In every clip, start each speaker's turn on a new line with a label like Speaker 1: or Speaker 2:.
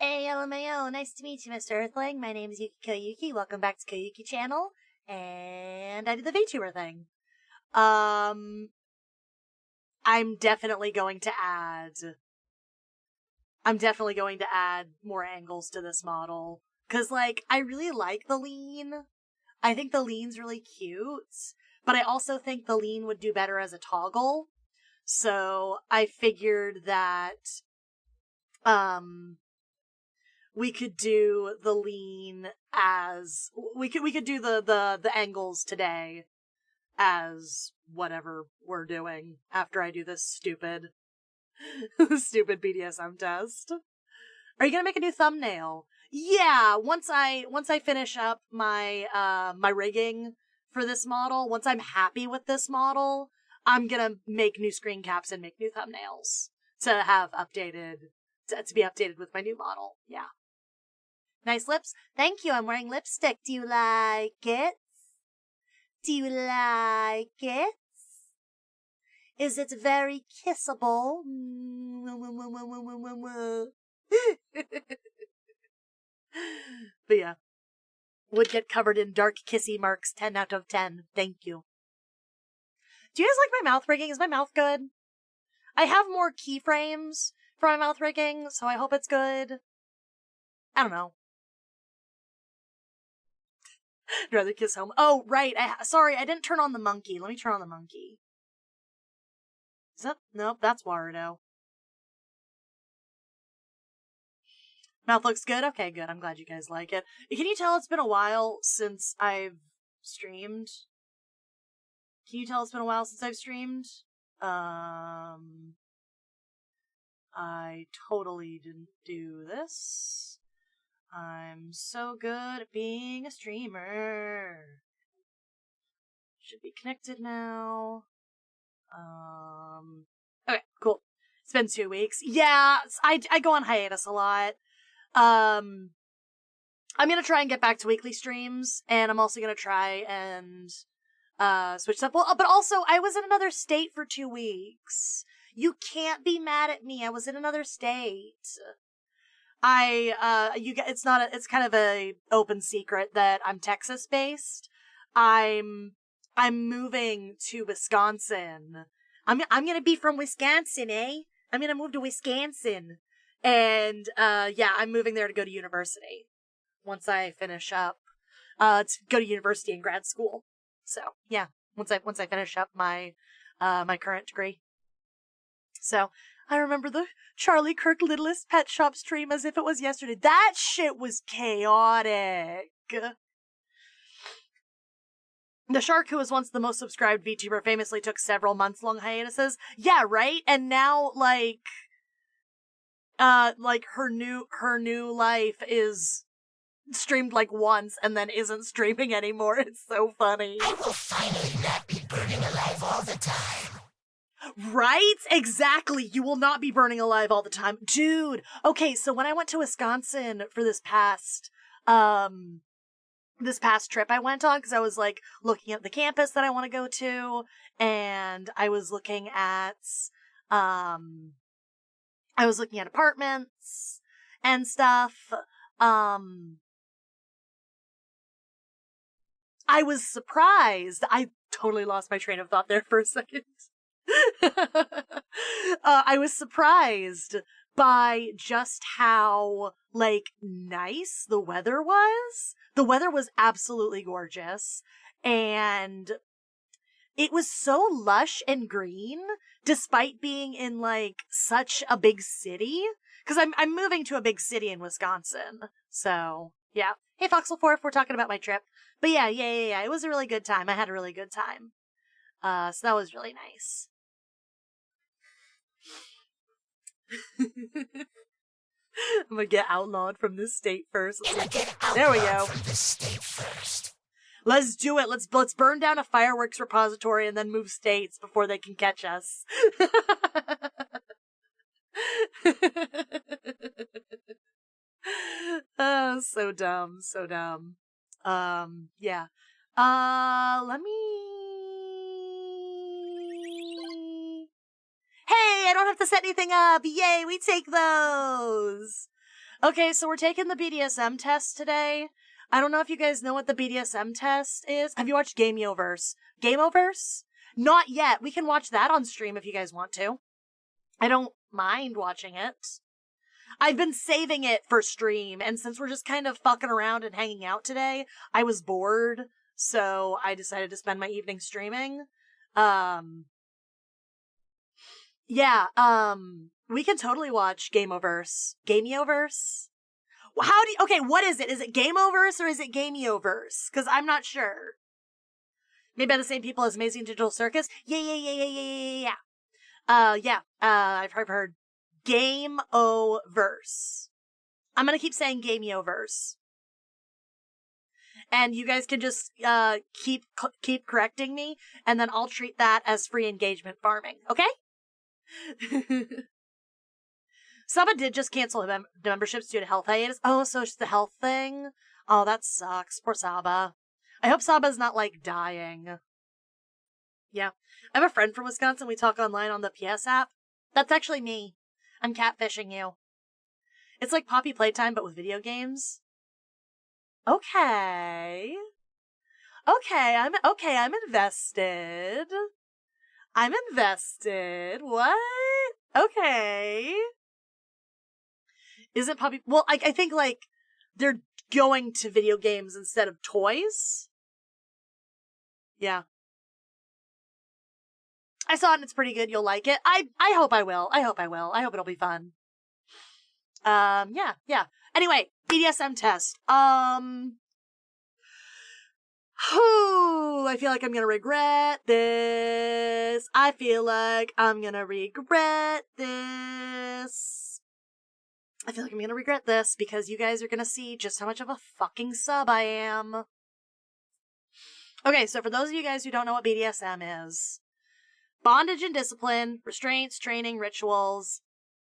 Speaker 1: Hey, LMAO, nice to meet you, Mr. Earthling. My name is Yuki Koyuki. Welcome back to Koyuki channel. And I do the VTuber thing. I'm definitely going to add more angles to this model. Cause, like, I really like the lean. I think the lean's really cute. But I also think the lean would do better as a toggle. So I figured that, we could do the lean as we could do the angles today as whatever we're doing after I do this stupid stupid BDSM test. Are you gonna make a new thumbnail? Yeah, once I finish up my my rigging for this model, once I'm happy with this model, I'm gonna make new screen caps and make new thumbnails to have updated to be updated with my new model. Yeah. Nice lips. Thank you. I'm wearing lipstick. Do you like it? Do you like it? Is it very kissable? But yeah. Would get covered in dark kissy marks. 10 out of 10. Thank you. Do you guys like my mouth rigging? Is my mouth good? I have more keyframes for my mouth rigging, so I hope it's good. I don't know. I'd rather kiss home. Oh, right. Sorry, I didn't turn on the monkey. Let me turn on the monkey. Is that? Nope, that's Warudo. Mouth looks good? Okay, good. I'm glad you guys like it. Can you tell it's been a while since I've streamed? Can you tell it's been a while since I've streamed? I totally didn't do this. I'm so good at being a streamer. Should be connected now. Okay, cool. It's been 2 weeks. Yeah, I go on hiatus a lot. I'm gonna try and get back to weekly streams, and I'm also gonna try and switch stuff. Well, but also, I was in another state for 2 weeks. You can't be mad at me. I was in another state. It's kind of a open secret that I'm Texas based. I'm moving to Wisconsin. I'm gonna be from Wisconsin, eh? I'm gonna move to Wisconsin. And, yeah, I'm moving there to go to university. Once I finish up, to go to university and grad school. So, yeah, once I finish up my, my current degree. So, I remember the Charlie Kirk Littlest Pet Shop stream as if it was yesterday. That shit was chaotic. The shark who was once the most subscribed VTuber famously took several months-long hiatuses. Yeah, right? And now, like her new life is streamed like once and then isn't streaming anymore. It's so funny.
Speaker 2: I will finally not be burning alive all the time.
Speaker 1: Right? Exactly. You will not be burning alive all the time. Dude. Okay, so when I went to Wisconsin for this past trip I went on, because I was like looking at the campus that I want to go to, and I was looking at apartments and stuff. I was surprised. I totally lost my train of thought there for a second. I was surprised by just how, like, nice the weather was. The weather was absolutely gorgeous, and it was so lush and green, despite being in, like, such a big city. Because I'm moving to a big city in Wisconsin, so, yeah. Hey, Foxel4, if we're talking about my trip. But yeah, it was a really good time. I had a really good time. So that was really nice. I'm gonna get outlawed from this state first. There we go.
Speaker 2: From this state first.
Speaker 1: Let's do it. Let's burn down a fireworks repository and then move states before they can catch us. Oh, so dumb, so dumb. Yeah. Let me... Hey, I don't have to set anything up. Yay, we take those. Okay, so we're taking the BDSM test today. I don't know if you guys know what the BDSM test is. Have you watched Gameoverse? Gameoverse? Not yet. We can watch that on stream if you guys want to. I don't mind watching it. I've been saving it for stream, and since we're just kind of fucking around and hanging out today, I was bored, so I decided to spend my evening streaming. We can totally watch Gameoverse. Gameoverse? Okay, what is it? Is it Gameoverse or is it Gameoverse? Because I'm not sure. Made by the same people as Amazing Digital Circus? Yeah. I've heard Gameoverse. I'm gonna keep saying Gameoverse. And you guys can just keep correcting me, and then I'll treat that as free engagement farming, okay? Saba did just cancel memberships due to health hiatus. Oh, so it's the health thing? Oh, that sucks. Poor Saba. I hope Saba's not, like, dying. Yeah. I have a friend from Wisconsin. We talk online on the PS app. That's actually me. I'm catfishing you. It's like Poppy Playtime, but with video games. Okay. I'm invested. I'm invested. What? Okay. Isn't Poppy... Well, I think, like, they're going to video games instead of toys. Yeah. I saw it and it's pretty good. You'll like it. I hope I will. I hope it'll be fun. Yeah. Anyway, BDSM test. I feel like I'm gonna regret this. Because you guys are gonna see just how much of a fucking sub I am. Okay, so for those of you guys who don't know what BDSM is, bondage and discipline, restraints, training, rituals,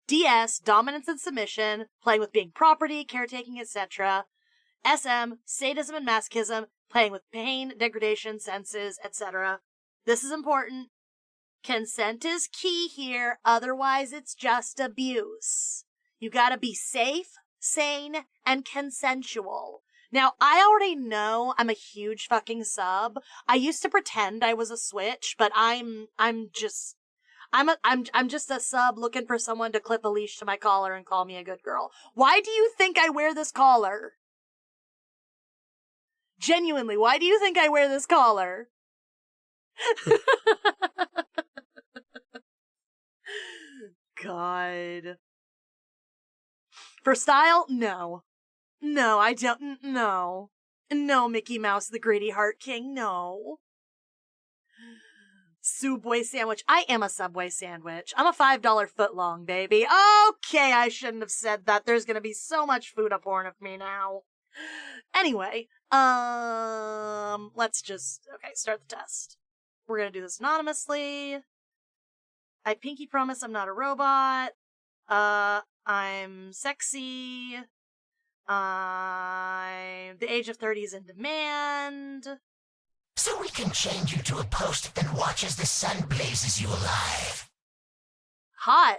Speaker 1: DS, dominance and submission, playing with being property, caretaking, etc. SM, sadism and masochism, playing with pain, degradation, senses, etc. This is important. Consent is key here, otherwise it's just abuse. You gotta be safe, sane, and consensual. Now, I already know I'm a huge fucking sub. I used to pretend I was a switch, but I'm just a sub looking for someone to clip a leash to my collar and call me a good girl. Why do you think I wear this collar? Genuinely, why do you think I wear this collar? God. For style? No. No, I don't. No. No, Mickey Mouse, the Greedy Heart King, no. Subway sandwich. I am a Subway sandwich. I'm a $5 footlong, baby. Okay, I shouldn't have said that. There's gonna be so much food porn of me now. Anyway, let's just, start the test. We're gonna do this anonymously. I pinky promise I'm not a robot. I'm sexy. The age of 30 is in demand.
Speaker 2: So we can change you to a post that watches the sun blazes you alive.
Speaker 1: Hot.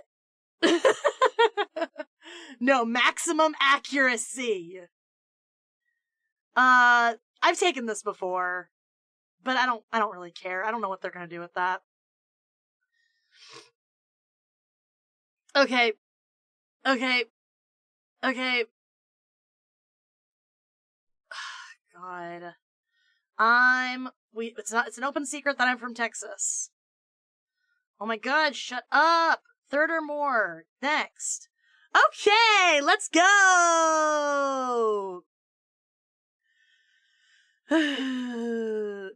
Speaker 1: No, maximum accuracy. I've taken this before, but I don't really care. I don't know what they're gonna do with that. Okay. God. It's an open secret that I'm from Texas. Oh my god, shut up! Third or more. Next. Okay, let's go!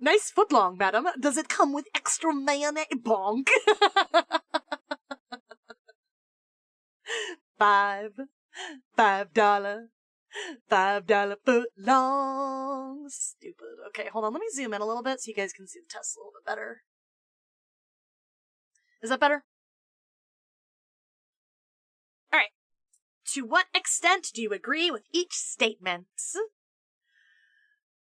Speaker 1: Nice footlong, madam. Does it come with extra mayonnaise? Bonk. $5 footlong. Stupid. Okay, hold on. Let me zoom in a little bit so you guys can see the test a little bit better. Is that better? Alright. To what extent do you agree with each statement?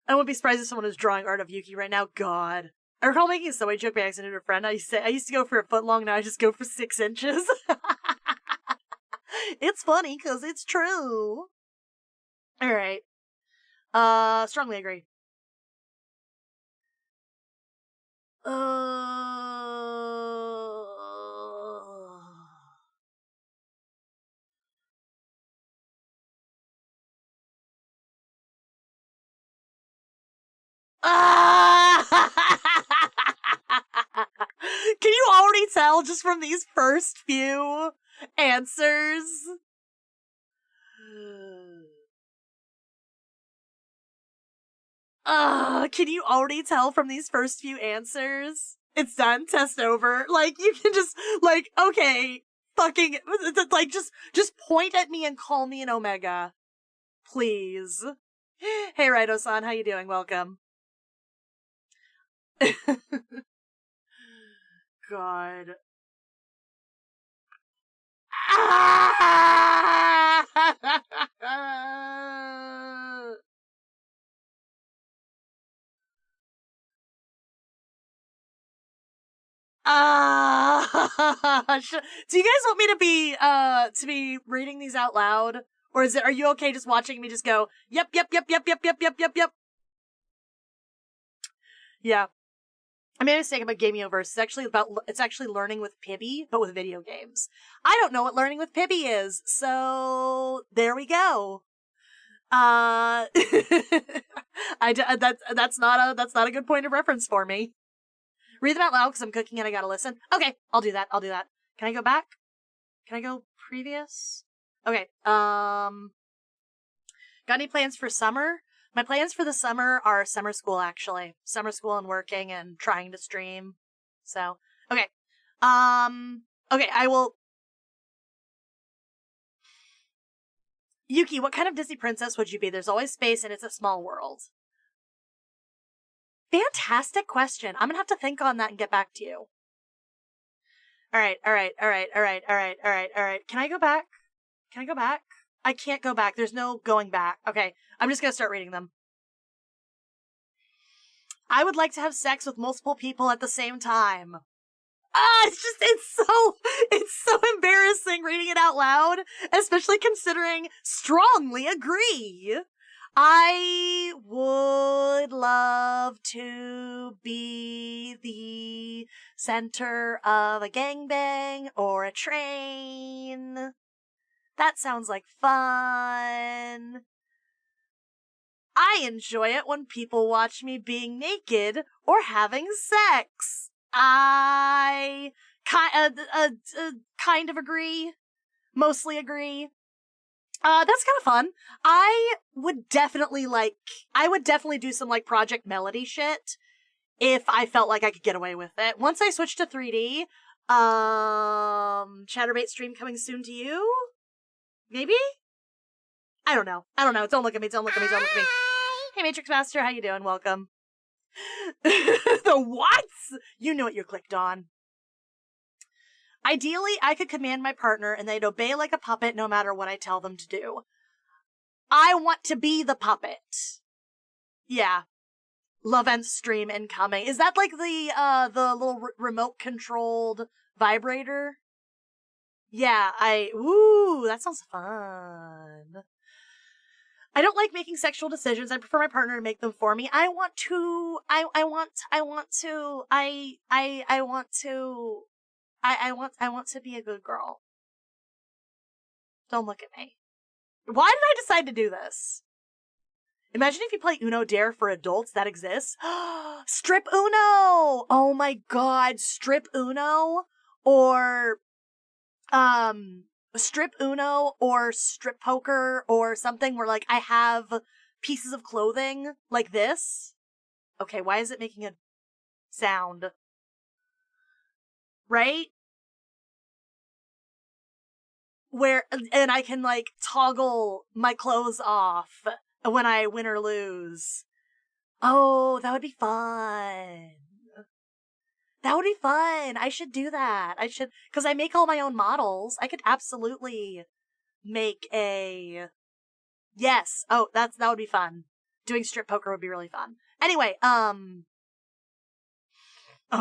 Speaker 1: I wouldn't be surprised if someone is drawing art of Yuki right now. God. I recall making a Subway joke by accident to a friend. I used to go for a foot long, now I just go for 6 inches. It's funny because it's true. All right. Strongly agree. Can you already tell just from these first few answers? Can you already tell from these first few answers? It's done. Test over. Like, you can just, like, okay, fucking, like, just point at me and call me an omega. Please. Hey, Raito-san, how you doing? Welcome. God. Do you guys want me to be reading these out loud? Or are you okay just watching me just go, yep. Yeah. I made a mistake about Gameoverse. It's actually learning with Pibby, but with video games. I don't know what learning with Pibby is, so there we go. That's not a good point of reference for me. Read them out loud because I'm cooking and I gotta listen. Okay, I'll do that. Can I go back? Can I go previous? Okay, got any plans for summer? My plans for the summer are summer school, actually. Summer school and working and trying to stream. So, okay. Okay, I will... Yuki, what kind of Disney princess would you be? There's always space and it's a small world. Fantastic question. I'm gonna have to think on that and get back to you. Alright. Can I go back? I can't go back. There's no going back. Okay, I'm just gonna start reading them. I would like to have sex with multiple people at the same time. It's so embarrassing reading it out loud, especially considering strongly agree. I would love to be the center of a gangbang or a train. That sounds like fun. I enjoy it when people watch me being naked or having sex. I kind of agree. Mostly agree. That's kind of fun. I would definitely do some, like, Project Melody shit if I felt like I could get away with it. Once I switch to 3D, Chatterbait stream coming soon to you? Maybe? I don't know. Don't look at me. Hey, Matrix Master, how you doing? Welcome. The what? You know what you clicked on. Ideally, I could command my partner and they'd obey like a puppet no matter what I tell them to do. I want to be the puppet. Yeah. Love and stream incoming. Is that like the little remote controlled vibrator? Yeah, ooh, that sounds fun. I don't like making sexual decisions. I prefer my partner to make them for me. I want to be a good girl. Don't look at me. Why did I decide to do this? Imagine if you play Uno Dare for adults. That exists. Strip Uno! Oh my god, Strip Uno? Or, Strip Uno or Strip Poker or something where, like, I have pieces of clothing like this. Okay, why is it making a sound? Right? And I can, like, toggle my clothes off when I win or lose. Oh, that would be fun. I should do that. Because I make all my own models. I could absolutely make a... Yes. Oh, that would be fun. Doing strip poker would be really fun. Anyway, oh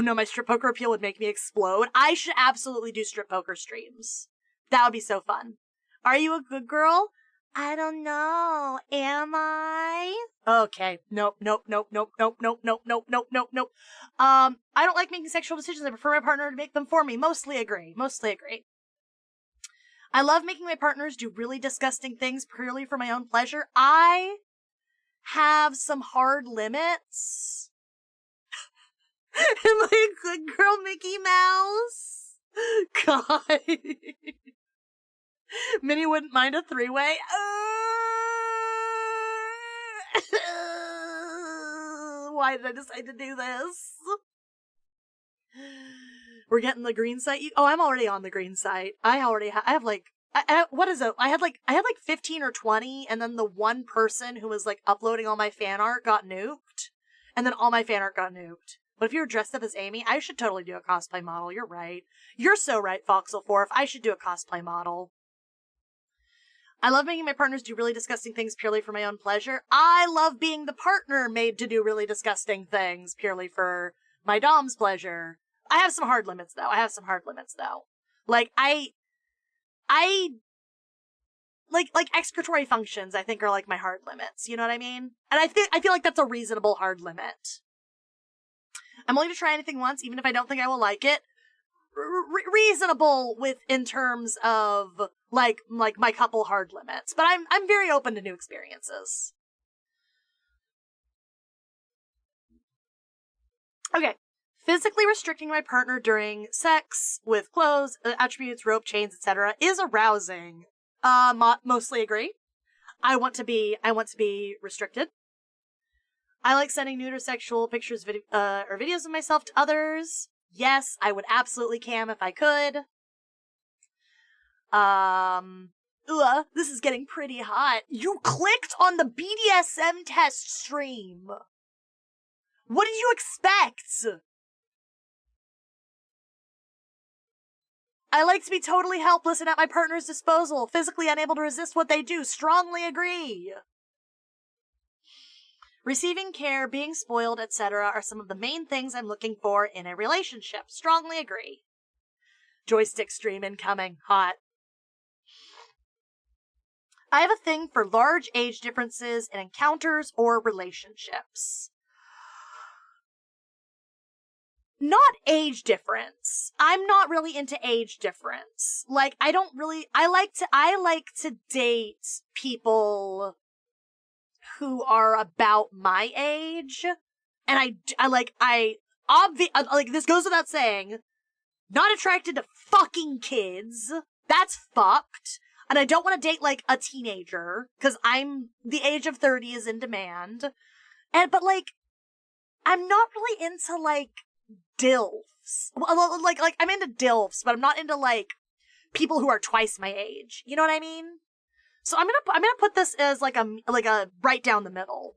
Speaker 1: no, my strip poker appeal would make me explode. I should absolutely do strip poker streams. That would be so fun. Are you a good girl? I don't know. Am I? Okay. Nope. I don't like making sexual decisions. I prefer my partner to make them for me. Mostly agree. I love making my partners do really disgusting things purely for my own pleasure. I have some hard limits. Am I a good girl, Mickey Mouse? God. Minnie wouldn't mind a three-way. Why did I decide to do this? We're getting the green site. I'm already on the green site. I have like, what is it? I had like 15 or 20, and then the one person who was like uploading all my fan art got nuked, and then all my fan art got nuked. But if you were dressed up as Amy, I should totally do a cosplay model. You're right. You're so right, Foxel4. I should do a cosplay model. I love making my partners do really disgusting things purely for my own pleasure. I love being the partner made to do really disgusting things purely for my dom's pleasure. I have some hard limits, though. Like, like excretory functions, I think, are like my hard limits. You know what I mean? And I feel like that's a reasonable hard limit. I'm willing to try anything once, even if I don't think I will like it. Reasonable in terms of like my couple hard limits, but I'm very open to new experiences. Okay. Physically restricting my partner during sex with clothes, attributes, rope, chains, etc. is arousing. Mostly agree. I want to be restricted. I like sending nude or sexual pictures or videos of myself to others. Yes, I would absolutely cam if I could. This is getting pretty hot. You clicked on the BDSM test stream. What did you expect? I like to be totally helpless and at my partner's disposal, physically unable to resist what they do. Strongly agree. Receiving care, being spoiled, etc. are some of the main things I'm looking for in a relationship. Strongly agree. Joystick stream incoming. Hot. I have a thing for large age differences in encounters or relationships. Not age difference. I'm not really into age difference. Like, I like to date people who are about my age, and this goes without saying, not attracted to fucking kids. That's fucked. And I don't want to date, like, a teenager, because the age of 30 is in demand. But, like, I'm not really into, like, DILFs. Like, I'm into DILFs, but I'm not into, like, people who are twice my age. You know what I mean? So I'm gonna put this as like a right down the middle.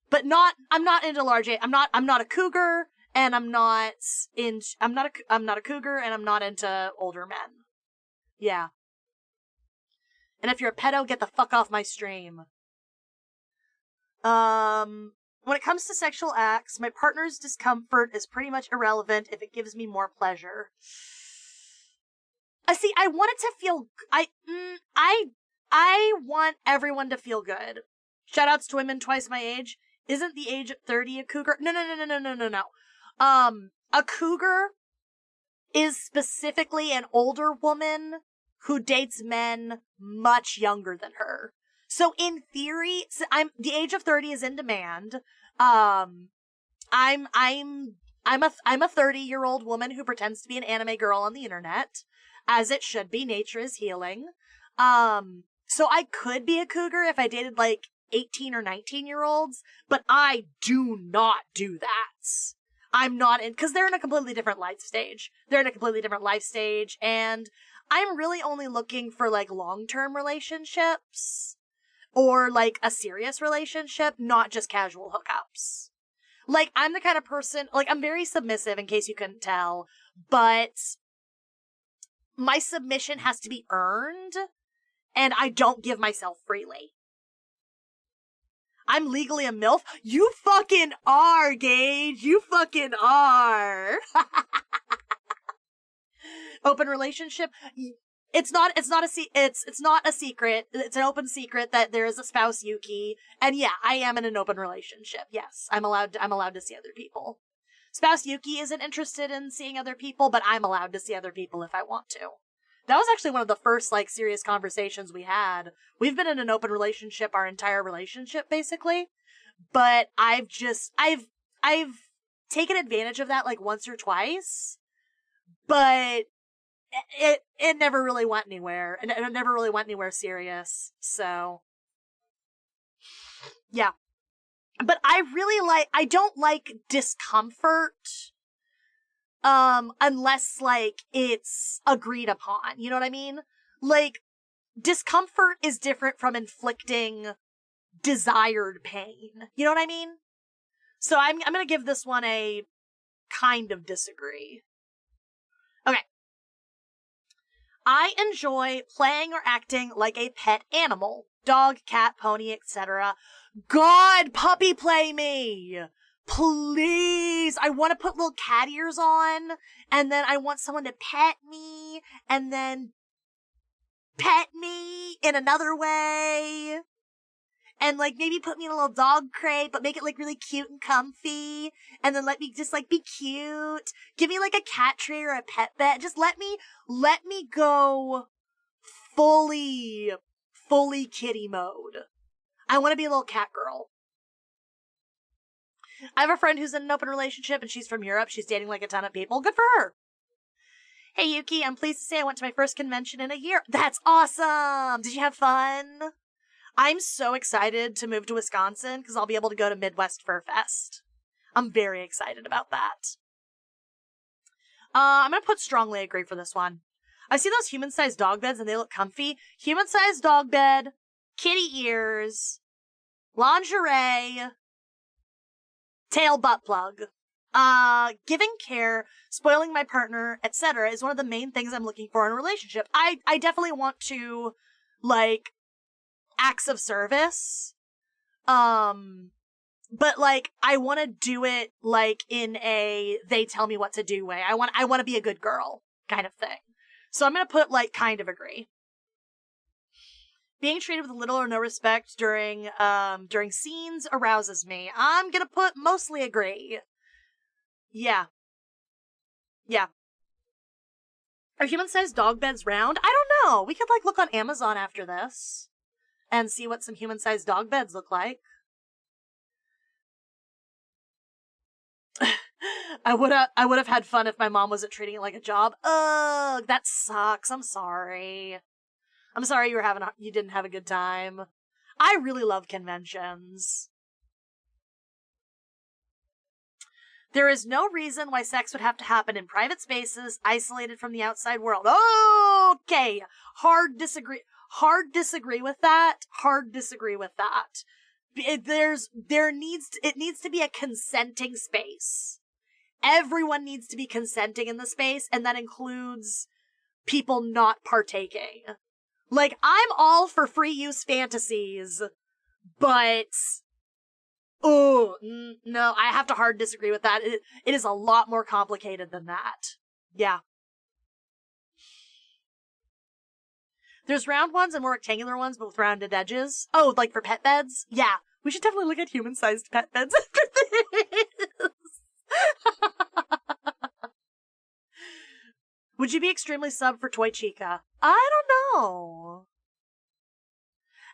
Speaker 1: But I'm not into large age. I'm not a cougar, and I'm not a cougar, and I'm not into older men. Yeah. And if you're a pedo, get the fuck off my stream. When it comes to sexual acts, my partner's discomfort is pretty much irrelevant if it gives me more pleasure. See, I want it to feel. I want everyone to feel good. Shoutouts to women twice my age. Isn't the age at 30 a cougar? No. A cougar is specifically an older woman who dates men much younger than her. So in theory, the age of 30 is in demand. I'm a 30-year-old woman who pretends to be an anime girl on the internet, as it should be. Nature is healing. So I could be a cougar if I dated, like, 18 or 19-year-olds, but I do not do that. I'm not because they're in a completely different life stage. And I'm really only looking for, like, long-term relationships, or, like, a serious relationship, not just casual hookups. Like, I'm the kind of person, like, I'm very submissive, in case you couldn't tell, but my submission has to be earned, and I don't give myself freely. I'm legally a MILF? You fucking are, Gage. You fucking are. Open relationship? it's not a secret. It's an open secret that there is a spouse Yuki, and yeah, I am in an open relationship. Yes, I'm allowed to see other people. Spouse Yuki isn't interested in seeing other people, but I'm allowed to see other people if I want to. That was actually one of the first, like, serious conversations we had. We've been in an open relationship our entire relationship, basically. But I've taken advantage of that, like, once or twice. But it never really went anywhere. And it never really went anywhere serious. So, yeah. But I don't like discomfort, unless, like, it's agreed upon. You know what I mean? Like, discomfort is different from inflicting desired pain. You know what I mean? So I'm gonna give this one a kind of disagree. Okay. I enjoy playing or acting like a pet animal. Dog, cat, pony, etc. God, puppy play me! Please! I want to put little cat ears on, and then I want someone to pet me, and then pet me in another way. And, like, maybe put me in a little dog crate, but make it, like, really cute and comfy. And then let me just, like, be cute. Give me, like, a cat tray or a pet bed. Just let me go fully kitty mode. I want to be a little cat girl. I have a friend who's in an open relationship, and she's from Europe. She's dating, like, a ton of people. Good for her. Hey, Yuki, I'm pleased to say I went to my first convention in a year. That's awesome! Did you have fun? I'm so excited to move to Wisconsin because I'll be able to go to Midwest Fur Fest. I'm very excited about that. I'm going to put strongly agree for this one. I see those human-sized dog beds and they look comfy. Human-sized dog bed, kitty ears, lingerie, tail butt plug. Giving care, spoiling my partner, etc. is one of the main things I'm looking for in a relationship. I definitely want to, like, acts of service. But, like, I want to do it, like, in a they tell me what to do way. I want to be a good girl kind of thing. So I'm going to put, like, kind of agree. Being treated with little or no respect during scenes arouses me. I'm going to put mostly agree. Yeah. Yeah. Are human-sized dog beds round? I don't know. We could, like, look on Amazon after this and see what some human-sized dog beds look like. I would have had fun if my mom wasn't treating it like a job. Ugh, that sucks. I'm sorry. I'm sorry you didn't have a good time. I really love conventions. There is no reason why sex would have to happen in private spaces, isolated from the outside world. Okay. Hard disagree with that. It needs to be a consenting space. Everyone needs to be consenting in the space, and that includes people not partaking. Like, I'm all for free use fantasies, but no, I have to hard disagree with that. It is a lot more complicated than that. Yeah. There's round ones and more rectangular ones, but with rounded edges. Oh, like for pet beds? Yeah. We should definitely look at human-sized pet beds after this. Would you be extremely sub for Toy Chica? I don't know.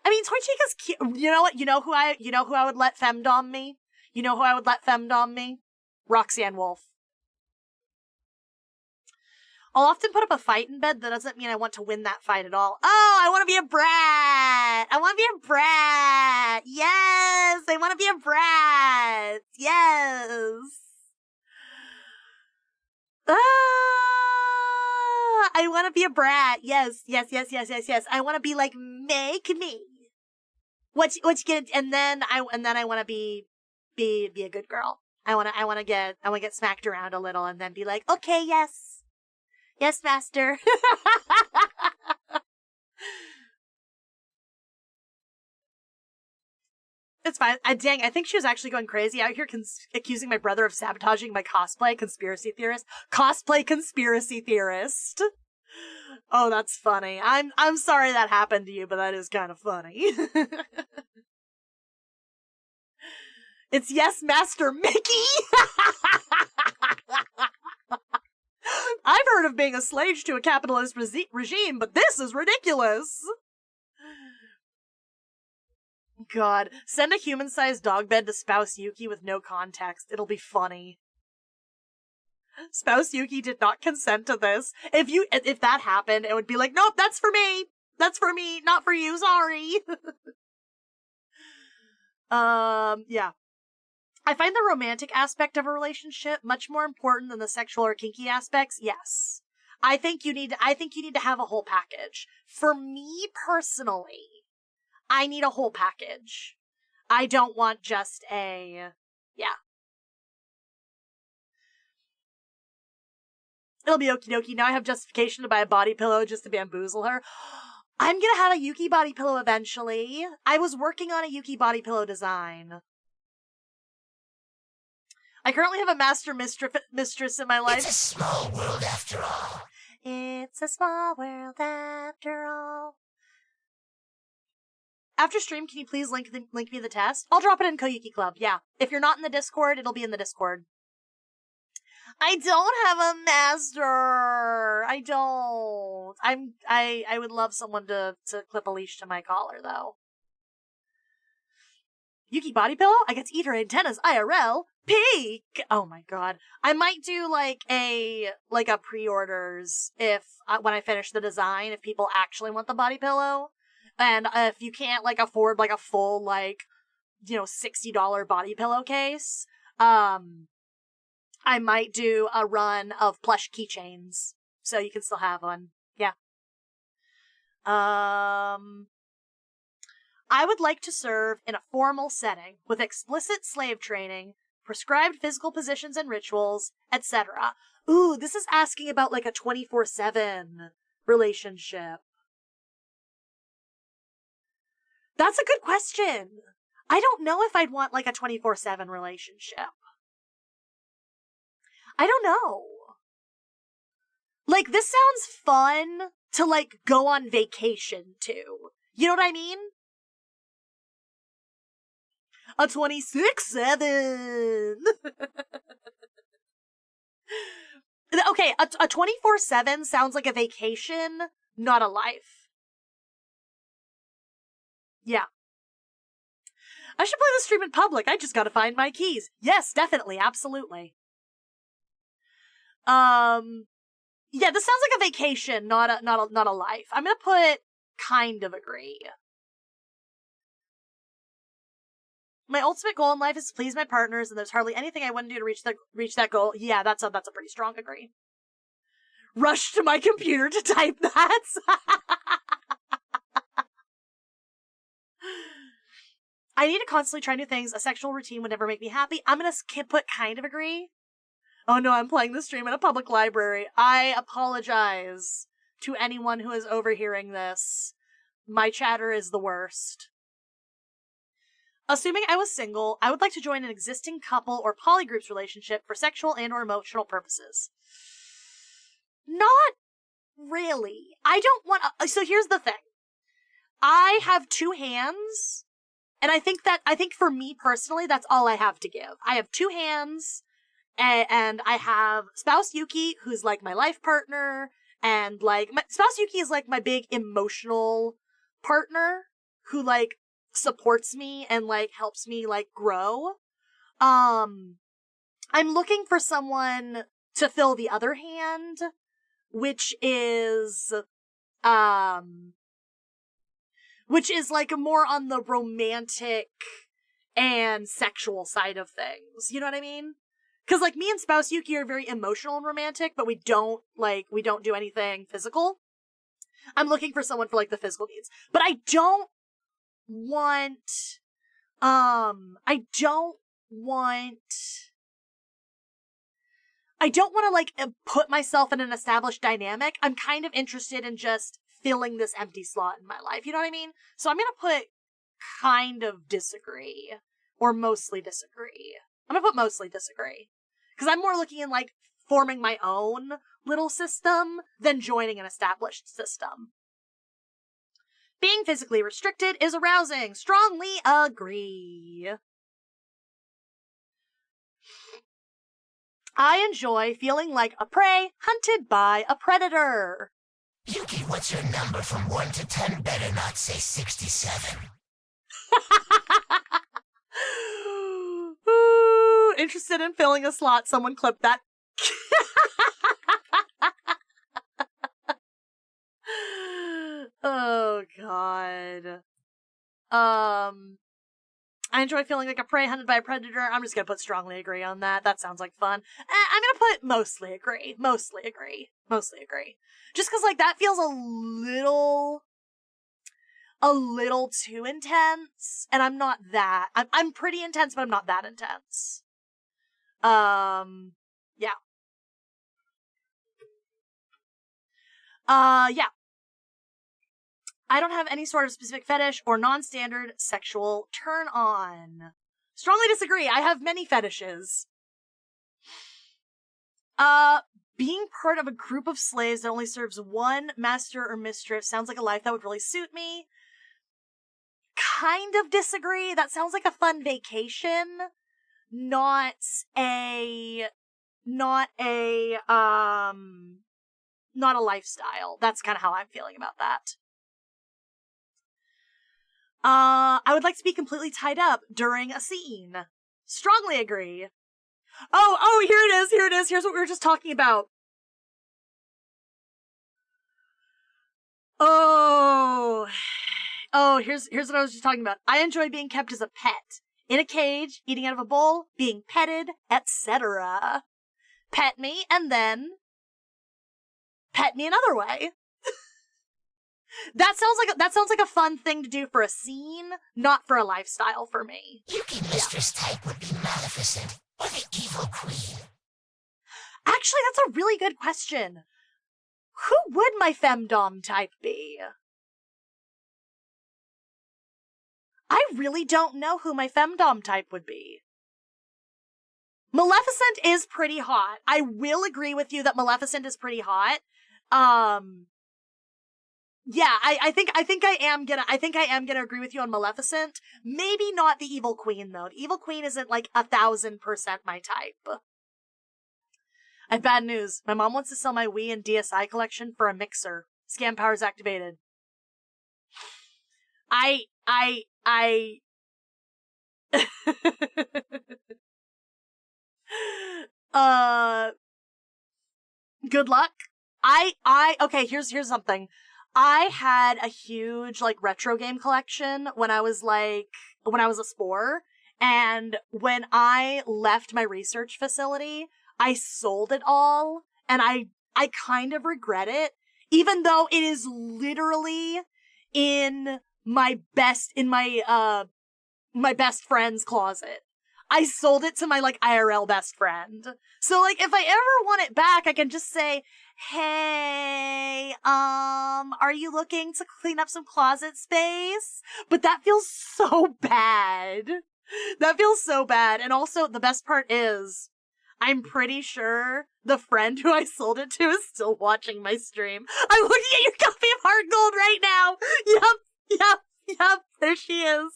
Speaker 1: I mean, Toy Chica's cute. You know what? You know who I would let femdom me? You know who I would let femdom me? Roxanne Wolf. I'll often put up a fight in bed. That doesn't mean I want to win that fight at all. Oh, I want to be a brat. I want to be a brat. Yes, I want to be a brat. Yes. I want to be a brat. Yes. I want to be like, make me. What you gonna? And then I want to be a good girl. I want to get smacked around a little and then be like, okay, yes, master. It's fine. Dang, I think she was actually going crazy out here accusing my brother of sabotaging my cosplay. Conspiracy theorist. Oh, that's funny. I'm sorry that happened to you, but that is kind of funny. It's Yes Master Mickey! I've heard of being a slave to a capitalist regime, but this is ridiculous! God, send a human-sized dog bed to Spouse Yuki with no context. It'll be funny. Spouse Yuki did not consent to this. If that happened, it would be like, nope, that's for me! That's for me, not for you, sorry! Yeah. I find the romantic aspect of a relationship much more important than the sexual or kinky aspects. Yes. I think you need to have a whole package. For me personally, I need a whole package. I don't want just yeah. It'll be okie dokie. Now I have justification to buy a body pillow just to bamboozle her. I'm gonna have a Yuki body pillow eventually. I was working on a Yuki body pillow design. I currently have a master mistress in my life.
Speaker 2: It's a small world after all.
Speaker 1: It's a small world after all. After stream, can you please link me the test? I'll drop it in Koyuki Club, yeah. If you're not in the Discord, it'll be in the Discord. I don't have a master! I don't. I would love someone to clip a leash to my collar, though. Yuki body pillow? I get to eat her antennas IRL. Peak! Oh my god. I might do like a pre-orders when I finish the design, if people actually want the body pillow. And if you can't afford a full $60 body pillowcase, I might do a run of plush keychains. So you can still have one. Yeah. I would like to serve in a formal setting with explicit slave training, prescribed physical positions and rituals, etc. Ooh, this is asking about a 24/7 relationship. That's a good question. I don't know if I'd want a 24/7 relationship. I don't know. This sounds fun to go on vacation to. You know what I mean? A 26/7. Okay, a 24/7 sounds like a vacation, not a life. Yeah. I should play this stream in public. I just gotta find my keys. Yes, definitely, absolutely. Yeah, this sounds like a vacation, not a life. I'm gonna put kind of agree. My ultimate goal in life is to please my partners, and there's hardly anything I wouldn't do to reach that goal. Yeah, that's a pretty strong agree. Rush to my computer to type that. I need to constantly try new things. A sexual routine would never make me happy. I'm gonna put kind of agree. Oh no, I'm playing this stream in a public library. I apologize to anyone who is overhearing this. My chatter is the worst. Assuming I was single, I would like to join an existing couple or polygroups relationship for sexual and or emotional purposes. Not really. I don't want... So here's the thing. I have two hands, and I think for me personally, that's all I have to give. I have two hands, and I have Spouse Yuki, who's my life partner, and Spouse Yuki is my big emotional partner, who supports me and helps me grow. I'm looking for someone to fill the other hand, which is more on the romantic and sexual side of things. You know what I mean? Because me and Spouse Yuki are very emotional and romantic, but we don't do anything physical. I'm looking for someone for the physical needs, but I don't want to put myself in an established dynamic. I'm kind of interested in just filling this empty slot in my life. You know what I mean? So I'm gonna put kind of disagree or mostly disagree. I'm gonna put mostly disagree because I'm more looking in forming my own little system than joining an established system. Being physically restricted is arousing. Strongly agree. I enjoy feeling like a prey hunted by a predator.
Speaker 2: Yuki, what's your number from 1 to 10? Better not say 67.
Speaker 1: Ooh, interested in filling a slot? Someone clip that. Oh, God. I enjoy feeling like a prey hunted by a predator. I'm just gonna put strongly agree on that. That sounds like fun. I'm gonna put mostly agree. Mostly agree. Mostly agree. Just because, like, that feels a little too intense, and I'm not that. I'm pretty intense, but I'm not that intense. Yeah. Yeah. I don't have any sort of specific fetish or non-standard sexual turn-on. Strongly disagree. I have many fetishes. Being part of a group of slaves that only serves one master or mistress sounds like a life that would really suit me. Kind of disagree. That sounds like a fun vacation, not a lifestyle. That's kind of how I'm feeling about that. I would like to be completely tied up during a scene. Strongly agree. Oh, here it is. Here's what we were just talking about. Oh, here's what I was just talking about. I enjoy being kept as a pet. In a cage, eating out of a bowl, being petted, etc. Pet me, and then pet me another way. That sounds like a fun thing to do for a scene, not for a lifestyle for me.
Speaker 2: Yuki mistress type would be Maleficent or the Evil Queen.
Speaker 1: Actually, that's a really good question. Who would my femdom type be? I really don't know who my femdom type would be. Maleficent is pretty hot. I will agree with you that Maleficent is pretty hot. Yeah, I think I am gonna agree with you on Maleficent. Maybe not the Evil Queen though. The Evil Queen isn't like 1,000% my type. I have bad news. My mom wants to sell my Wii and DSi collection for a mixer. Scam powers activated. Good luck. Okay, here's something. I had a huge, like, retro game collection when I was a Spore, and when I left my research facility, I sold it all, and I kind of regret it, even though it is literally in my best friend's closet. I sold it to my, like, IRL best friend. So, like, if I ever want it back, I can just say, hey, are you looking to clean up some closet space? But that feels so bad. That feels so bad. And also, the best part is, I'm pretty sure the friend who I sold it to is still watching my stream. I'm looking at your copy of Heart Gold right now. Yep. There she is.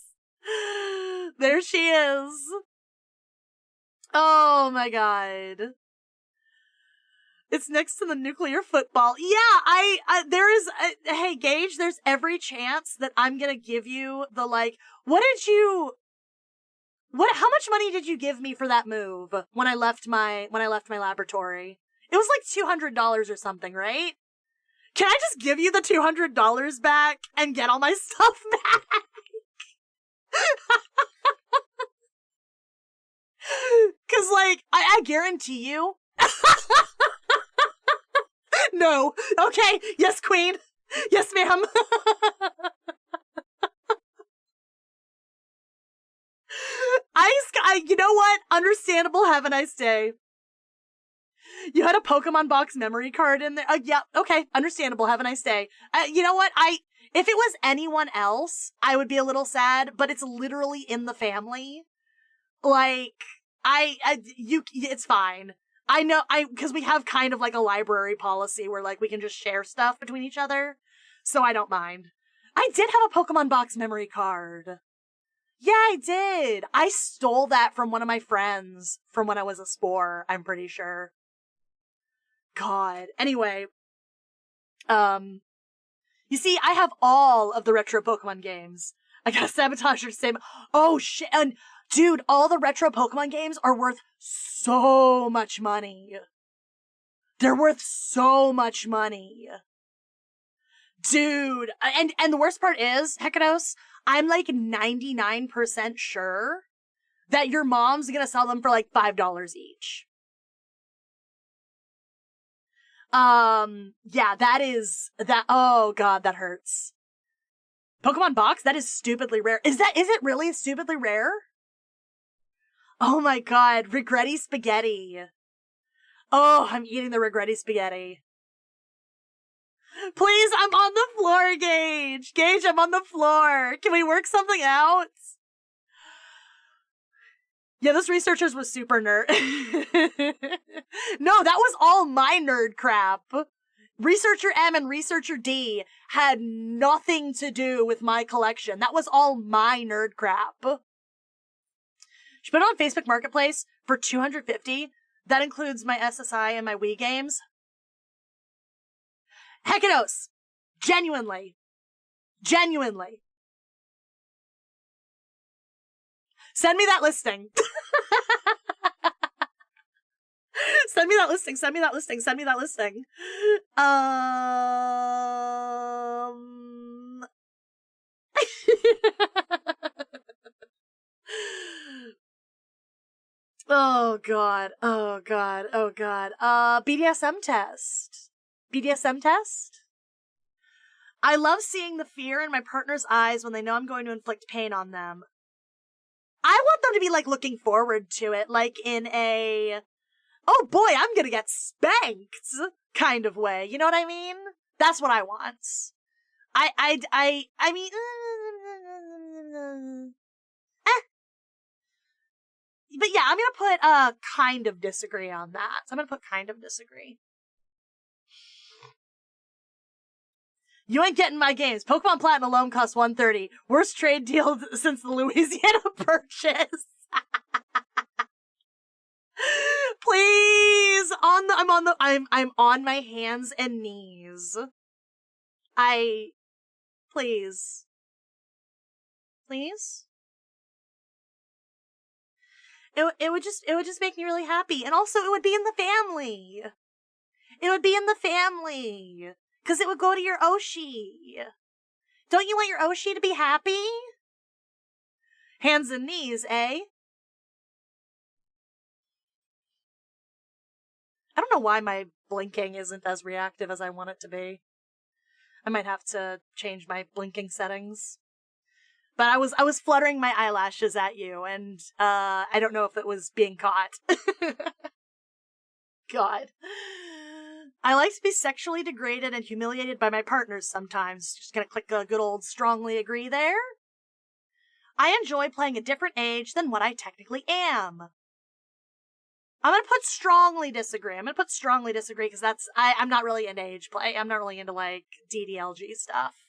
Speaker 1: There she is. Oh my god. It's next to the nuclear football. Yeah, there is, hey, Gage, there's every chance that I'm gonna give you the, like, how much money did you give me for that move when I left my laboratory? It was like $200 or something, right? Can I just give you the $200 back and get all my stuff back? Cause, like, I guarantee you. No. Okay. Yes, queen. Yes, ma'am. You know what? Understandable. Have a nice day. You had a Pokemon box memory card in there. Yeah. Okay. Understandable. Have a nice day. You know what? If it was anyone else, I would be a little sad, but it's literally in the family. Like, it's fine. I know, because we have kind of like a library policy where like we can just share stuff between each other, so I don't mind. I did have a Pokemon box memory card. Yeah, I did. I stole that from one of my friends from when I was a Spore, I'm pretty sure. God. Anyway, you see, I have all of the retro Pokemon games. I got Sabotage your same. Oh shit! And dude, all the retro Pokemon games are worth so much money. They're worth so much money, dude. And the worst part is, Hekados, I'm like 99% sure that your mom's gonna sell them for like $5 each. Yeah, oh god, that hurts. Pokemon box? That is stupidly rare. Is it really stupidly rare? Oh my god, regretty spaghetti. Oh, I'm eating the regretty spaghetti. Please, I'm on the floor, Gage. Gage, I'm on the floor. Can we work something out? Yeah, this researcher's was super nerd. No, that was all my nerd crap. Researcher M and Researcher D had nothing to do with my collection. That was all my nerd crap. She put it on Facebook Marketplace for $250. That includes my SSI and my Wii games. Hekados! Genuinely. Send me that listing. Send me that listing. Oh god. BDSM test. I love seeing the fear in my partner's eyes when they know I'm going to inflict pain on them. I want them to be like looking forward to it, like in a, oh boy, I'm gonna get spanked kind of way. You know what I mean? That's what I want. I mean, but yeah, I'm gonna put kind of disagree on that. I'm gonna put kind of disagree. You ain't getting my games. Pokemon Platinum alone costs $130. Worst trade deal since the Louisiana Purchase. Please, I'm on my hands and knees. Please. It would just make me really happy, and also it would be in the family. Because it would go to your Oshi. Don't you want your Oshi to be happy? Hands and knees, eh? I don't know why my blinking isn't as reactive as I want it to be. I might have to change my blinking settings. But I was fluttering my eyelashes at you, and I don't know if it was being caught. God. I like to be sexually degraded and humiliated by my partners sometimes. Just gonna click a good old strongly agree there. I enjoy playing a different age than what I technically am. I'm gonna put strongly disagree. Because I'm not really into age play. I'm not really into, like, DDLG stuff.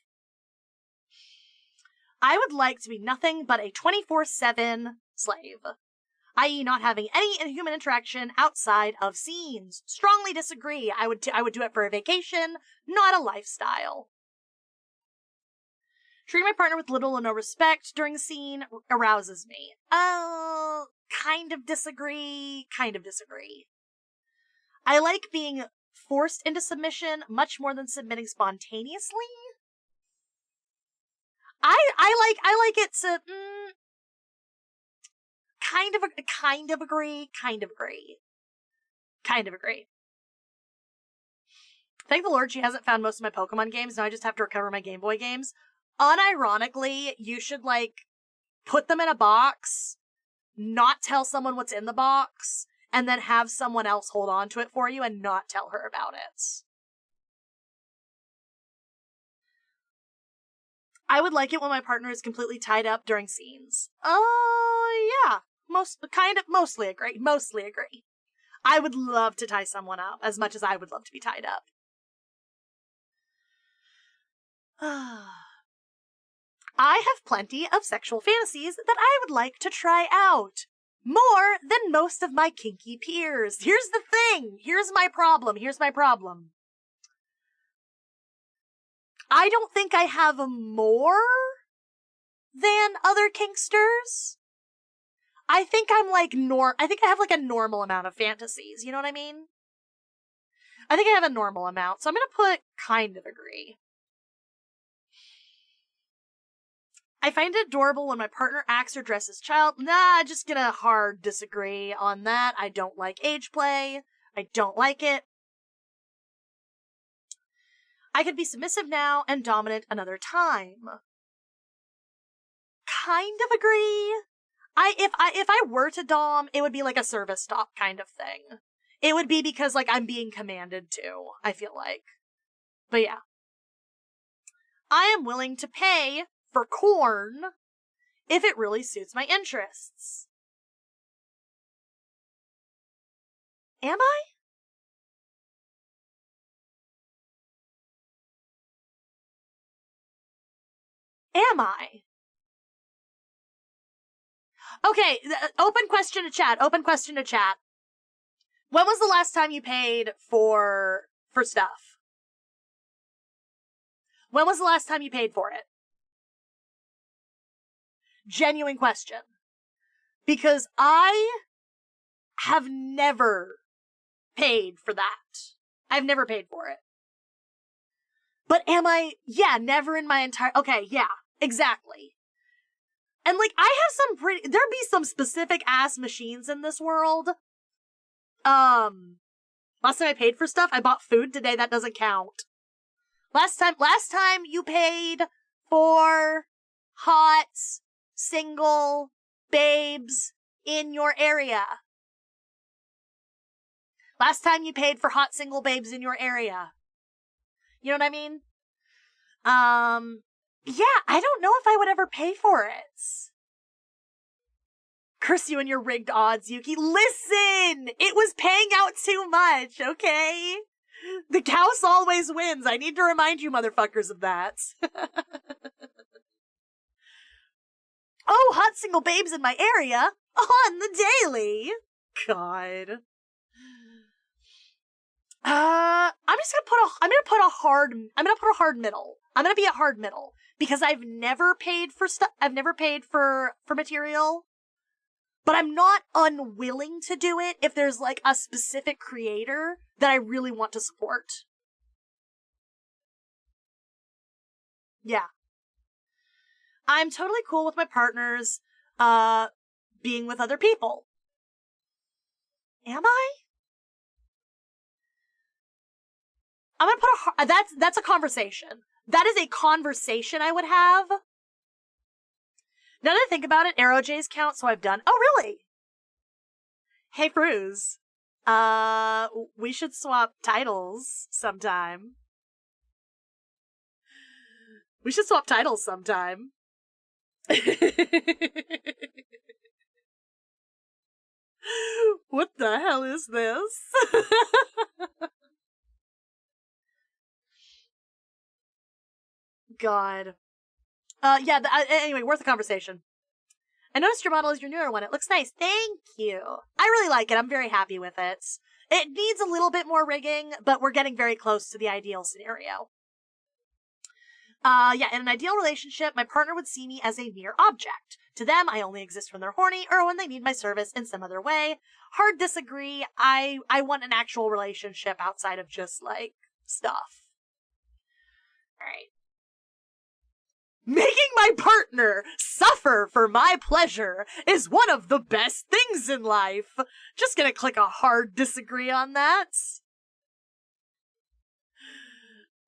Speaker 1: I would like to be nothing but a 24/7 slave. I.e. not having any human interaction outside of scenes. Strongly disagree. I would do it for a vacation, not a lifestyle. Treating my partner with little or no respect during a scene arouses me. Oh, kind of disagree. I like being forced into submission much more than submitting spontaneously. I like it to kind of agree. Thank the Lord she hasn't found most of my Pokemon games. Now I just have to recover my Game Boy games. Unironically, you should, like, put them in a box, not tell someone what's in the box, and then have someone else hold on to it for you and not tell her about it. I would like it when my partner is completely tied up during scenes. Oh, yeah. Mostly agree. I would love to tie someone up as much as I would love to be tied up. I have plenty of sexual fantasies that I would like to try out. More than most of my kinky peers. Here's the thing. Here's my problem. I don't think I have more than other kinksters. I think I'm like I think I have like a normal amount of fantasies. You know what I mean? I think I have a normal amount. So I'm gonna put kind of agree. I find it adorable when my partner acts or dresses child. Nah, just gonna hard disagree on that. I don't like age play. I don't like it. I could be submissive now and dominant another time. Kind of agree. If I were to dom, it would be like a service stop kind of thing. It would be because like I'm being commanded to, I feel like. But yeah. I am willing to pay for corn if it really suits my interests. Am I? Am I? Okay, open question to chat. When was the last time you paid for stuff? When was the last time you paid for it? Genuine question. Because I have never paid for that. I've never paid for it. But am I? Yeah, never in my entire... Okay, yeah, exactly. And, like, I have some pretty... There'd be some specific ass machines in this world. Last time I paid for stuff, I bought food today. That doesn't count. Last time you paid for hot, single babes in your area. Last time you paid for hot, single babes in your area. You know what I mean? Yeah, I don't know if I would ever pay for it. Curse you and your rigged odds, Yuki. Listen! It was paying out too much, okay? The house always wins. I need to remind you motherfuckers of that. Oh, hot single babes in my area on the daily. God. I'm gonna put a hard middle. I'm gonna be a hard middle because I've never paid for stuff. I've never paid for material. But I'm not unwilling to do it if there's, like, a specific creator that I really want to support. Yeah. I'm totally cool with my partners, being with other people. Am I? I'm gonna put that's a conversation. That is a conversation I would have. Now that I think about it, Arrow J's count, so I've done... Oh, really? Hey, Fruz. We should swap titles sometime. What the hell is this? God. Yeah, anyway, worth a conversation. I noticed your model is your newer one. It looks nice. Thank you. I really like it. I'm very happy with it. It needs a little bit more rigging, but we're getting very close to the ideal scenario. Yeah, in an ideal relationship, my partner would see me as a mere object. To them, I only exist when they're horny or when they need my service in some other way. Hard disagree. I want an actual relationship outside of just, like, stuff. Alright. Making my partner suffer for my pleasure is one of the best things in life. Just gonna click a hard disagree on that.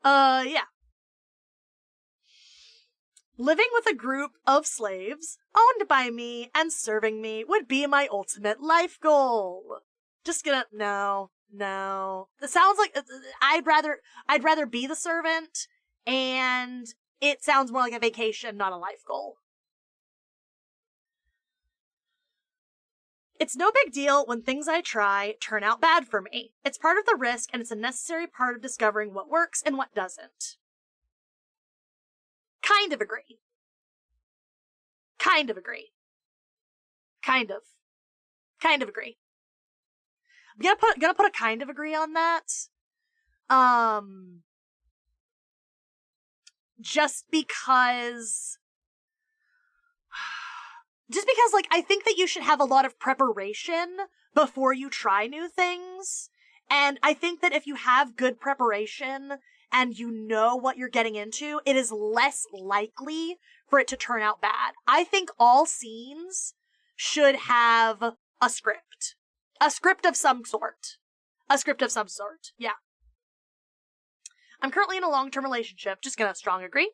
Speaker 1: Yeah. Living with a group of slaves, owned by me and serving me, would be my ultimate life goal. Just gonna... No. It sounds like... I'd rather be the servant, and... It sounds more like a vacation, not a life goal. It's no big deal when things I try turn out bad for me. It's part of the risk, and it's a necessary part of discovering what works and what doesn't. Kind of agree. Kind of agree. Kind of agree. I'm gonna put a kind of agree on that. Just because, like, I think that you should have a lot of preparation before you try new things. And I think that if you have good preparation and you know what you're getting into, it is less likely for it to turn out bad. I think all scenes should have a script. A script of some sort. Yeah. I'm currently in a long-term relationship. Just gonna strong agree.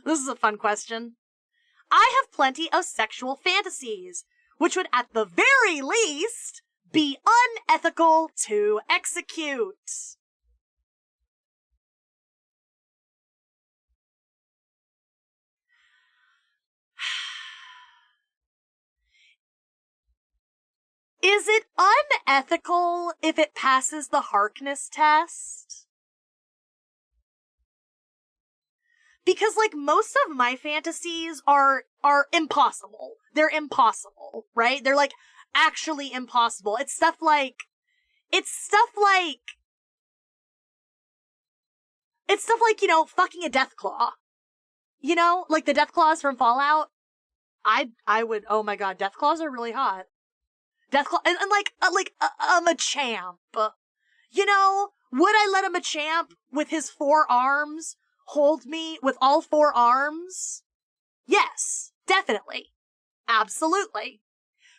Speaker 1: This is a fun question. I have plenty of sexual fantasies, which would at the very least be unethical to execute. Is it unethical if it passes the Harkness test? Because, like, most of my fantasies are impossible. They're impossible, right? They're, like, actually impossible. It's stuff like, you know, fucking a Deathclaw. You know? Like the Deathclaws from Fallout. I would, oh my god, Deathclaws are really hot. Deathclaw, and like a Machamp. You know? Would I let a Machamp with his 4 arms hold me with all 4 arms? Yes, definitely. Absolutely.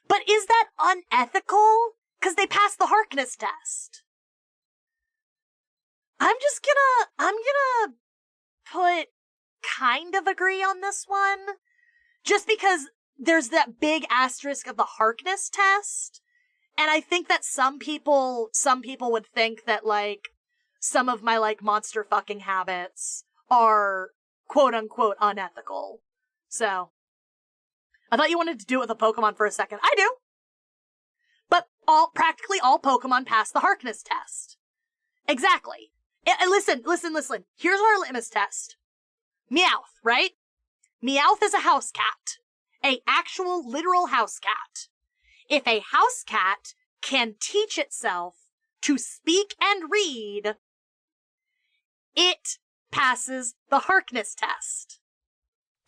Speaker 1: But is that unethical? Because they passed the Harkness test. I'm gonna put kind of agree on this one. Just because there's that big asterisk of the Harkness test. And I think that some people would think that, like, some of my, like, monster fucking habits are quote-unquote unethical. So, I thought you wanted to do it with a Pokemon for a second. I do! But practically all Pokemon pass the Harkness test. Exactly. And listen. Here's our litmus test. Meowth, right? Meowth is a house cat. A actual, literal house cat. If a house cat can teach itself to speak and read, it passes the Harkness test.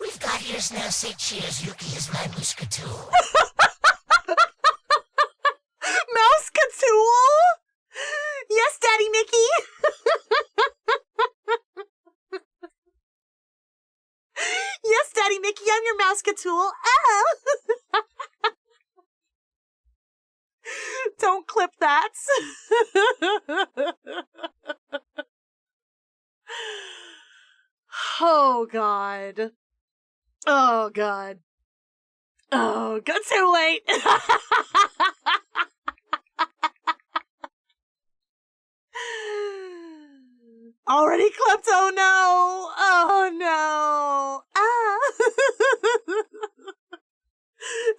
Speaker 2: We've got yours now. Say cheers, Yuki is my muscatool.
Speaker 1: Mousecatool? Yes, Daddy Mickey. Yes, Daddy Mickey, I'm your Mousecatool. Oh. Don't clip that. Oh, God. Oh, God. Oh, God, too late. Already clipped, oh no! Oh no! Ah!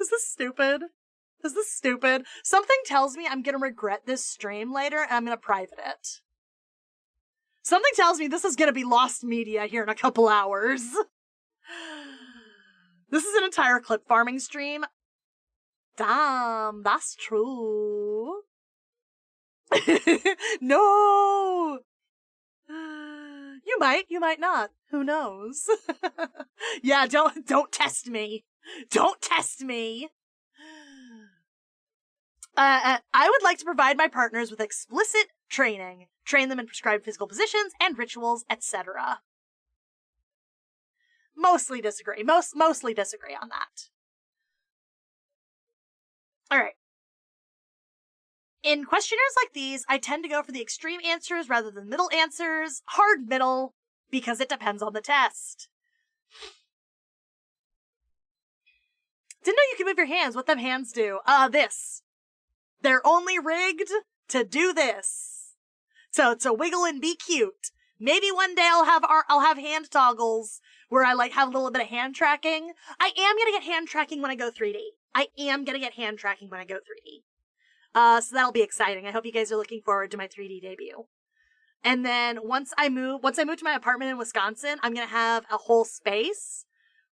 Speaker 1: Is this stupid? Something tells me I'm gonna regret this stream later and I'm gonna private it. Something tells me this is gonna be lost media here in a couple hours. This is an entire clip farming stream. Damn, that's true. No! You might not. Who knows? Yeah, don't test me. Don't test me. I would like to provide my partners with explicit training. Train them in prescribed physical positions and rituals, etc. Mostly disagree. Mostly disagree on that. Alright. In questionnaires like these, I tend to go for the extreme answers rather than middle answers. Hard middle, because it depends on the test. Didn't know you could move your hands. What them hands do? This. They're only rigged to do this. So, to wiggle and be cute. Maybe one day I'll have hand toggles where I like have a little bit of hand tracking. I am gonna get hand tracking when I go 3D. So that'll be exciting. I hope you guys are looking forward to my 3D debut. And then once I move to my apartment in Wisconsin, I'm gonna have a whole space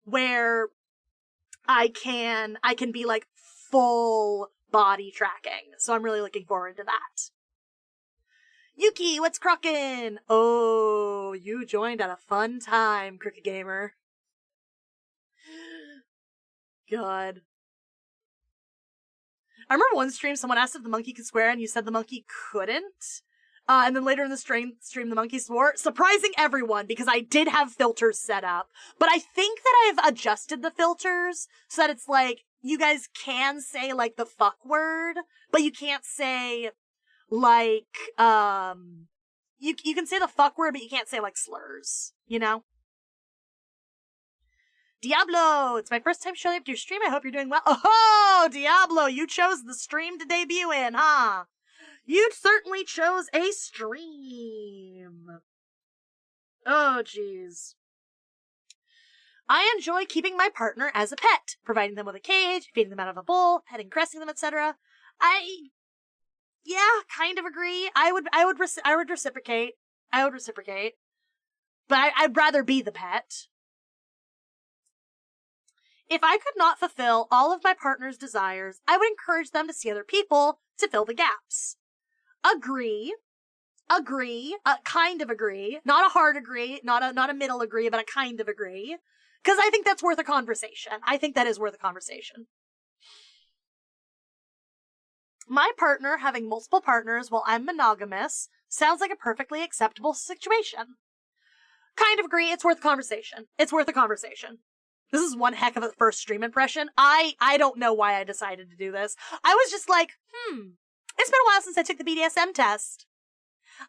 Speaker 1: where I can be like full body tracking. So I'm really looking forward to that. Yuki, what's crookin'? Oh, you joined at a fun time, Crooked Gamer. God. I remember one stream someone asked if the monkey could swear and you said the monkey couldn't. And then later in the stream the monkey swore, surprising everyone because I did have filters set up. But I think that I've adjusted the filters so that it's like, you guys can say like the fuck word, but you can't say like, you can say the fuck word, but you can't say like slurs, you know? Diablo, it's my first time showing up to your stream. I hope you're doing well. Oh, Diablo, you chose the stream to debut in, huh? You certainly chose a stream. Oh, jeez. I enjoy keeping my partner as a pet, providing them with a cage, feeding them out of a bowl, petting, caressing them, etc. Yeah, kind of agree. I would reciprocate. But I'd rather be the pet. If I could not fulfill all of my partner's desires, I would encourage them to see other people to fill the gaps. Agree. Kind of agree. Not a hard agree, not a middle agree, but a kind of agree. Because I think that's worth a conversation. I think that is worth a conversation. My partner having multiple partners while I'm monogamous sounds like a perfectly acceptable situation. Kind of agree, it's worth a conversation. It's worth a conversation. This is one heck of a first stream impression. I don't know why I decided to do this. I was just like, it's been a while since I took the BDSM test.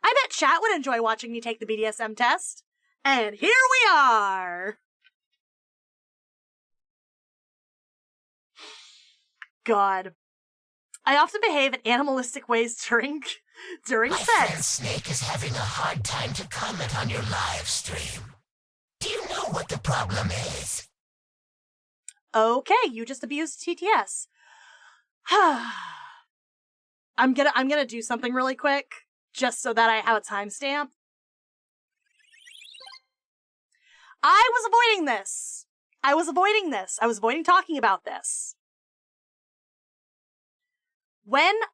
Speaker 1: I bet chat would enjoy watching me take the BDSM test. And here we are! God. I often behave in animalistic ways during
Speaker 2: My
Speaker 1: sex.
Speaker 2: friend Snake is having a hard time to comment on your live stream. Do you know what the problem is?
Speaker 1: Okay, you just abused TTS. I'm gonna do something really quick, just so that I have a timestamp. I was avoiding this. I was avoiding talking about this.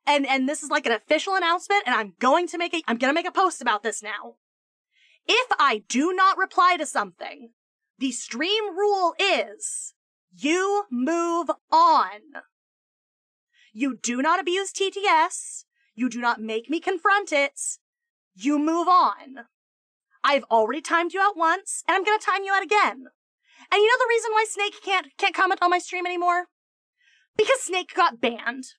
Speaker 1: And this is like an official announcement, and I'm gonna make a post about this now. If I do not reply to something, the stream rule is you move on. You do not abuse TTS. You do not make me confront it. You move on. I've already timed you out once, and I'm gonna time you out again. And you know the reason why Snake can't comment on my stream anymore? Because Snake got banned.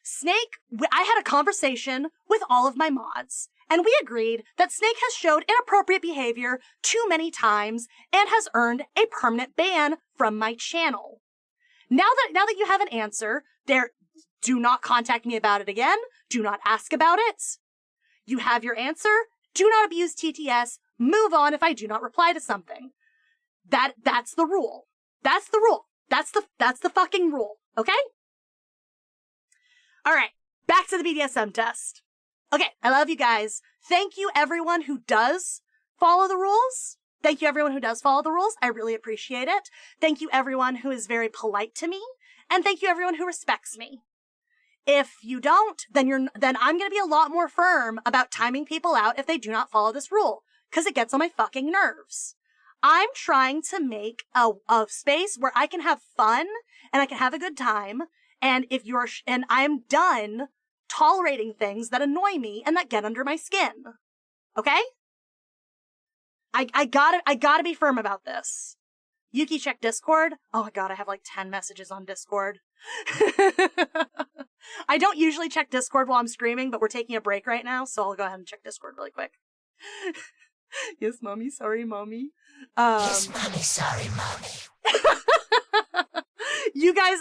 Speaker 1: Snake, I had a conversation with all of my mods, and we agreed that Snake has showed inappropriate behavior too many times and has earned a permanent ban from my channel. Now that you have an answer, do not contact me about it again. Do not ask about it. You have your answer. Do not abuse TTS. Move on if I do not reply to something. That's the rule. That's the rule. That's the fucking rule. Okay? All right, back to the BDSM test. Okay, I love you guys. Thank you everyone who does follow the rules. I really appreciate it. Thank you everyone who is very polite to me, and thank you everyone who respects me. If you don't, then I'm going to be a lot more firm about timing people out if they do not follow this rule, because it gets on my fucking nerves. I'm trying to make a space where I can have fun and I can have a good time. And and I am done tolerating things that annoy me and that get under my skin. Okay? I gotta be firm about this. Yuki, check Discord. Oh my god, I have like 10 messages on Discord. I don't usually check Discord while I'm streaming, but we're taking a break right now, so I'll go ahead and check Discord really quick. Yes, mommy, sorry, mommy.
Speaker 2: Yes, mommy, sorry, mommy.
Speaker 1: You guys,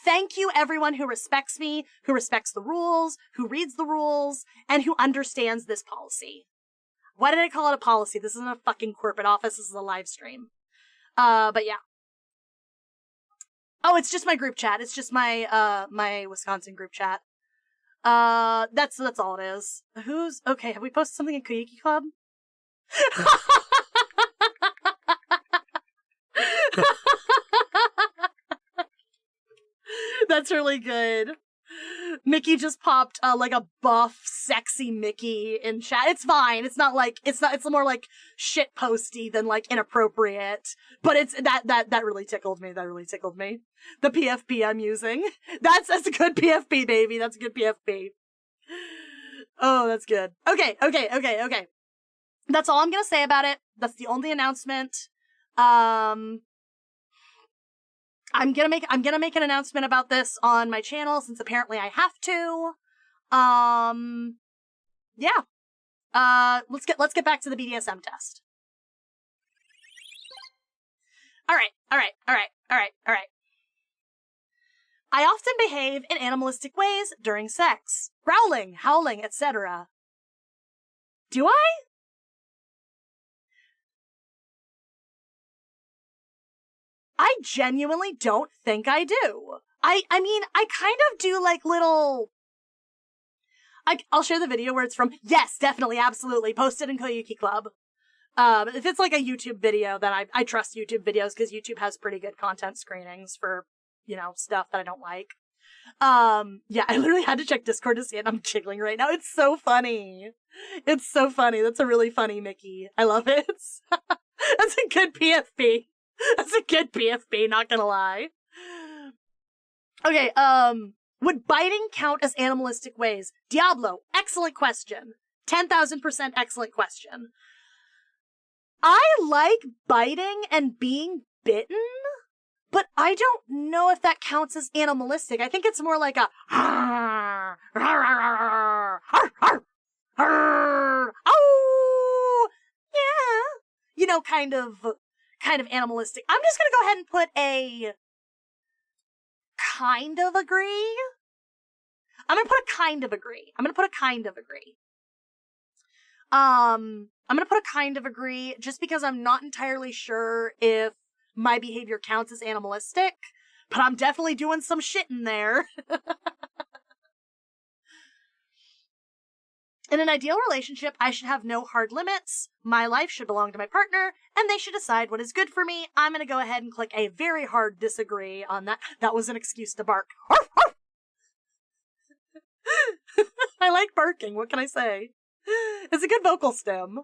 Speaker 1: thank you everyone who respects me, who respects the rules, who reads the rules, and who understands this policy. Why did I call it a policy? This isn't a fucking corporate office. This is a live stream. But yeah. Oh, it's just my group chat. It's just my, my Wisconsin group chat. That's all it is. Okay, have we posted something in Koyuki Club? That's really good. Mickey just popped like a buff, sexy Mickey in chat. It's fine. It's more like shit posty than like inappropriate. But it's that really tickled me. That really tickled me. The PFP I'm using. That's a good PFP, baby. That's a good PFP. Oh, that's good. Okay. That's all I'm gonna say about it. That's the only announcement. I'm gonna make an announcement about this on my channel since apparently I have to. Yeah. Let's get back to the BDSM test. All right. I often behave in animalistic ways during sex. Growling, howling, etc. Do I? I genuinely don't think I do. I mean, I kind of do like little... I'll share the video where it's from. Yes, definitely, absolutely. Post it in Koyuki Club. If it's like a YouTube video, then I trust YouTube videos because YouTube has pretty good content screenings for, stuff that I don't like. Yeah, I literally had to check Discord to see it. I'm giggling right now. It's so funny. It's so funny. That's a really funny Mickey. I love it. That's a good PFP. That's a good PFP, not gonna lie. Okay, would biting count as animalistic ways? Diablo, excellent question. 10,000% excellent question. I like biting and being bitten, but I don't know if that counts as animalistic. I think it's more like a oh, yeah, kind of animalistic. I'm just gonna go ahead and put a kind of agree. I'm gonna put a kind of agree. I'm gonna put a kind of agree just because I'm not entirely sure if my behavior counts as animalistic, but I'm definitely doing some shit in there. In an ideal relationship, I should have no hard limits. My life should belong to my partner, and they should decide what is good for me. I'm gonna go ahead and click a very hard disagree on that. That was an excuse to bark. I like barking, what can I say? It's a good vocal stem.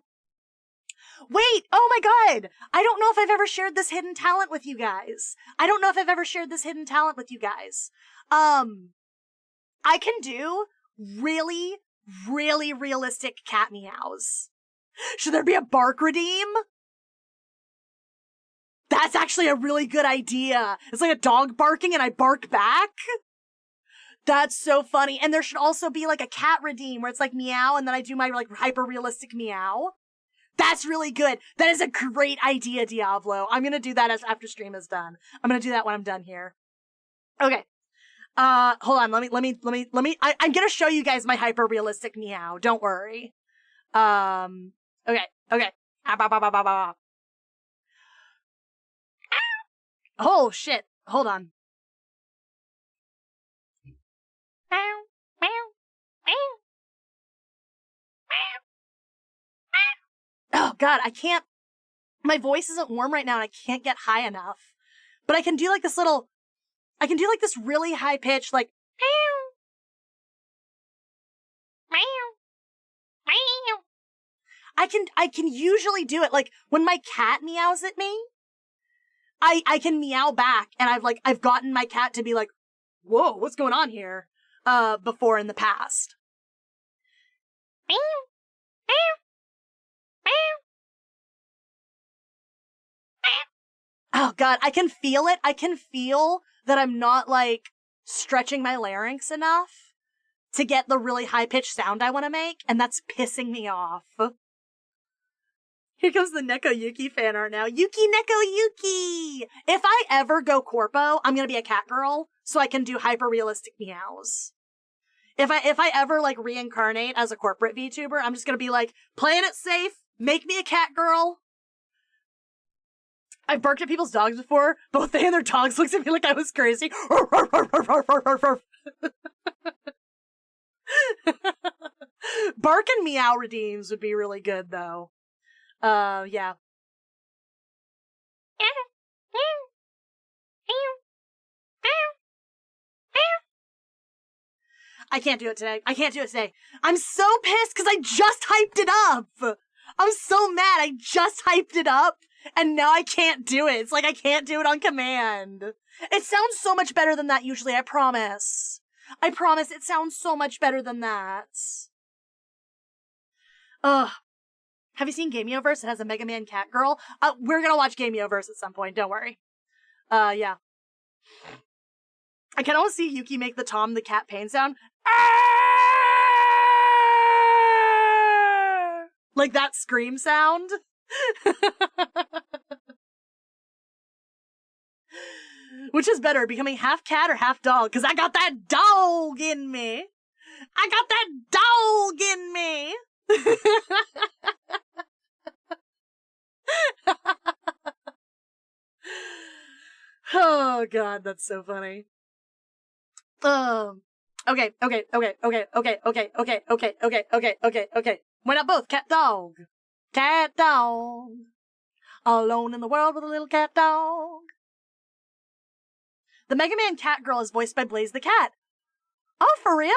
Speaker 1: Wait, oh my god! I don't know if I've ever shared this hidden talent with you guys. I can do really realistic cat meows. Should there be a bark redeem? That's actually a really good idea. It's like a dog barking and I bark back. That's so funny. And there should also be like a cat redeem where it's like meow and then I do my like hyper realistic meow. That's really good. That is a great idea, Diablo. I'm gonna do that after stream is done. I'm gonna do that when I'm done here. Okay. Hold on. Let me. I'm gonna show you guys my hyper realistic meow. Don't worry. Okay. Oh shit. Hold on. Oh god, I can't. My voice isn't warm right now and I can't get high enough. But I can do like this really high pitch, like, I can usually do it, like, when my cat meows at me, I can meow back, and I've gotten my cat to be like, whoa, what's going on here, before in the past. Oh god, I can feel it. I can feel that I'm not, like, stretching my larynx enough to get the really high-pitched sound I want to make, and that's pissing me off. Here comes the Neko Yuki fan art now. Yuki, Neko Yuki! If I ever go corpo, I'm gonna be a cat girl, so I can do hyper-realistic meows. If I ever, like, reincarnate as a corporate VTuber, I'm just gonna be like, playing it safe, make me a cat girl. I've barked at people's dogs before. Both they and their dogs looked at me like I was crazy. Bark and meow redeems would be really good, though. Yeah. I can't do it today. I can't do it today. I'm so pissed because I just hyped it up. I'm so mad. I just hyped it up and now I can't do it. It's like I can't do it on command. It sounds so much better than that usually, I promise. I promise it sounds so much better than that. Ugh. Have you seen Gameoverse? It has a Mega Man cat girl. We're gonna watch Gameoverse at some point, don't worry. Yeah. I can almost see Yuki make the Tom the cat pain sound. Like that scream sound. Which is better, becoming half cat or half dog? Because I got that dog in me. I got that dog in me. Oh god, that's so funny. Okay. Why not both? Cat dog. Cat dog. Alone in the world with a little cat dog. The Mega Man cat girl is voiced by Blaze the Cat. Oh, for real?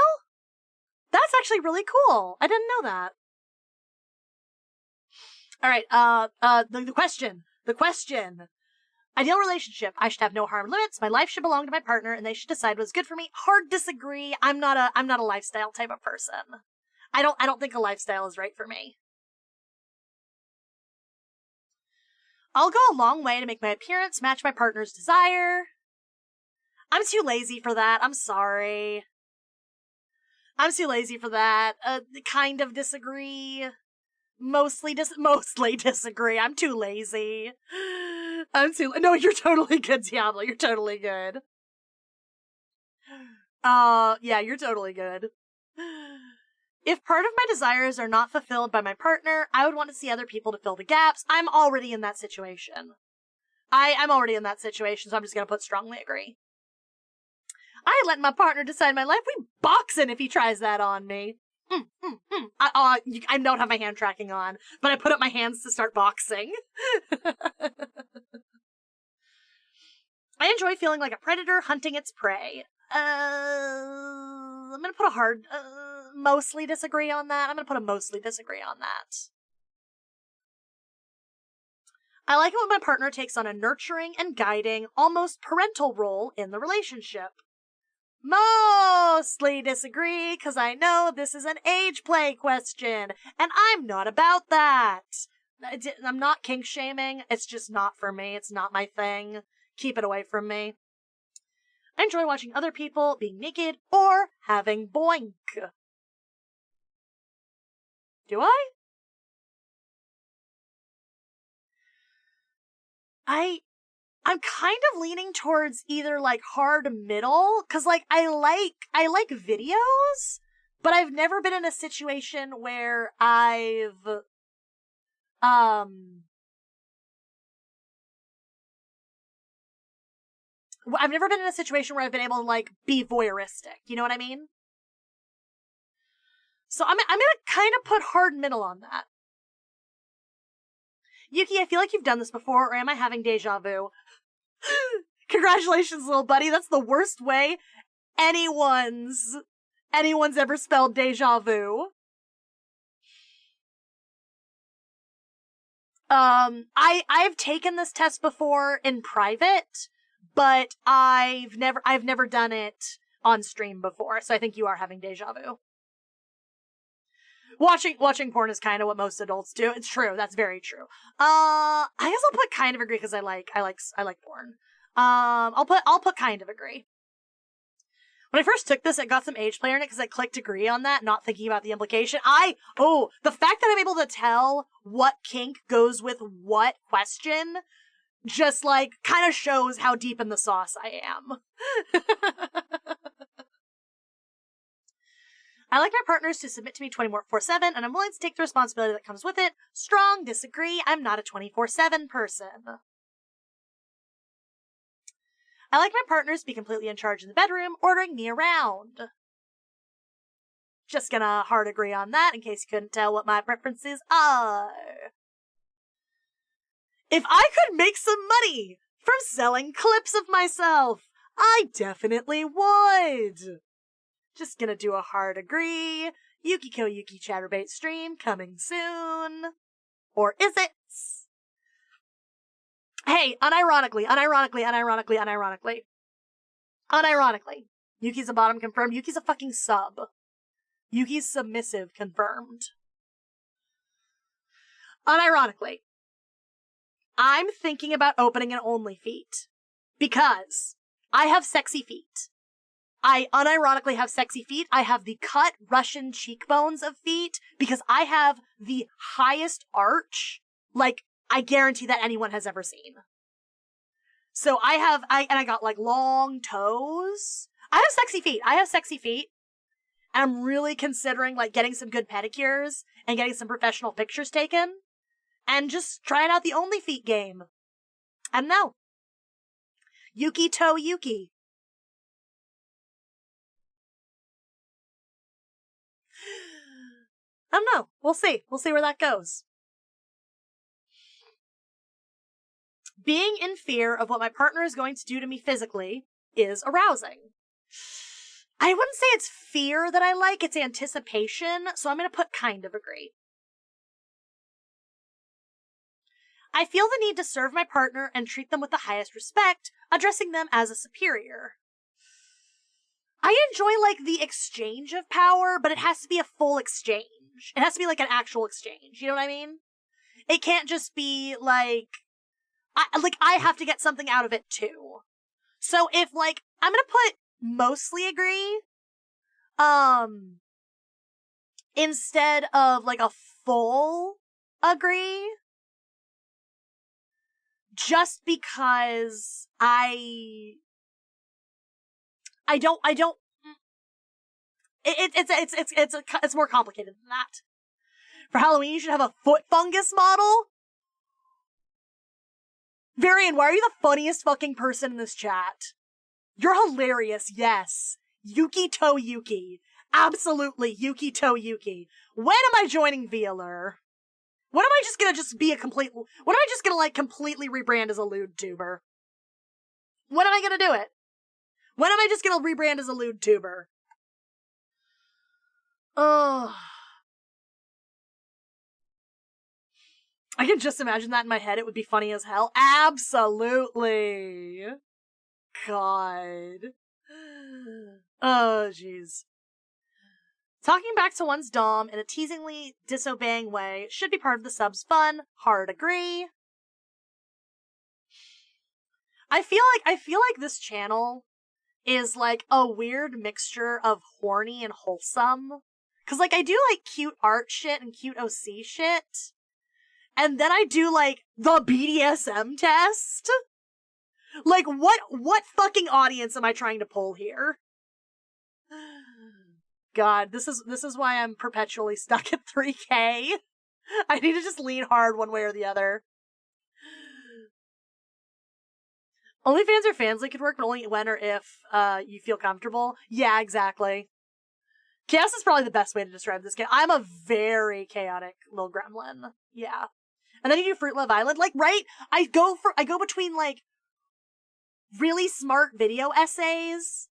Speaker 1: That's actually really cool. I didn't know that. Alright, the question. The question. Ideal relationship. I should have no harm limits. My life should belong to my partner, and they should decide what's good for me. Hard disagree. I'm not a lifestyle type of person. I don't think a lifestyle is right for me. I'll go a long way to make my appearance match my partner's desire. I'm too lazy for that. I'm sorry. I'm too lazy for that. Kind of disagree. Mostly disagree. I'm too lazy. No, you're totally good, Diablo. You're totally good. Yeah, you're totally good. If part of my desires are not fulfilled by my partner, I would want to see other people to fill the gaps. I'm already in that situation. I'm already in that situation, so I'm just gonna put strongly agree. I let my partner decide my life. We boxing if he tries that on me. I don't have my hand tracking on, but I put up my hands to start boxing. I enjoy feeling like a predator hunting its prey. I'm gonna put a hard, mostly disagree on that. I'm gonna put a mostly disagree on that. I like it when my partner takes on a nurturing and guiding, almost parental role in the relationship. Mostly disagree, because I know this is an age play question, and I'm not about that. I'm not kink shaming, it's just not for me, it's not my thing. Keep it away from me. I enjoy watching other people being naked or having boink. Do I? I'm kind of leaning towards either, like, hard middle, because, like, I like videos, but I've never been in a situation where I've never been in a situation where I've been able to, like, be voyeuristic, you know what I mean? So I'm gonna kind of put hard middle on that. Yuki, I feel like you've done this before, or am I having deja vu? Congratulations, little buddy. That's the worst way anyone's ever spelled deja vu. I've taken this test before in private, but I've never done it on stream before, so I think you are having deja vu. Watching porn is kind of what most adults do. It's true. That's very true. I guess I'll put kind of agree because I like porn. I'll put kind of agree. When I first took this, it got some age player in it because I clicked agree on that, not thinking about the implication. The fact that I'm able to tell what kink goes with what question just, like, kind of shows how deep in the sauce I am. I like my partners to submit to me 24/7, and I'm willing to take the responsibility that comes with it. Strong disagree. I'm not a 24/7 person. I like my partners to be completely in charge in the bedroom, ordering me around. Just gonna hard agree on that in case you couldn't tell what my preferences are. If I could make some money from selling clips of myself, I definitely would. Just gonna do a hard agree. Yuki Koyuki Chatterbait stream coming soon. Or is it? Hey, unironically, Yuki's a bottom confirmed. Yuki's a fucking sub. Yuki's submissive confirmed. Unironically, I'm thinking about opening an OnlyFeet because I have sexy feet. I unironically have sexy feet. I have the cut Russian cheekbones of feet because I have the highest arch, like, I guarantee that anyone has ever seen. So I got like long toes. I have sexy feet. And I'm really considering like getting some good pedicures and getting some professional pictures taken and just trying out the OnlyFeet game. I don't know. Yuki toe Yuki. I don't know. We'll see. We'll see where that goes. Being in fear of what my partner is going to do to me physically is arousing. I wouldn't say it's fear that I like, it's anticipation, so I'm going to put kind of agree. I feel the need to serve my partner and treat them with the highest respect, addressing them as a superior. I enjoy, like, the exchange of power, but it has to be a full exchange. It has to be, like, an actual exchange, you know what I mean? It can't just be, like, I have to get something out of it, too. So if, like, I'm gonna put mostly agree, instead of, like, a full agree, just because it's more complicated than that. For Halloween, you should have a foot fungus model. Varian, why are you the funniest fucking person in this chat? You're hilarious, yes. Yuki to Yuki. Absolutely, Yuki to Yuki. When am I joining VLR? When am I just gonna like completely rebrand as a lewd tuber? When am I gonna do it? When am I just gonna rebrand as a lewd tuber? Ugh. I can just imagine that in my head. It would be funny as hell. Absolutely. God. Oh, jeez. Talking back to one's dom in a teasingly disobeying way should be part of the sub's fun. Hard agree. I feel like this channel is like a weird mixture of horny and wholesome. Cause like I do like cute art shit and cute OC shit. And then I do, like, the BDSM test? Like, what fucking audience am I trying to pull here? God, this is why I'm perpetually stuck at 3K. I need to just lean hard one way or the other. OnlyFans or Fansly could work, but only when or if you feel comfortable. Yeah, exactly. Chaos is probably the best way to describe this game. I'm a very chaotic little gremlin. Yeah. And then you do Fruit Love Island. Like, right? I go between, like, really smart video essays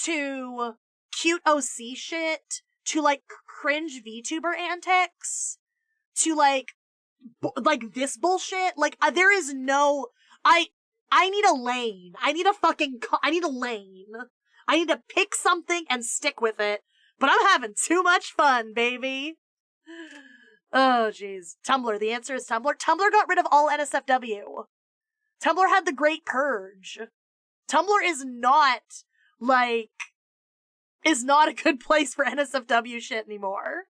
Speaker 1: to cute OC shit to, like, cringe VTuber antics to, like this bullshit. Like, there is no... I need a lane. I need a lane. I need to pick something and stick with it. But I'm having too much fun, baby. Oh, jeez. Tumblr. The answer is Tumblr. Tumblr got rid of all NSFW. Tumblr had the Great Purge. Tumblr is not a good place for NSFW shit anymore.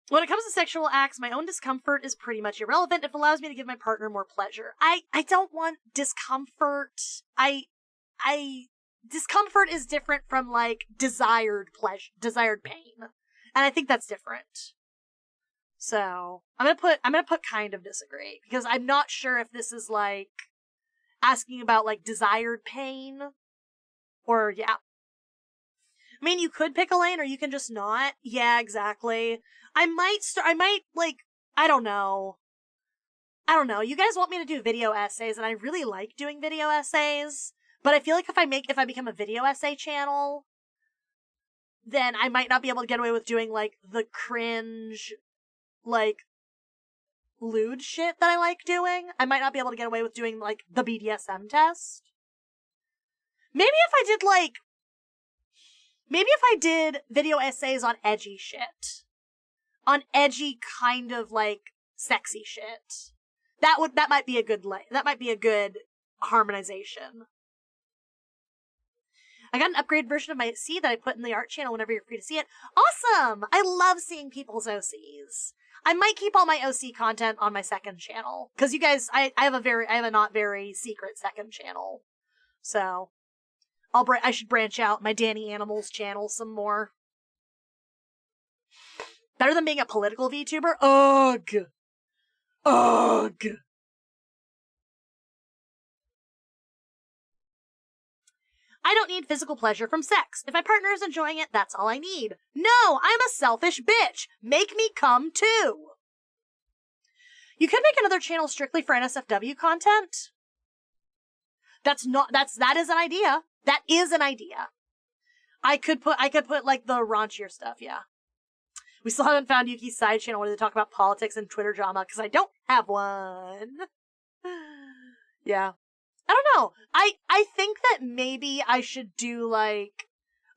Speaker 1: When it comes to sexual acts, my own discomfort is pretty much irrelevant if it allows me to give my partner more pleasure. I don't want discomfort. discomfort is different from, like, desired pleasure, desired pain. And I think that's different. So, I'm gonna put kind of disagree, because I'm not sure if this is, like, asking about, like, desired pain, or, yeah. I mean, you could pick a lane, or you can just not. Yeah, exactly. I might, like, I don't know. You guys want me to do video essays, and I really like doing video essays, but I feel like if I become a video essay channel, then I might not be able to get away with doing, like, the cringe, like, lewd shit that I like doing. I might not be able to get away with doing, like, the BDSM test. Maybe if I did video essays on edgy shit. On edgy kind of, like, sexy shit. That might be a good harmonization. I got an upgraded version of my OC that I put in the art channel whenever you're free to see it. Awesome! I love seeing people's OCs. I might keep all my OC content on my second channel. Cause you guys, I have a not very secret second channel. So, I should branch out my Danny Animals channel some more. Better than being a political VTuber? Ugh! Ugh! I don't need physical pleasure from sex. If my partner is enjoying it, that's all I need. No, I'm a selfish bitch. Make me come too. You could make another channel strictly for NSFW content. That is an idea. That is an idea. I could put like the raunchier stuff, yeah. We still haven't found Yuki's side channel where they talk about politics and Twitter drama, because I don't have one. Yeah. I don't know. I think that maybe I should do, like,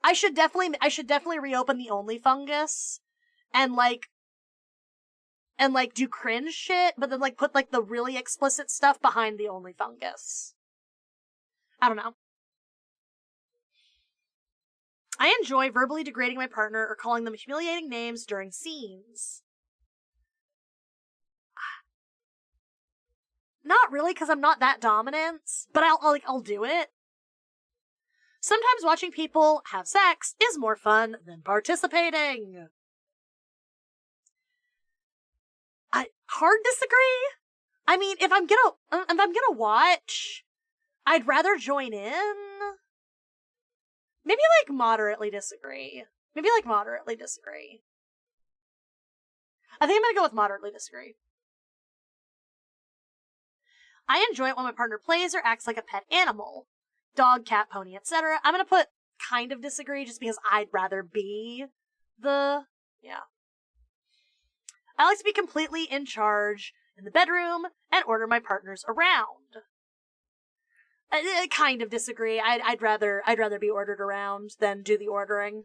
Speaker 1: I should definitely reopen the Only Fungus and do cringe shit, but then, like, put, like, the really explicit stuff behind the Only Fungus. I don't know. I enjoy verbally degrading my partner or calling them humiliating names during scenes. Not really, because I'm not that dominant, but I'll do it. Sometimes watching people have sex is more fun than participating. Hard disagree. I mean, if I'm gonna watch, I'd rather join in. Maybe, like, moderately disagree. I think I'm gonna go with moderately disagree. I enjoy it when my partner plays or acts like a pet animal. Dog, cat, pony, etc. I'm gonna put kind of disagree just because I'd rather be yeah. I like to be completely in charge in the bedroom and order my partners around. Kind of disagree. I'd rather be ordered around than do the ordering.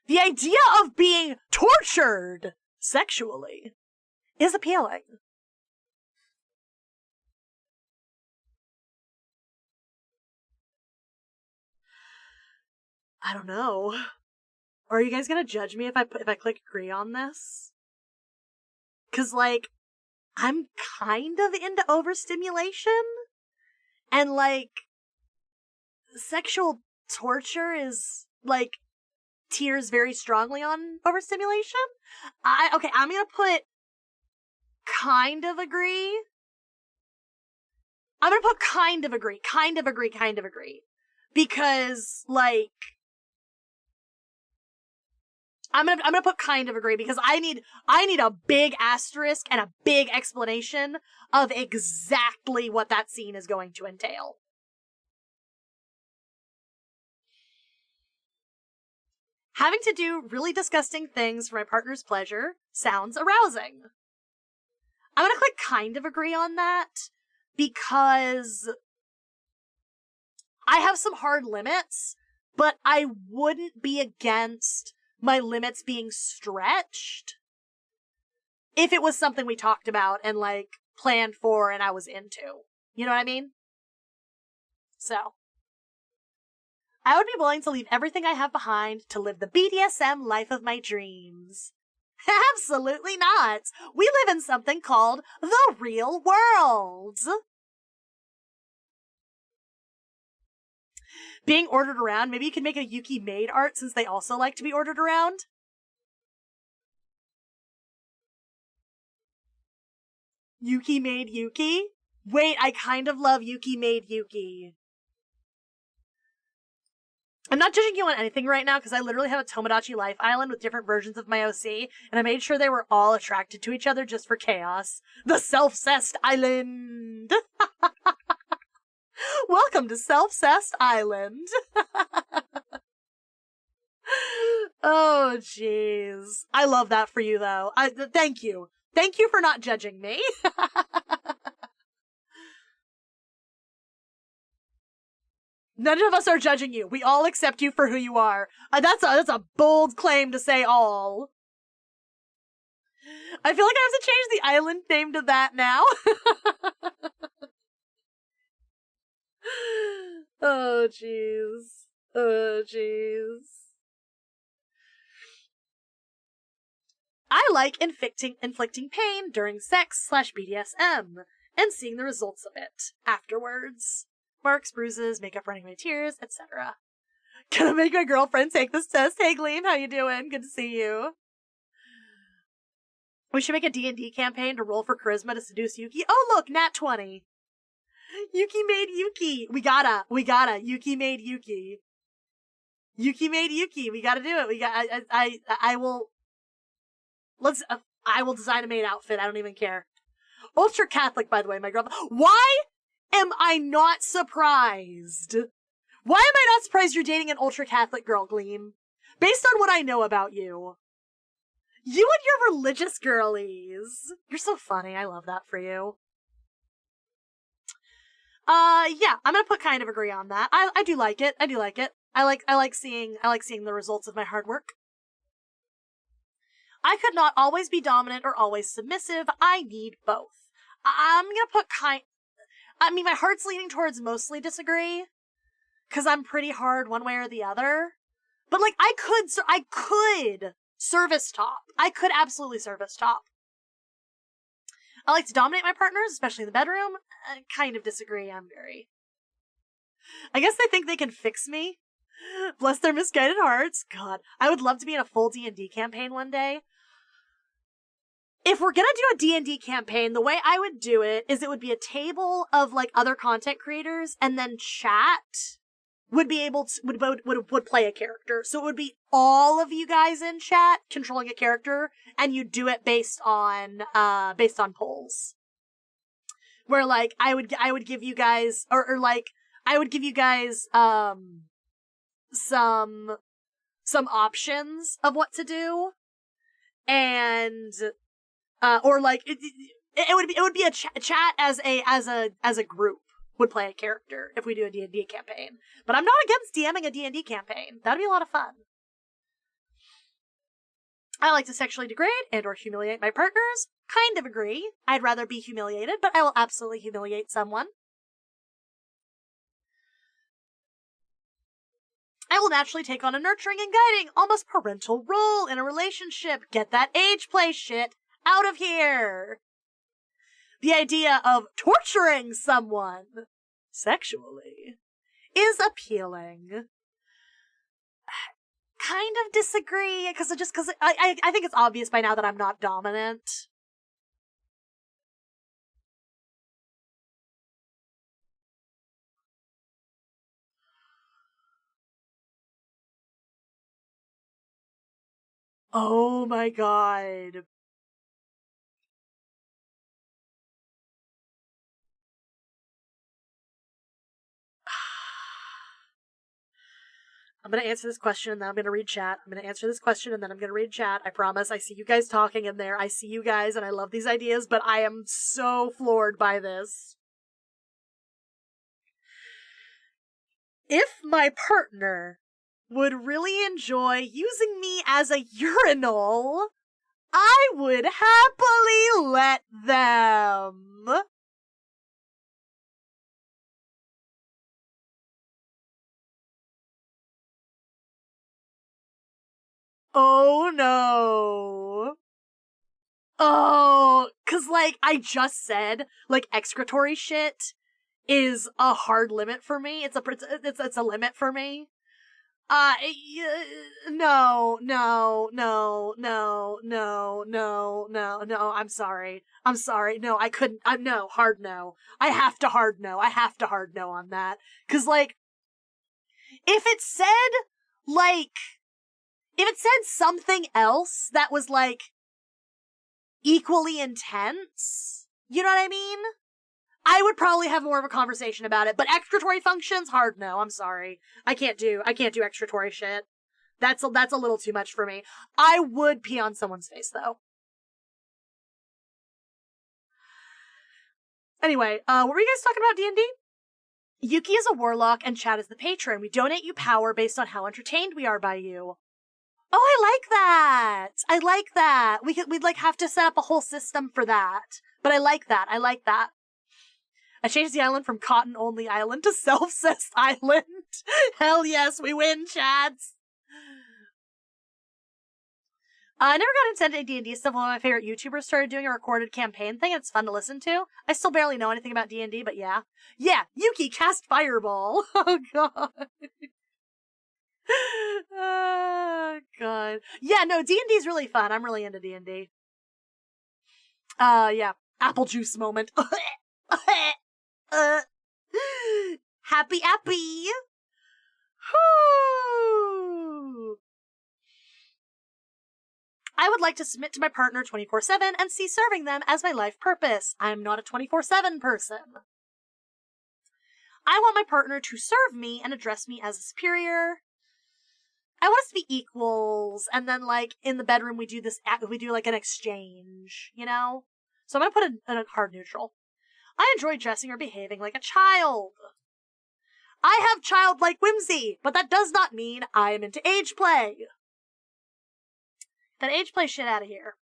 Speaker 1: The idea of being tortured sexually is appealing. I don't know. Are you guys gonna judge me if I click agree on this? 'Cause, like, I'm kind of into overstimulation, and, like, sexual torture is, like, tears very strongly on overstimulation. Okay, I'm gonna put kind of agree. I'm gonna put kind of agree. Because, like, I'm gonna put kind of agree because I need a big asterisk and a big explanation of exactly what that scene is going to entail. Having to do really disgusting things for my partner's pleasure sounds arousing. I'm gonna click kind of agree on that because I have some hard limits, but I wouldn't be against my limits being stretched if it was something we talked about and, like, planned for and I was into. You know what I mean? So, I would be willing to leave everything I have behind to live the BDSM life of my dreams. Absolutely not! We live in something called the real world! Being ordered around, maybe you can make a Yuki maid art since they also like to be ordered around. Yuki made Yuki? Wait, I kind of love Yuki made Yuki. I'm not judging you on anything right now because I literally have a Tomodachi Life Island with different versions of my OC, and I made sure they were all attracted to each other just for chaos. The Self-Cessed Island! Welcome to Self-Cessed Island! Oh, jeez. I love that for you, though. Thank you. Thank you for not judging me. None of us are judging you. We all accept you for who you are. That's a bold claim to say all. I feel like I have to change the island name to that now. Oh, jeez. Oh, jeez. I like inflicting pain during sex/BDSM and seeing the results of it afterwards. Marks, bruises, makeup running my tears, etc. Gonna make my girlfriend take this test. Hey, Gleam, how you doing? Good to see you. We should make a D&D campaign to roll for charisma to seduce Yuki. Oh, look, nat 20. Yuki made Yuki. We gotta. Yuki made Yuki. Yuki made Yuki. We gotta do it. I will. I will design a maid outfit. I don't even care. Ultra Catholic, by the way, my girlfriend. Why am I not surprised? Why am I not surprised you're dating an ultra Catholic girl, Gleam? Based on what I know about you. You and your religious girlies. You're so funny. I love that for you. Yeah, I'm gonna put kind of agree on that. I do like it. I like seeing the results of my hard work. I could not always be dominant or always submissive. I need both. I'm gonna put my heart's leaning towards mostly disagree. Cause I'm pretty hard one way or the other. But like, I could service top. I could absolutely service top. I like to dominate my partners, especially in the bedroom. I kind of disagree. I guess they think they can fix me. Bless their misguided hearts. God, I would love to be in a full D&D campaign one day. If we're gonna do a D&D campaign, the way I would do it is it would be a table of like other content creators, and then chat would be able to would play a character. So it would be all of you guys in chat controlling a character, and you do it based on polls. Where like I would give you guys or like I would give you guys some options of what to do, and or like it would be a chat as a group would play a character if we do a D&D campaign. But I'm not against DMing a D&D campaign. That'd be a lot of fun. I like to sexually degrade and or humiliate my partners. Kind of agree. I'd rather be humiliated, but I will absolutely humiliate someone. I will naturally take on a nurturing and guiding, almost parental role in a relationship. Get that age play shit out of here. The idea of torturing someone sexually is appealing. Kind of disagree, because I think it's obvious by now that I'm not dominant. Oh my god. I'm gonna answer this question and then I'm gonna read chat. I'm gonna answer this question and then I'm gonna read chat. I promise. I see you guys talking in there. I see you guys and I love these ideas, but I am so floored by this. If my partner would really enjoy using me as a urinal, I would happily let them. Oh no. Oh, cause like I just said, like excretory shit is a hard limit for me. It's a limit for me. No. I'm sorry. No, I couldn't. No, hard no. I have to hard no. I have to hard no on that. 'Cause, like, if it said something else that was, like, equally intense, you know what I mean? I would probably have more of a conversation about it, but excretory functions, hard no. I'm sorry. I can't do excretory shit. That's a little too much for me. I would pee on someone's face, though. Anyway, what were you guys talking about, D&D? Yuki is a warlock and Chad is the patron. We donate you power based on how entertained we are by you. Oh, I like that. I like that. We'd like have to set up a whole system for that. But I like that. I changed the island from Cotton Only Island to Self-Cessed Island. Hell yes, we win, Chads. I never got into D&D stuff. One of my favorite YouTubers started doing a recorded campaign thing. It's fun to listen to. I still barely know anything about D&D, but yeah. Yeah, Yuki cast Fireball. Oh, God. Oh, God. Yeah, no, D&D's really fun. I'm really into D&D. Yeah. Apple juice moment. Happy. Whoo. I would like to submit to my partner 24/7 and see serving them as my life purpose. I am not a 24/7 person. I want my partner to serve me and address me as a superior. I want us to be equals, and then, like, in the bedroom we do like an exchange, you know? So I'm gonna put in a hard neutral. I enjoy dressing or behaving like a child. I have childlike whimsy, but that does not mean I am into age play. That age play shit out of here.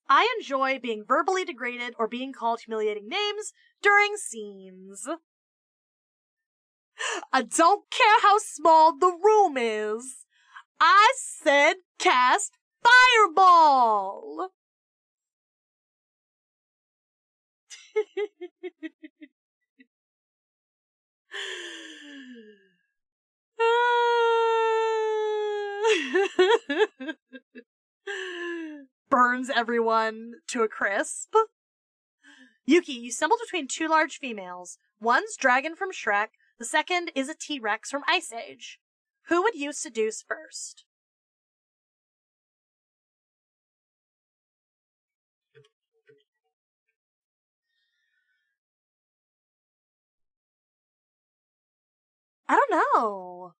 Speaker 1: I enjoy being verbally degraded or being called humiliating names during scenes. I don't care how small the room is. I said cast Fireball! Burns everyone to a crisp. Yuki, you stumbled between two large females. One's Dragon from Shrek, the second is a T-Rex from Ice Age. Who would you seduce first? I don't know.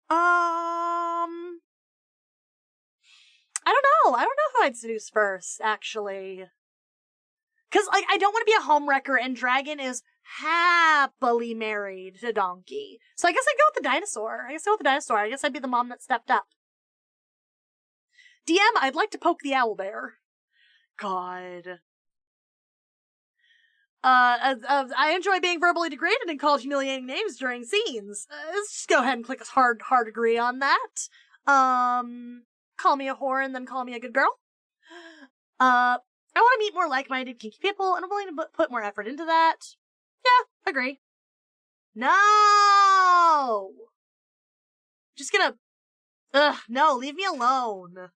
Speaker 1: I don't know. I don't know who I'd seduce first, actually. Because, like, I don't want to be a homewrecker, and Dragon is happily married to Donkey. So I guess I'd go with the dinosaur. I guess I'd be the mom that stepped up. DM, I'd like to poke the owlbear. God. I enjoy being verbally degraded and called humiliating names during scenes. Let's just go ahead and click a hard agree on that. Call me a whore and then call me a good girl. I want to meet more like-minded kinky people and I'm willing to put more effort into that. Yeah, agree. No! Just gonna... Ugh, no, leave me alone.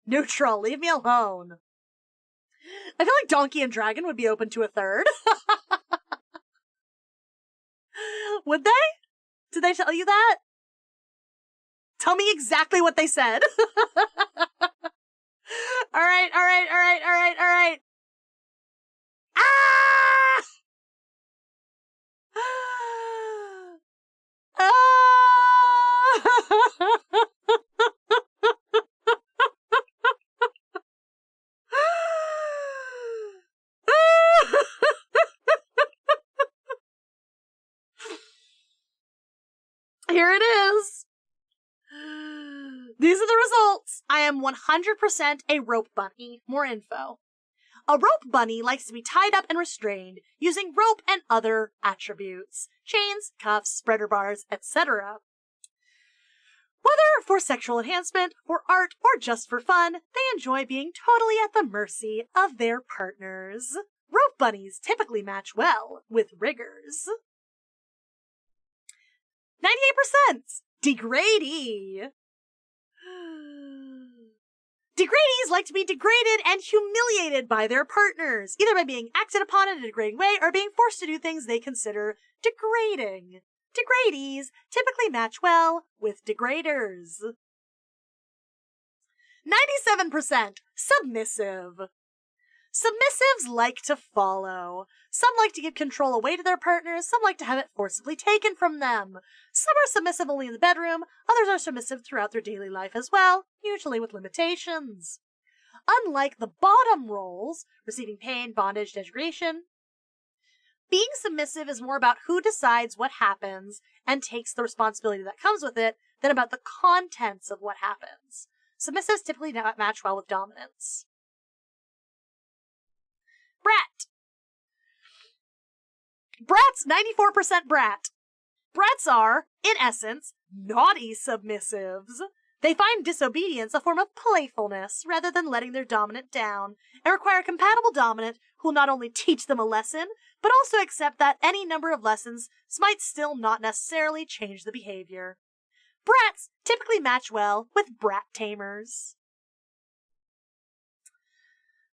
Speaker 1: Neutral, leave me alone. I feel like Donkey and Dragon would be open to a third. Would they? Did they tell you that? Tell me exactly what they said. All right. Ah! Here it is. These are the results. I am 100% a rope bunny. More info. A rope bunny likes to be tied up and restrained using rope and other attributes. Chains, cuffs, spreader bars, etc. Whether for sexual enhancement, for art, or just for fun, they enjoy being totally at the mercy of their partners. Rope bunnies typically match well with riggers. 98%! Degradee! Degradees like to be degraded and humiliated by their partners, either by being acted upon in a degrading way or being forced to do things they consider degrading. Degradees typically match well with degraders. 97% submissive. Submissives like to follow. Some like to give control away to their partners, some like to have it forcibly taken from them. Some are submissive only in the bedroom, others are submissive throughout their daily life as well, usually with limitations. Unlike the bottom roles, receiving pain, bondage, degradation, being submissive is more about who decides what happens and takes the responsibility that comes with it than about the contents of what happens. Submissives typically not match well with dominance. Brat. Brats, 94% brat. Brats are, in essence, naughty submissives. They find disobedience a form of playfulness rather than letting their dominant down, and require a compatible dominant who will not only teach them a lesson, but also accept that any number of lessons might still not necessarily change the behavior. Brats typically match well with brat tamers.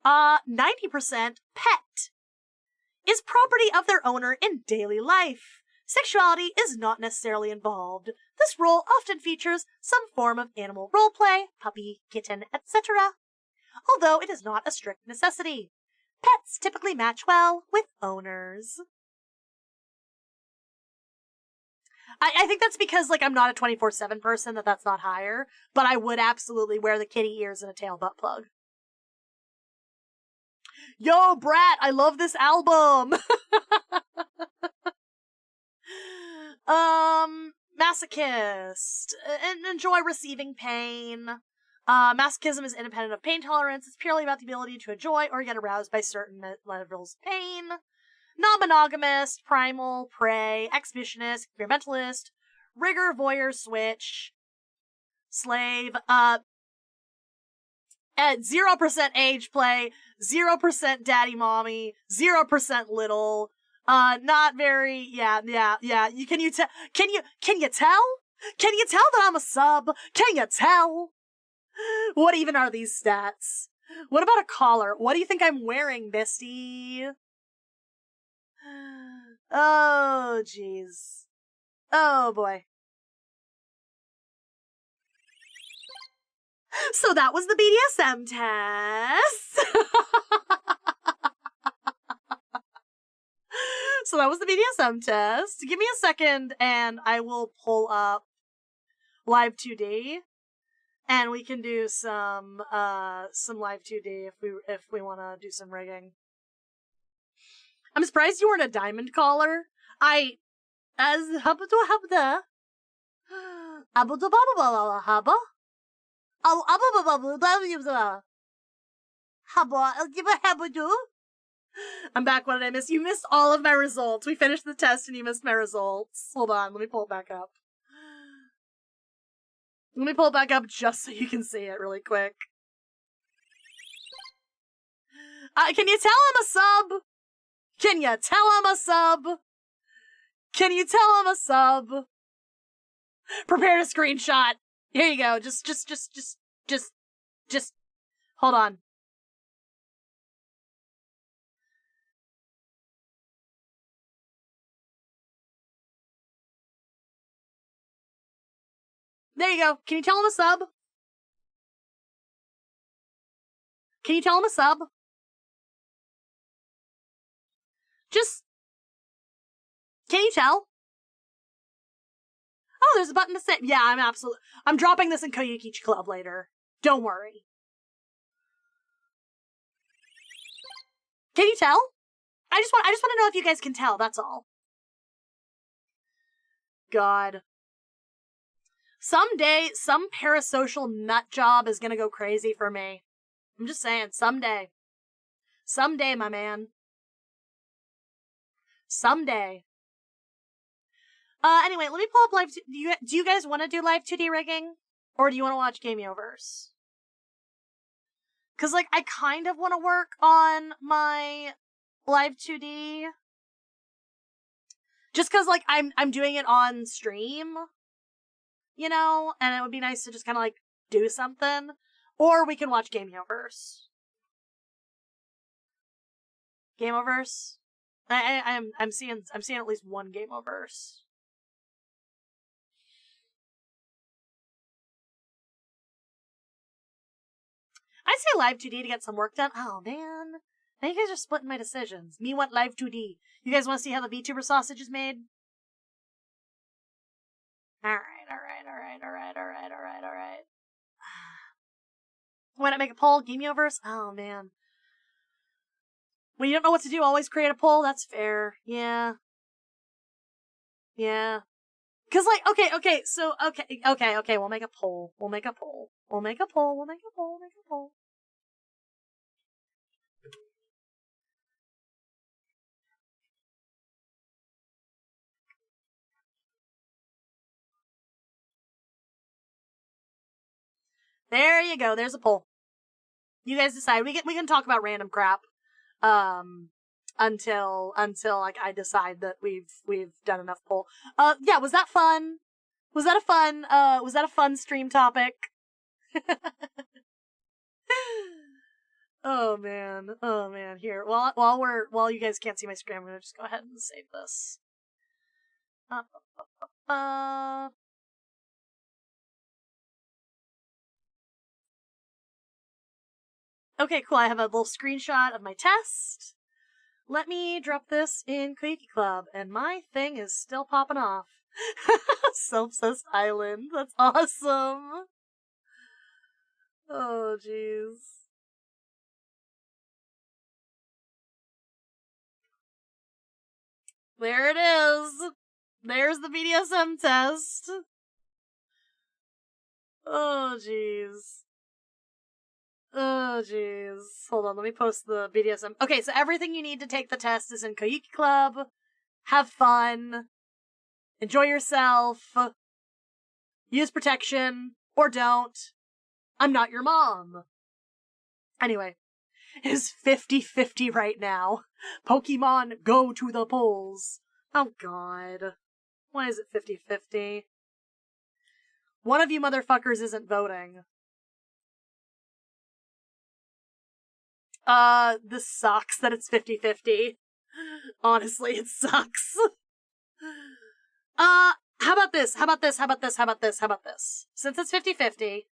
Speaker 1: 90% pet. Is property of their owner in daily life. Sexuality is not necessarily involved. This role often features some form of animal roleplay, puppy, kitten, etc., although it is not a strict necessity. Pets typically match well with owners. I think that's because, I'm not a 24/7 person, that's not higher, but I would absolutely wear the kitty ears and a tail butt plug. Yo, Brat, I love this album! Masochist. Enjoy receiving pain. Masochism is independent of pain tolerance. It's purely about the ability to enjoy or get aroused by certain levels of pain. Non-monogamist, primal, prey, exhibitionist, experimentalist, rigger, voyeur, switch, slave, at 0% age play, 0% daddy mommy, 0% little, not very, yeah. Can you tell? Can you tell? Can you tell that I'm a sub? Can you tell? What even are these stats? What about a collar? What do you think I'm wearing, bestie? Oh, jeez. Oh, boy. So that was the BDSM test. So that was the BDSM test. Give me a second and I will pull up Live2d and we can do some Live2d if we want to do some rigging. I'm surprised you weren't a diamond collar. I'm back. What did I miss? You missed all of my results. We finished the test and you missed my results. Hold on, let me pull it back up. Let me pull it back up just so you can see it really quick. Can you tell I'm a sub? Can you tell I'm a sub? Can you tell I'm a sub? Prepare a screenshot. Here you go. Just hold on. There you go. Can you tell him a sub? Can you tell him a sub? Can you tell? Oh, there's a button to say. Yeah, I'm dropping this in Koyuki Club later. Don't worry. Can you tell? I just want to know if you guys can tell, that's all. God. Someday, some parasocial nut job is gonna go crazy for me. I'm just saying, someday. Someday, my man. Someday. Anyway, let me pull up live. Do you guys want to do Live2d rigging, or do you want to watch Gameoverse? Because like I kind of want to work on my Live2d, just because like I'm doing it on stream, you know, and it would be nice to just kind of like do something. Or we can watch Gameoverse. Gameoverse. I'm seeing at least one Gameoverse. I'd say Live2d to get some work done. Oh man, now you guys are splitting my decisions. Me want Live2d. You guys want to see how the VTuber sausage is made? All right. Why not make a poll? Gameoverse? Oh man. When you don't know what to do, always create a poll. That's fair. Yeah. Cause like, okay, so, okay, we'll make a poll. There you go, there's a poll. You guys decide. We can talk about random crap. Until like I decide that we've done enough poll. Yeah, was that fun? Was that a fun stream topic? Oh man. Here, while you guys can't see my screen, I'm gonna just go ahead and save this. Okay, cool. I have a little screenshot of my test. Let me drop this in Koyuki Club, and my thing is still popping off. Self-obsessed island. That's awesome. Oh, jeez. There it is. There's the BDSM test. Oh, jeez. Oh, jeez. Hold on, let me post the BDSM. Okay, so everything you need to take the test is in Koyuki Club. Have fun. Enjoy yourself. Use protection. Or don't. I'm not your mom. Anyway, it is 50-50 right now. Pokemon, go to the polls. Oh, God. Why is it 50-50? One of you motherfuckers isn't voting. This sucks that it's 50-50. Honestly, it sucks. How about this? Since it's 50-50.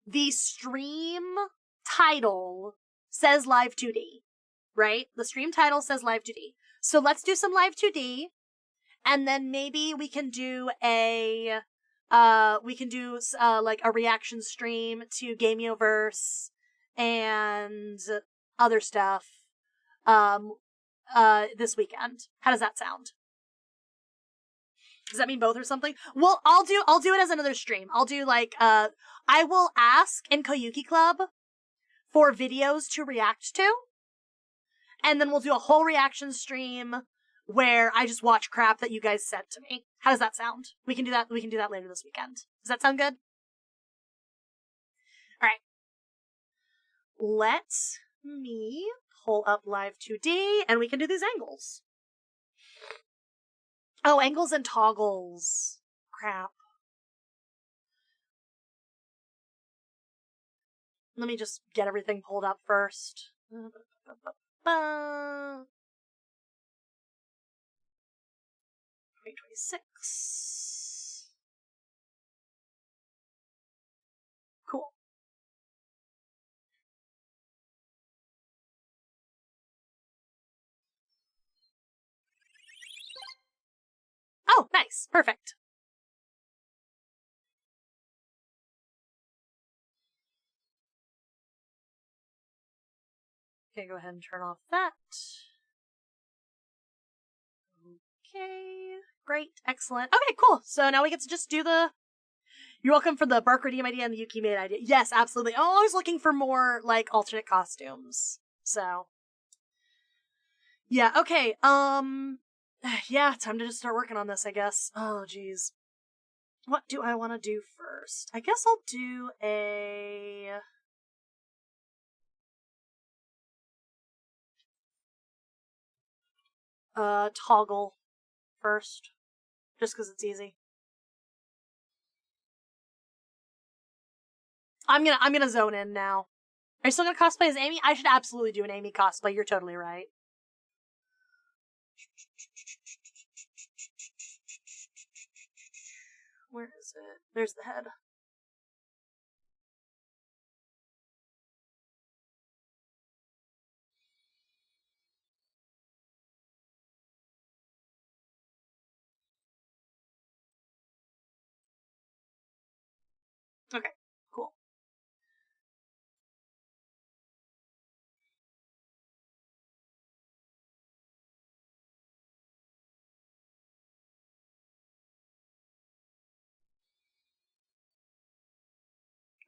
Speaker 1: The stream title says Live2d, right? The stream title says Live2d. So let's do some Live2d, and then maybe we can do like a reaction stream to Gameoverse and other stuff this weekend. How does that sound? Does that mean both or something? Well, I'll do it as another stream. I'll do like I will ask in Koyuki Club for videos to react to, and then we'll do a whole reaction stream where I just watch crap that you guys sent to me. How does that sound? We can do that later this weekend. Does that sound good? All right. Let me pull up Live2d, and we can do these angles. Oh, angles and toggles. Crap. Let me just get everything pulled up first. 2026. Cool. Oh, nice. Perfect. Okay, go ahead and turn off that. Okay, great, excellent. Okay, cool. So now we get to just do the... You're welcome for the Bark Redeem idea and the Yuki made idea. Yes, absolutely. I'm always looking for more, like, alternate costumes. So, yeah, okay, yeah, time to just start working on this, I guess. Oh, geez. What do I want to do first? I guess I'll do a... toggle first. Just because it's easy. I'm gonna zone in now. Are you still gonna cosplay as Amy? I should absolutely do an Amy cosplay. You're totally right. Where is it? There's the head. Okay, cool.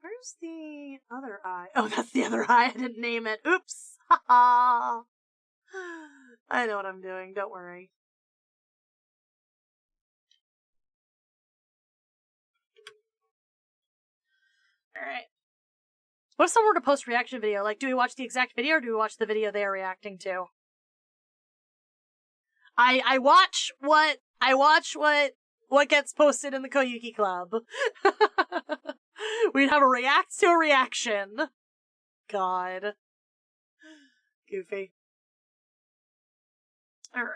Speaker 1: Where's the other eye? Oh, that's the other eye. I didn't name it. Oops. Haha. I know what I'm doing. Don't worry. Alright. What if someone were to post reaction video? Like, do we watch the exact video or do we watch the video they are reacting to? I watch what gets posted in the Koyuki Club. We'd have a react to a reaction. God. Goofy. Alright.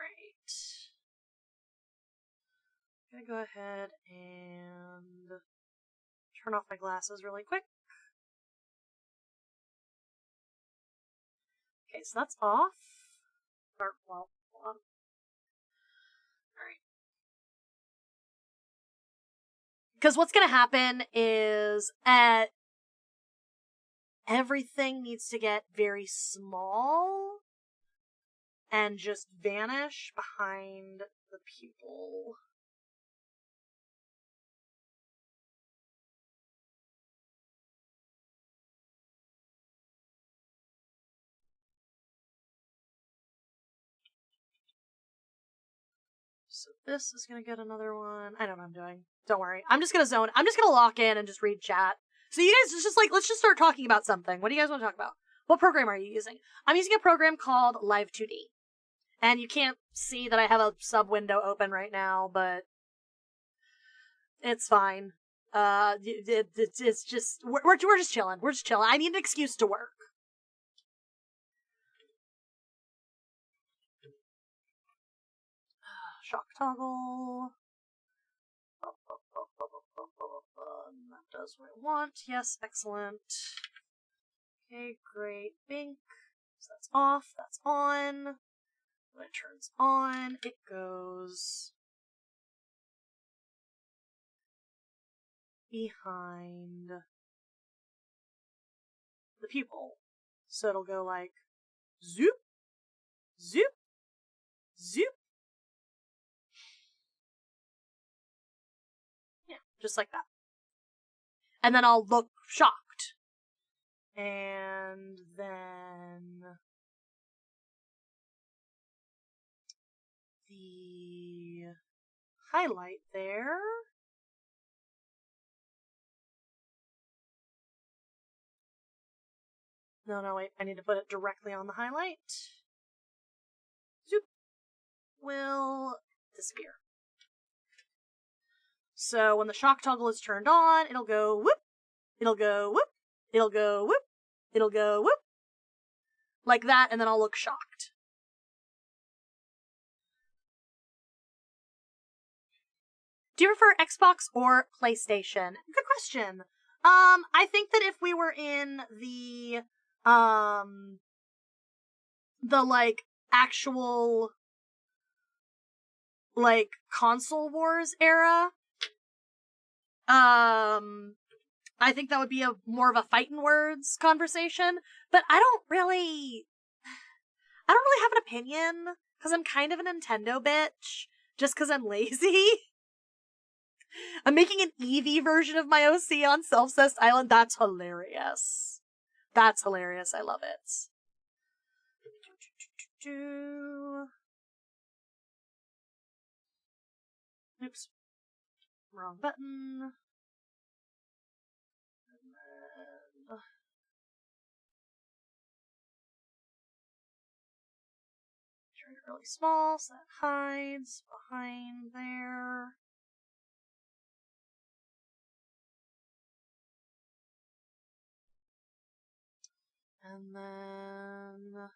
Speaker 1: I'm gonna go ahead and turn off my glasses really quick. Okay, so that's off. Or, well, hold on. Alright. Because what's gonna happen is everything needs to get very small and just vanish behind the pupil. So this is gonna get another one. I don't know what I'm doing. Don't worry. I'm just gonna zone. I'm just gonna lock in and just read chat. So you guys just like, let's just start talking about something. What do you guys want to talk about? What program are you using? I'm using a program called Live2d. And you can't see that I have a sub window open right now, but it's fine. It's just, we're just chilling. We're just chilling. I need an excuse to work. Shock toggle. That does what I want. Yes, excellent. Okay, great. Bink. So that's off. That's on. When it turns on, it goes behind the pupil. So it'll go like zoop, zoop, zoop. Yeah, just like that. And then I'll look shocked. And then the highlight there. No, wait. I need to put it directly on the highlight. Zoop. Will disappear. So when the shock toggle is turned on, it'll go whoop. It'll go whoop. It'll go whoop. It'll go whoop. Like that, and then I'll look shocked. Do you prefer Xbox or PlayStation? Good question. I think that if we were in the like actual like console wars era, I think that would be more of a fighting words conversation, but I don't really have an opinion, because I'm kind of a Nintendo bitch, just because I'm lazy. I'm making an Eevee version of my OC on Self-Cessed Island. That's hilarious. That's hilarious. I love it. Oops. Wrong button. And then... turn it really small so that hides behind there. And then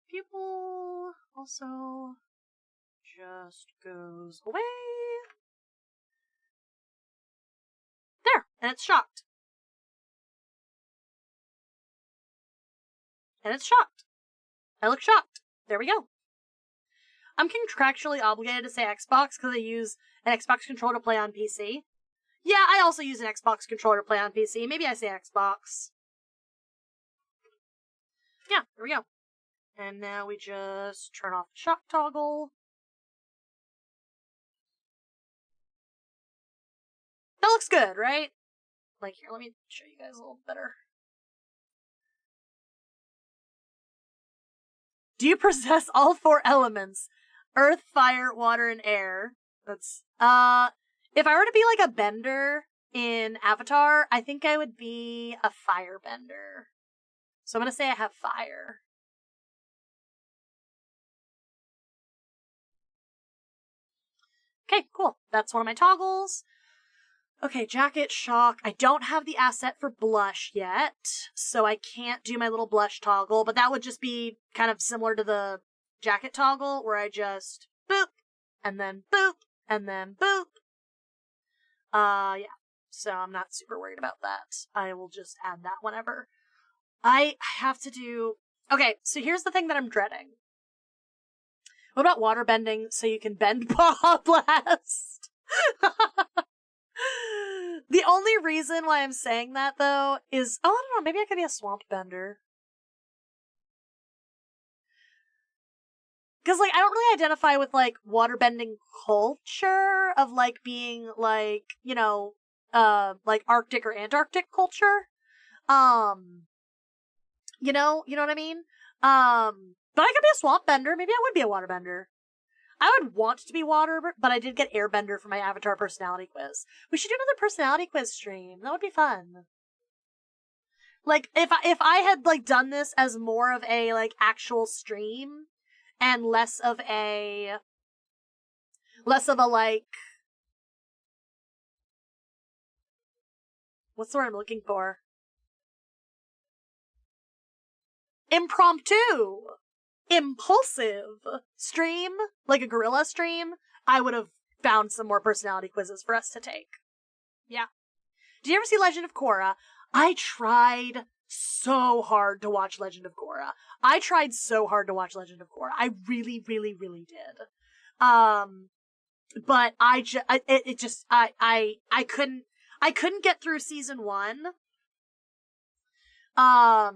Speaker 1: pupil also just goes away. There, and it's shocked. And it's shocked. I look shocked. There we go. I'm contractually obligated to say Xbox because I use an Xbox controller to play on PC. Yeah, I also use an Xbox controller to play on PC. Maybe I say Xbox. Yeah, there we go. And now we just turn off the shock toggle. That looks good, right? Like, here, let me show you guys a little better. Do you possess all 4 elements? Earth, fire, water, and air. That's, if I were to be like a bender in Avatar, I think I would be a firebender. So I'm gonna say I have fire. Okay, cool. That's one of my toggles. Okay, jacket, shock. I don't have the asset for blush yet, so I can't do my little blush toggle, but that would just be kind of similar to the jacket toggle, where I just boop, and then boop, and then boop. Yeah. So I'm not super worried about that. I will just add that whenever. I have to do... Okay, so here's the thing that I'm dreading. What about water bending so you can bend Baja Blast? The only reason why I'm saying that, though, is... Oh, I don't know, maybe I could be a swamp bender. Because, like, I don't really identify with, like, waterbending culture of, like, being, like, you know, like, Arctic or Antarctic culture. You know what I mean? But I could be a swamp bender. Maybe I would be a waterbender. I would want to be water, but I did get airbender for my avatar personality quiz. We should do another personality quiz stream. That would be fun. Like, if I had, like, done this as more of a, like, actual stream, and less of a, like, what's the word I'm looking for? Impromptu! Impulsive stream, like a gorilla stream, I would have found some more personality quizzes for us to take. Yeah. Did you ever see Legend of Korra? I tried so hard to watch Legend of Korra. I really, really, really did. But I couldn't get through season 1. I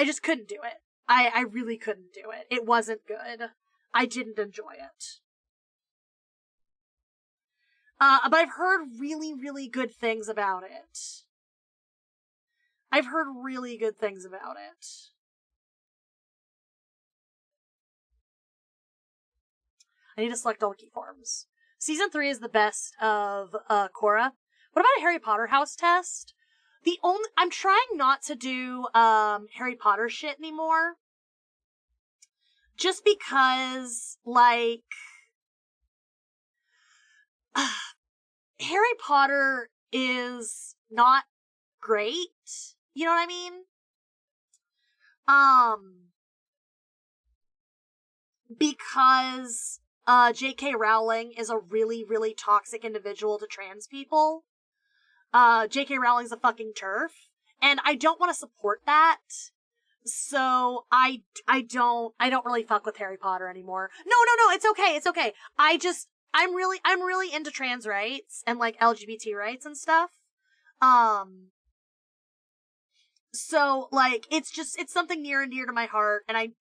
Speaker 1: just couldn't do it. I really couldn't do it. It wasn't good. I didn't enjoy it. But I've heard really, really good things about it. I need to select all the key forms. Season 3 is the best of Korra. What about a Harry Potter house test? I'm trying not to do Harry Potter shit anymore. Just because, like, Harry Potter is not great. You know what I mean? Because J.K. Rowling is a really, really toxic individual to trans people. J.K. Rowling's a fucking TERF, and I don't want to support that. So I don't really fuck with Harry Potter anymore. No, it's okay. I'm really into trans rights and, like, LGBT rights and stuff. So, like, it's something near and dear to my heart, and I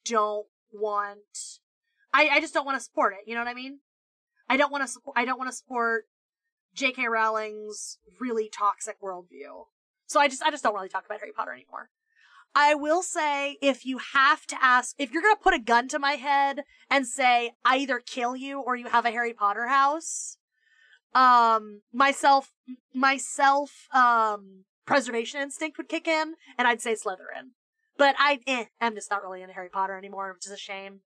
Speaker 1: just don't want to support it, you know what I mean? I don't want to support J.K. Rowling's really toxic worldview. So I just don't really talk about Harry Potter anymore. I will say, if you have to ask, if you're gonna put a gun to my head and say, I either kill you or you have a Harry Potter house, myself, preservation instinct would kick in, and I'd say Slytherin. But I'm just not really into Harry Potter anymore, which is a shame.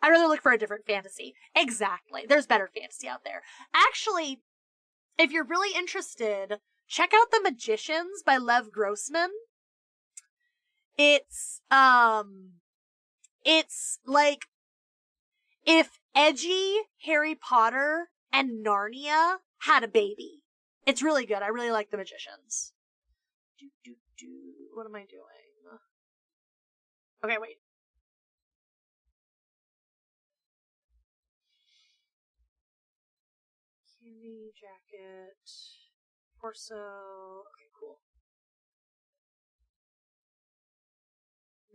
Speaker 1: I'd rather look for a different fantasy. Exactly. There's better fantasy out there. Actually, if you're really interested, check out The Magicians by Lev Grossman. It's like if edgy Harry Potter and Narnia had a baby. It's really good. I really like The Magicians. What am I doing? Okay, wait. Candy, jacket, torso. Okay, cool.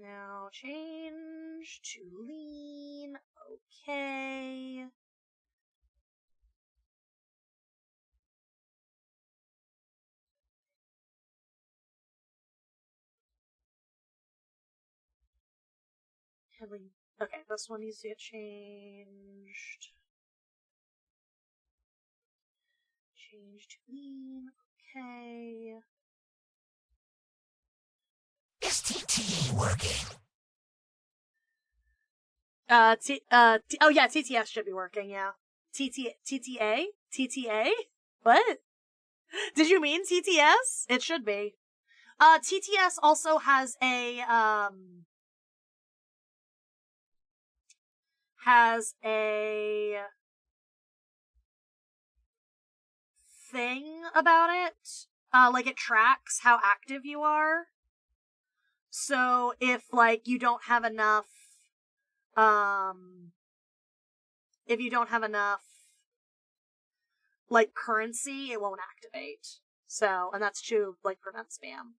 Speaker 1: Now change to lean. Okay. Heading. Okay, this one needs to get changed. Change to lean. Okay.
Speaker 2: Is TTE working?
Speaker 1: Oh yeah, TTS should be working, yeah. TTA? TTA? What? Did you mean TTS? It should be. TTS also has a thing about it. Like it tracks how active you are. So if like you don't have enough like currency, it won't activate. So, and that's to like prevent spam.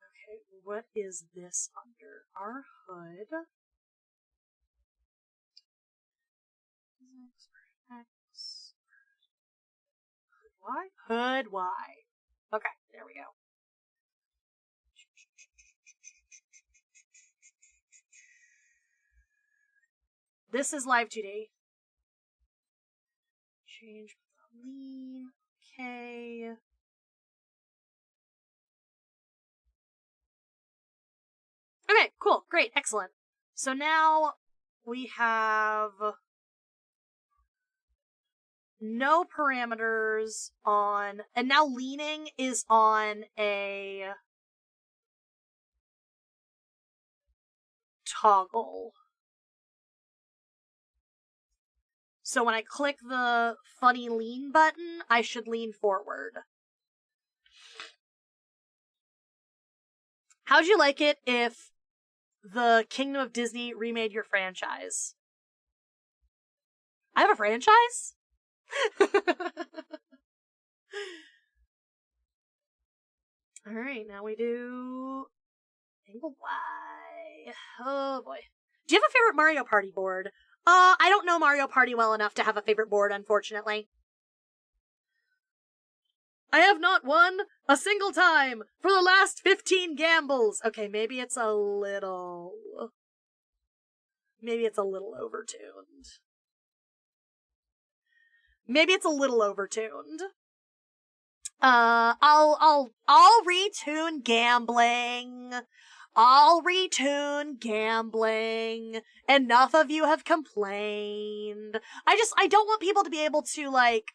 Speaker 1: Okay, what is this under? Our hood. X. Y? Hood Y. Okay, there we go. This is Live2d. Change without lean. Okay. Okay, cool, great, excellent. So now we have no parameters on, and now leaning is on a toggle. So when I click the funny lean button, I should lean forward. How'd you like it if the Kingdom of Disney remade your franchise? I have a franchise? Alright, now we do angle Y. Oh boy. Do you have a favorite Mario Party board? I don't know Mario Party well enough to have a favorite board, unfortunately. I have not won a single time for the last 15 gambles. Okay, maybe it's a little overtuned. Maybe it's a little overtuned. I'll retune gambling. I'll retune gambling. Enough of you have complained. I don't want people to be able to, like,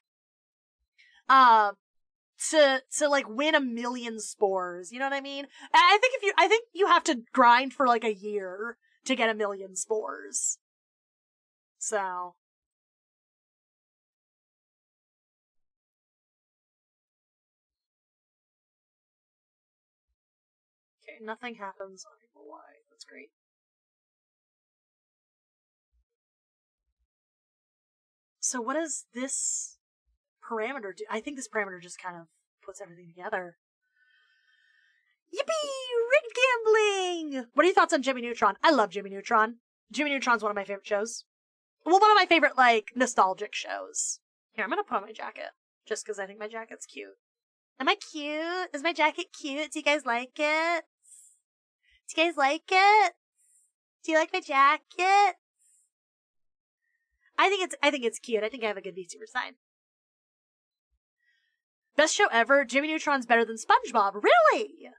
Speaker 1: to like win 1 million spores. You know what I mean? I think you have to grind for like a year to get 1 million spores. So. Okay, nothing happens on April Y. That's great. So what does this parameter do? I think this parameter just kind of puts everything together. Yippee! Rigged gambling! What are your thoughts on Jimmy Neutron? I love Jimmy Neutron. Jimmy Neutron's one of my favorite shows. Well, one of my favorite, like, nostalgic shows. Here, I'm gonna put on my jacket. Just because I think my jacket's cute. Am I cute? Is my jacket cute? Do you guys like it? Do you guys like it? Do you like my jacket? I think it's cute. I think I have a good VTuber sign. Best show ever? Jimmy Neutron's better than SpongeBob. Really?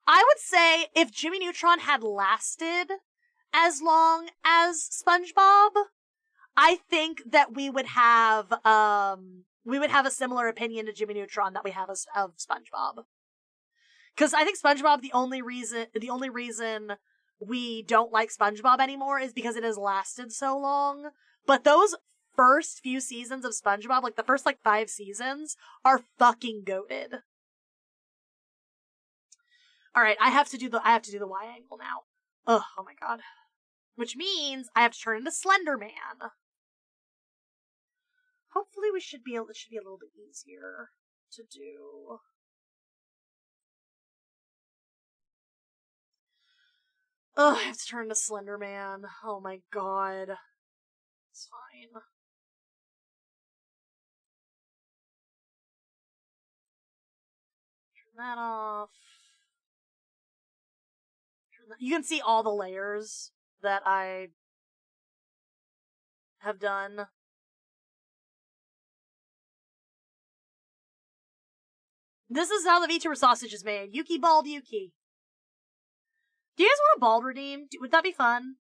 Speaker 1: I would say if Jimmy Neutron had lasted as long as SpongeBob, I think that we would have a similar opinion to Jimmy Neutron that we have of SpongeBob. Because I think SpongeBob, the only reason we don't like SpongeBob anymore is because it has lasted so long. But those first few seasons of SpongeBob, like the first 5 seasons, are fucking goated. All right, I have to do the Y angle now. Ugh, oh my god. Which means I have to turn into Slender Man. Hopefully it should be a little bit easier to do. Ugh, I have to turn to Slender Man. Oh my god. It's fine. Turn that off. You can see all the layers that I have done. This is how the VTuber sausage is made. Yuki bald Yuki. Do you guys want a bald redeem? Would that be fun?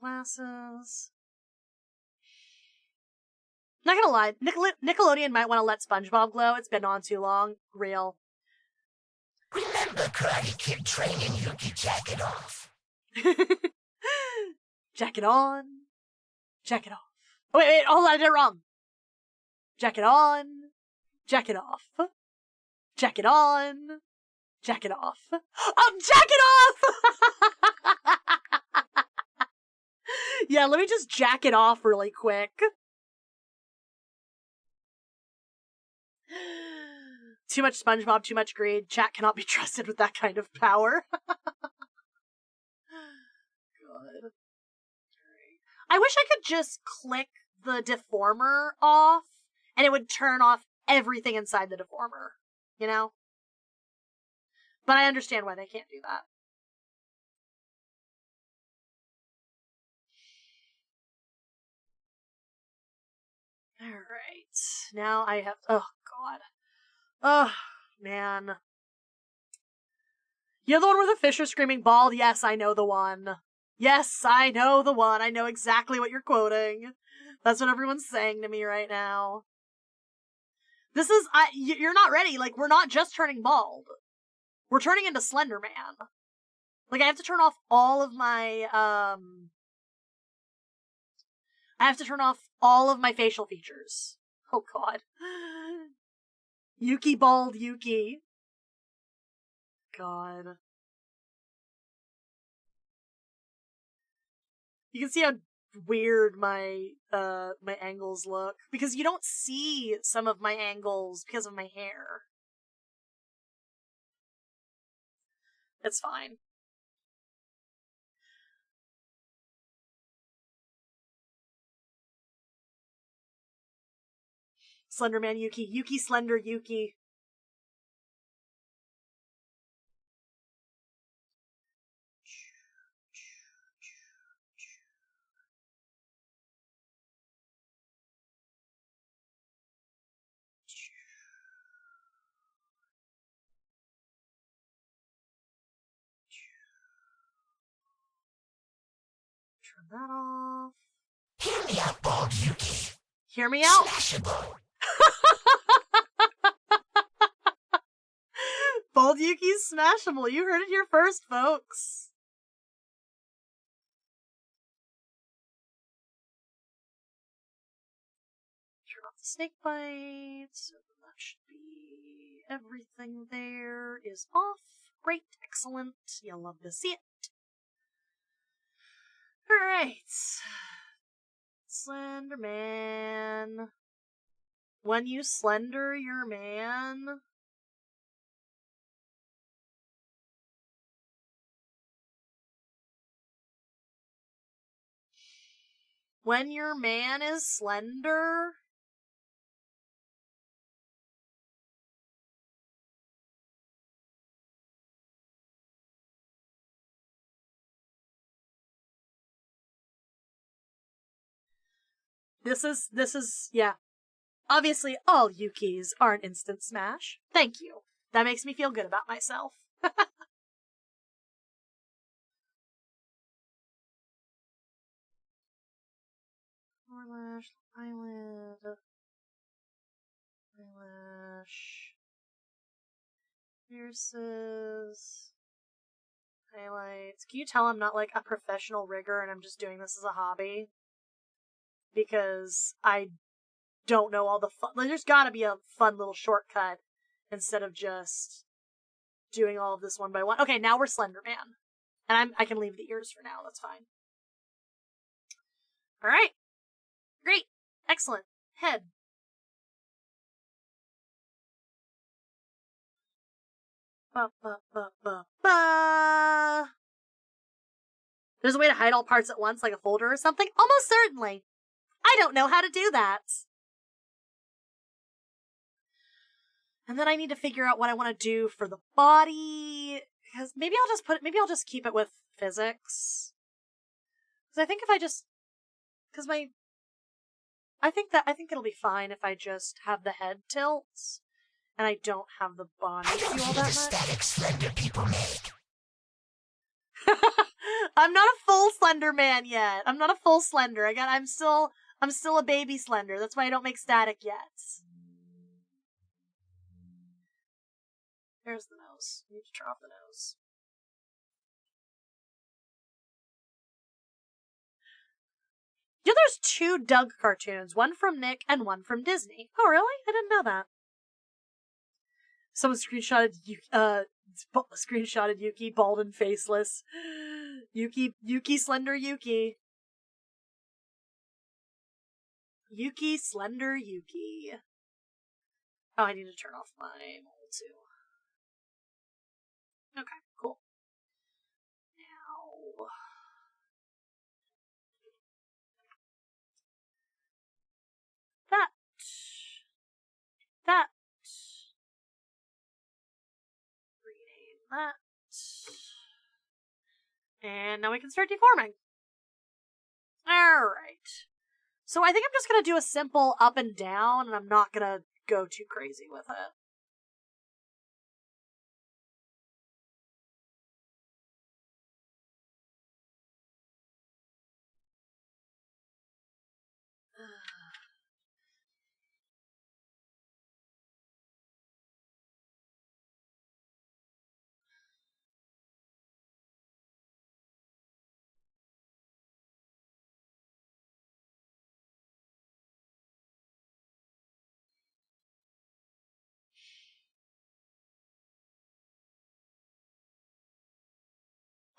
Speaker 1: Glasses. Not gonna lie, Nickelodeon might want to let SpongeBob glow. It's been on too long. Real.
Speaker 2: Remember Karate Kid training Yuki jacket off?
Speaker 1: Jacket on. Jacket off. Oh, wait, hold on, I did it wrong. Jacket on. Jacket off. Jacket on. Jacket off. Jacket off! Yeah, let me just jack it off really quick. Too much SpongeBob, too much greed. Chat cannot be trusted with that kind of power. God. I wish I could just click the deformer off, and it would turn off everything inside the deformer. You know? But I understand why they can't do that. Alright. Now I have... Oh, God. Oh, man. You're the one where the fish are screaming bald? Yes, I know the one. Yes, I know the one. I know exactly what you're quoting. That's what everyone's saying to me right now. This is... you're not ready. We're not just turning bald. We're turning into Slender Man. I have to turn off all of my, I have to turn off all of my facial features. Oh, God. Yuki bald Yuki. God. You can see how weird my angles look. Because you don't see some of my angles because of my hair. It's fine. Slenderman Yuki. Yuki Slender Yuki. Turn that off.
Speaker 2: Hear me out, bald Yuki.
Speaker 1: Hear me out?
Speaker 2: Smashable.
Speaker 1: Bald Yuki's smashable. You heard it here first, folks. Turn off the snake bites. That should be everything there is off. Great, excellent. You'll love to see it. Alright. Slenderman. When you slender your man... When your man is slender... This is, yeah. Obviously, all Yukis are an instant smash. Thank you. That makes me feel good about myself. Eyelash, eyelid, eyelash, pierces, highlights. Can you tell I'm not like a professional rigger and I'm just doing this as a hobby? Because I don't know all the fun. Like, there's gotta be a fun little shortcut instead of just doing all of this one by one. Okay, now we're Slender Man. And I can leave the ears for now. That's fine. Alright. Great. Excellent. Head. Ba, ba, ba, ba, ba. There's a way to hide all parts at once, like a folder or something? Almost certainly. I don't know how to do that. And then I need to figure out what I want to do for the body. Because maybe I'll just keep it with physics. Because I think if I just, I think it'll be fine if I just have the head tilts. And I don't have the body do all that much.
Speaker 2: Static slender people make.
Speaker 1: I'm not a full Slender Man yet. I'm not a full Slender. I'm still a baby Slender. That's why I don't make static yet. There's the nose. I need to turn off the nose. Yeah, there's 2 Doug cartoons. One from Nick and one from Disney. Oh, really? I didn't know that. Someone screenshotted Yuki, bald and faceless. Yuki, Slender Yuki. Yuki, Slender Yuki. Oh, I need to turn off my mold too. Okay, cool. Now... That. Rename that. And now we can start deforming. Alright. So I think I'm just gonna do a simple up and down, and I'm not gonna go too crazy with it.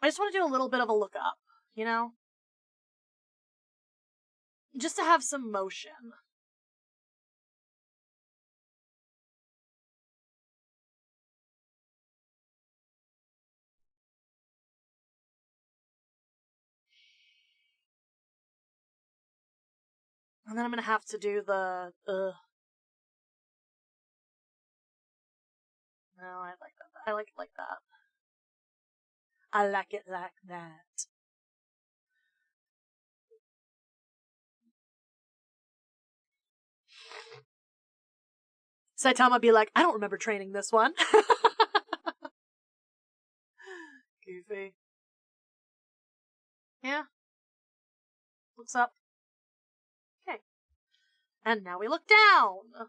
Speaker 1: I just want to do a little bit of a look up, you know? Just to have some motion. And then I'm gonna have to do the, No, I like that. I like it like that. I like it like that. Saitama be like, I don't remember training this one. Goofy. Yeah. Looks up. Okay. And now we look down.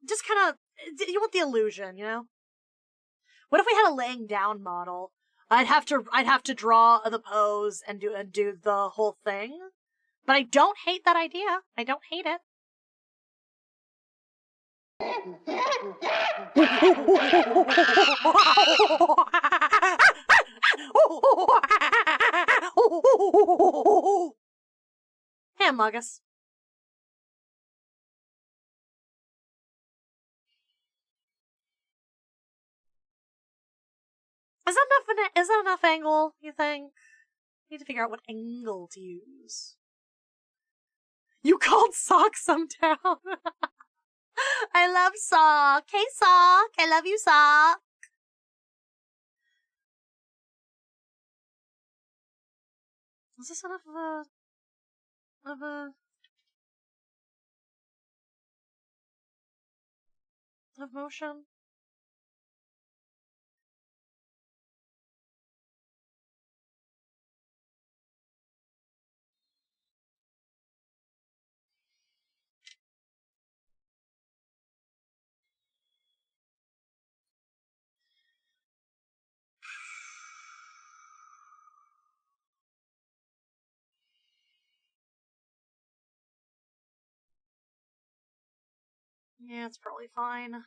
Speaker 1: Just kind of, you want the illusion, you know? What if we had a laying down model? I'd have to draw the pose and do the whole thing. But I don't hate that idea. I don't hate it. Hammogus. Is that enough angle, you think? Need to figure out what angle to use. You called Sock some town. I love Sock. Hey, Sock. I love you, Sock. Is this enough of motion? Yeah, it's probably fine.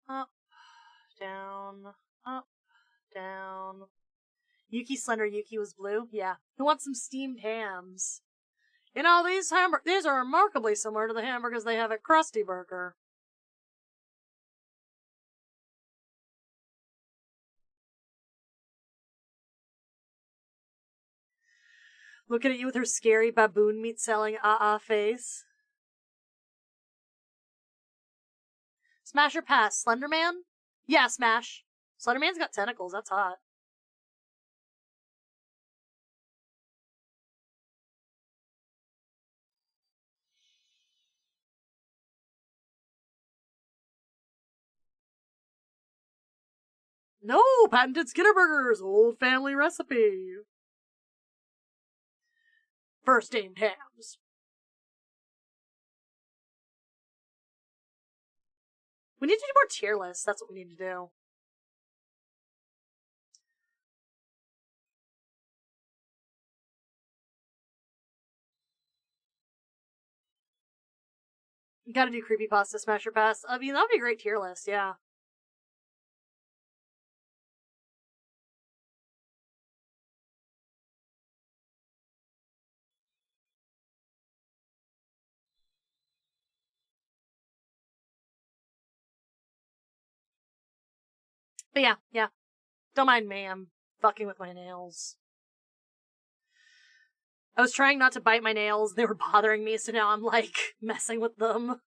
Speaker 1: Up, down, up, down. Yuki Slender Yuki was blue? Yeah. Who wants some steamed hams? You know, these are remarkably similar to the hamburgers they have at Krusty Burger. Looking at you with her scary baboon meat selling face. Smash or pass? Slenderman? Yeah, smash. Slenderman's got tentacles, that's hot. No! Patented Skinner Burgers! Old family recipe! First aimed hams. We need to do more tier lists, that's what we need to do. You gotta do creepypasta smash or pass. I mean, that'd be a great tier list, yeah. But yeah. Don't mind me, I'm fucking with my nails. I was trying not to bite my nails, they were bothering me, so now I'm, like, messing with them.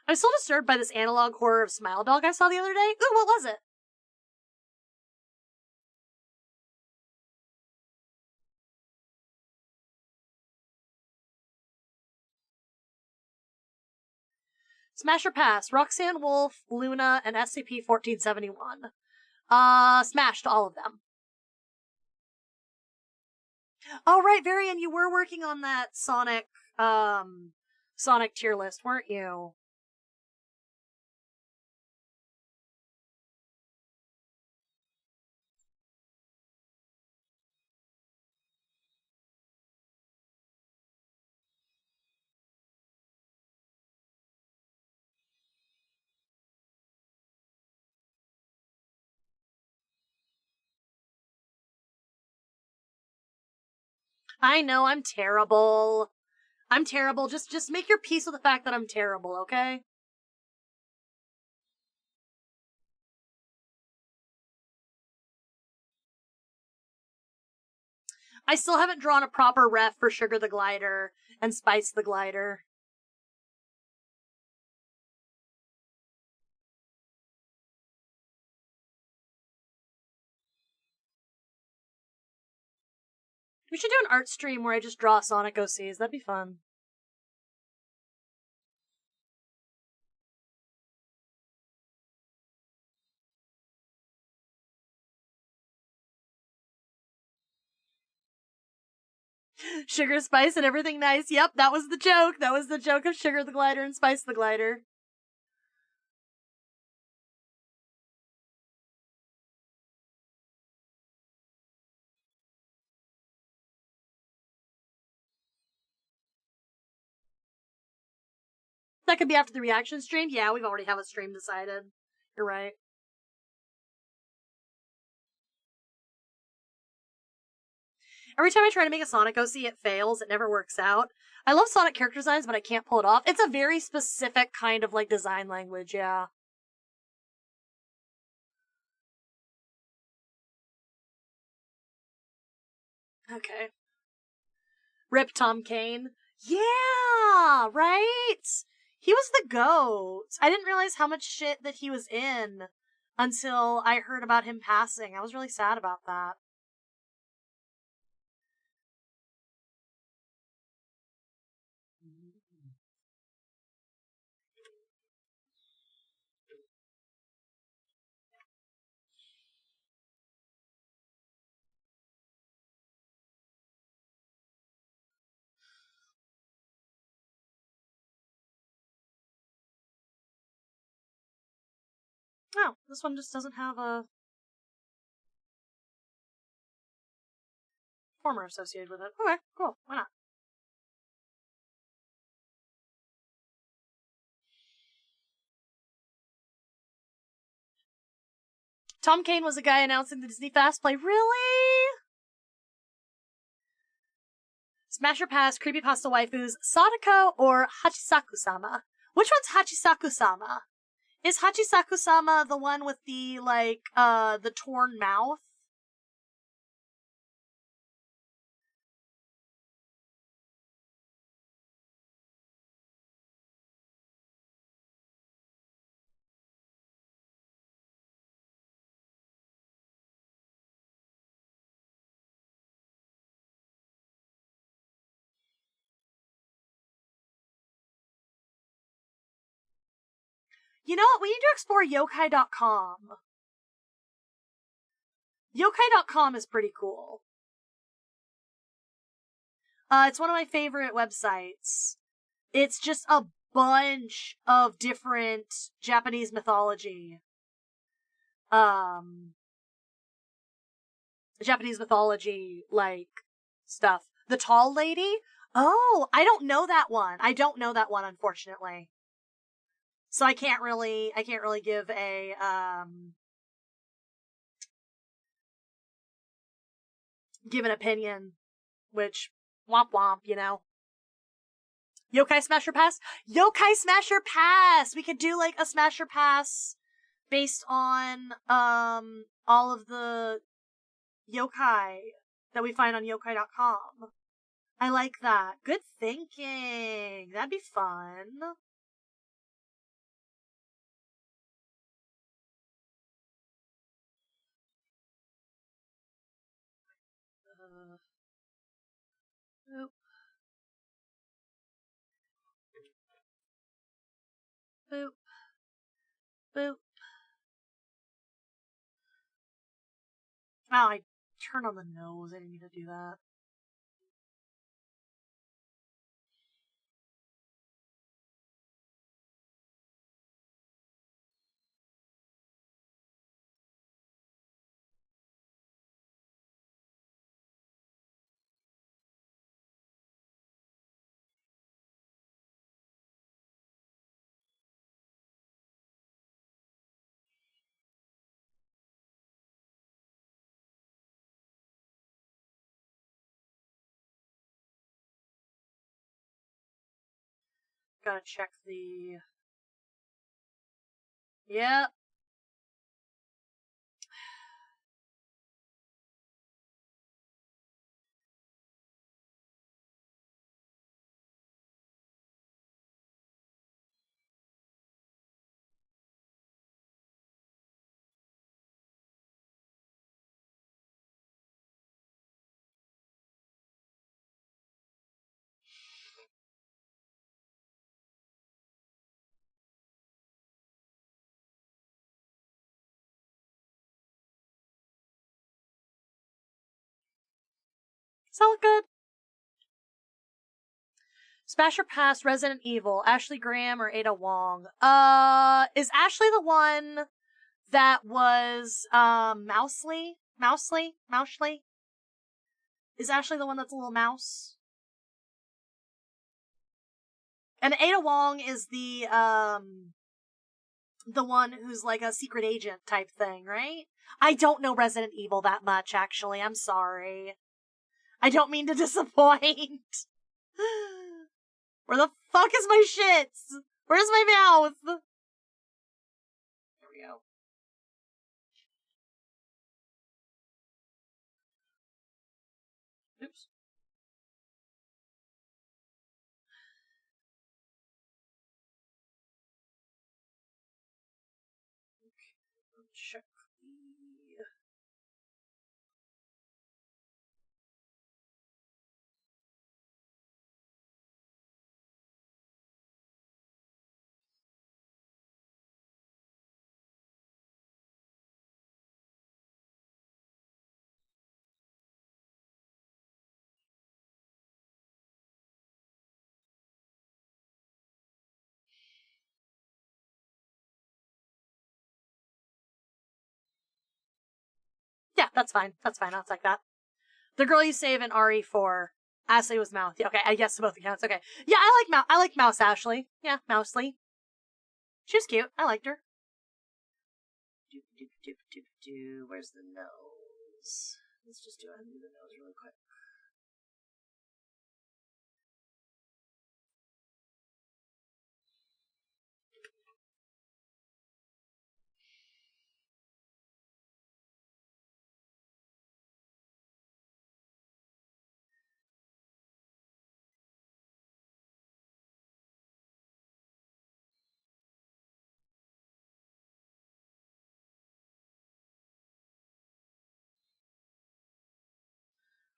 Speaker 1: I'm still disturbed by this analog horror of Smile Dog I saw the other day. Ooh, what was it? Smash or pass? Roxanne Wolf, Luna, and SCP-1471. Smashed all of them. Oh, right, Varian, you were working on that Sonic tier list, weren't you? I know I'm terrible. I'm terrible. Just make your peace with the fact that I'm terrible, okay? I still haven't drawn a proper ref for Sugar the Glider and Spice the Glider. We should do an art stream where I just draw Sonic OCs. That'd be fun. Sugar, Spice, and everything nice. Yep, that was the joke. That was the joke of Sugar the Glider and Spice the Glider. That could be after the reaction stream. Yeah, we've already have a stream decided. You're right. Every time I try to make a Sonic OC, it fails. It never works out. I love Sonic character designs, but I can't pull it off. It's a very specific kind of, like, design language, yeah. Okay. Rip Tom Kane. Yeah, right? He was the GOAT. I didn't realize how much shit that he was in until I heard about him passing. I was really sad about that. Oh, this one just doesn't have a former associated with it. Okay, cool. Why not? Tom Kane was a guy announcing the Disney Fast Play. Really? Smasher Pass, Creepypasta Waifus, Sadako, or Hachisaku-sama? Which one's Hachisaku-sama? Is Hachisaku-sama the one with the, like, the torn mouth? You know what? We need to explore yokai.com. Yokai.com is pretty cool. It's one of my favorite websites. It's just a bunch of different Japanese mythology. Japanese mythology, like, stuff. The Tall Lady? Oh, I don't know that one. I don't know that one, unfortunately. So I can't really give a, give an opinion, which, womp womp, you know? Yokai Smasher Pass? Yokai Smasher Pass! We could do, like, a Smasher Pass based on, all of the yokai that we find on yokai.com. I like that. Good thinking. That'd be fun. Boop. Boop. Boop. Wow, I turned on the nose. I didn't mean to do that. Gotta check the... Yep. Does that look good? Smasher Pass, Resident Evil, Ashley Graham or Ada Wong? Is Ashley the one that was, Mousely? Is Ashley the one that's a little mouse? And Ada Wong is the one who's like a secret agent type thing, right? I don't know Resident Evil that much, actually. I'm sorry. I don't mean to disappoint. Where the fuck is my shits? Where's my mouth? There we go. Oops. Okay, check the... Yeah, that's fine. That's fine. I'll take that. The girl you save in RE4. Ashley was Mouth. Yeah, okay, I guess both accounts. Okay. Yeah, I like Mouse Ashley. Yeah, Mousely. She was cute. I liked her. Where's the nose? Let's just do the nose really quick.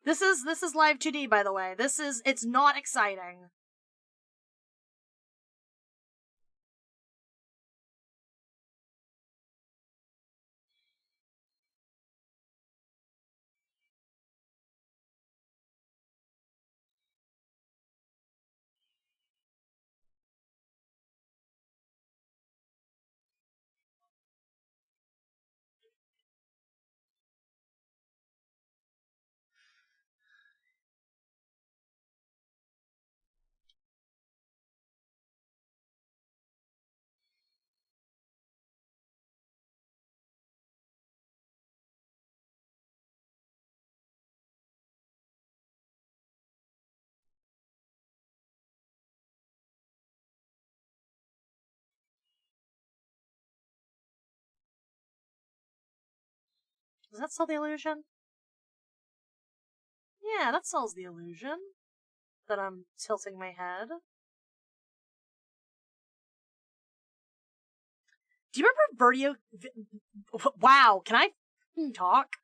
Speaker 1: This is Live2d, by the way. It's not exciting. Does that sell the illusion? Yeah, that sells the illusion. That I'm tilting my head. Do you remember Wow, can I talk?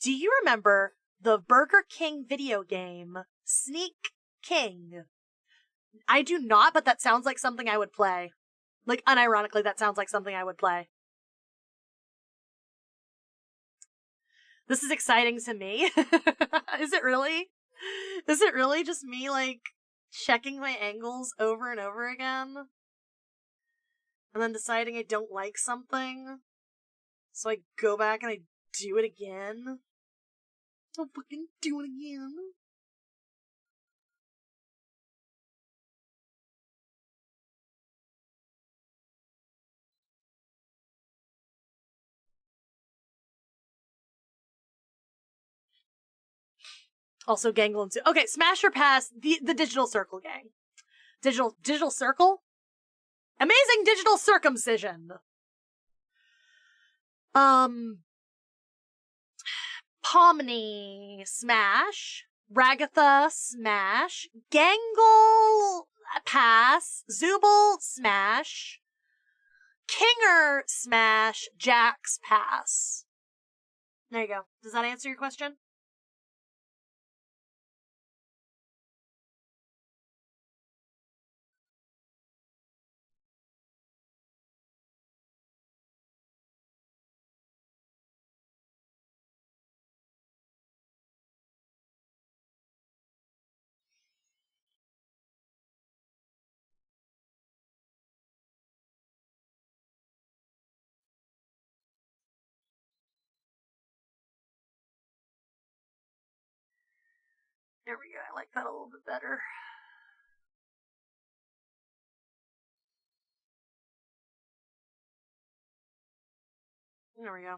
Speaker 1: Do you remember the Burger King video game, Sneak King? I do not, but that sounds like something I would play. Like, unironically, that sounds like something I would play. This is exciting to me. Is it really? Is it really just me, like, checking my angles over and over again? And then deciding I don't like something? So I go back and I do it again? I'll fucking do it again. Also, Ganglin too. Okay, Smash or Pass, the Digital Circle gang. Digital circle? Amazing digital circumcision. Pomni, smash. Ragatha, smash. Gangle, pass. Zubul, smash. Kinger, smash. Jax, pass. There you go. Does that answer your question? There we go. I like that a little bit better. There we go.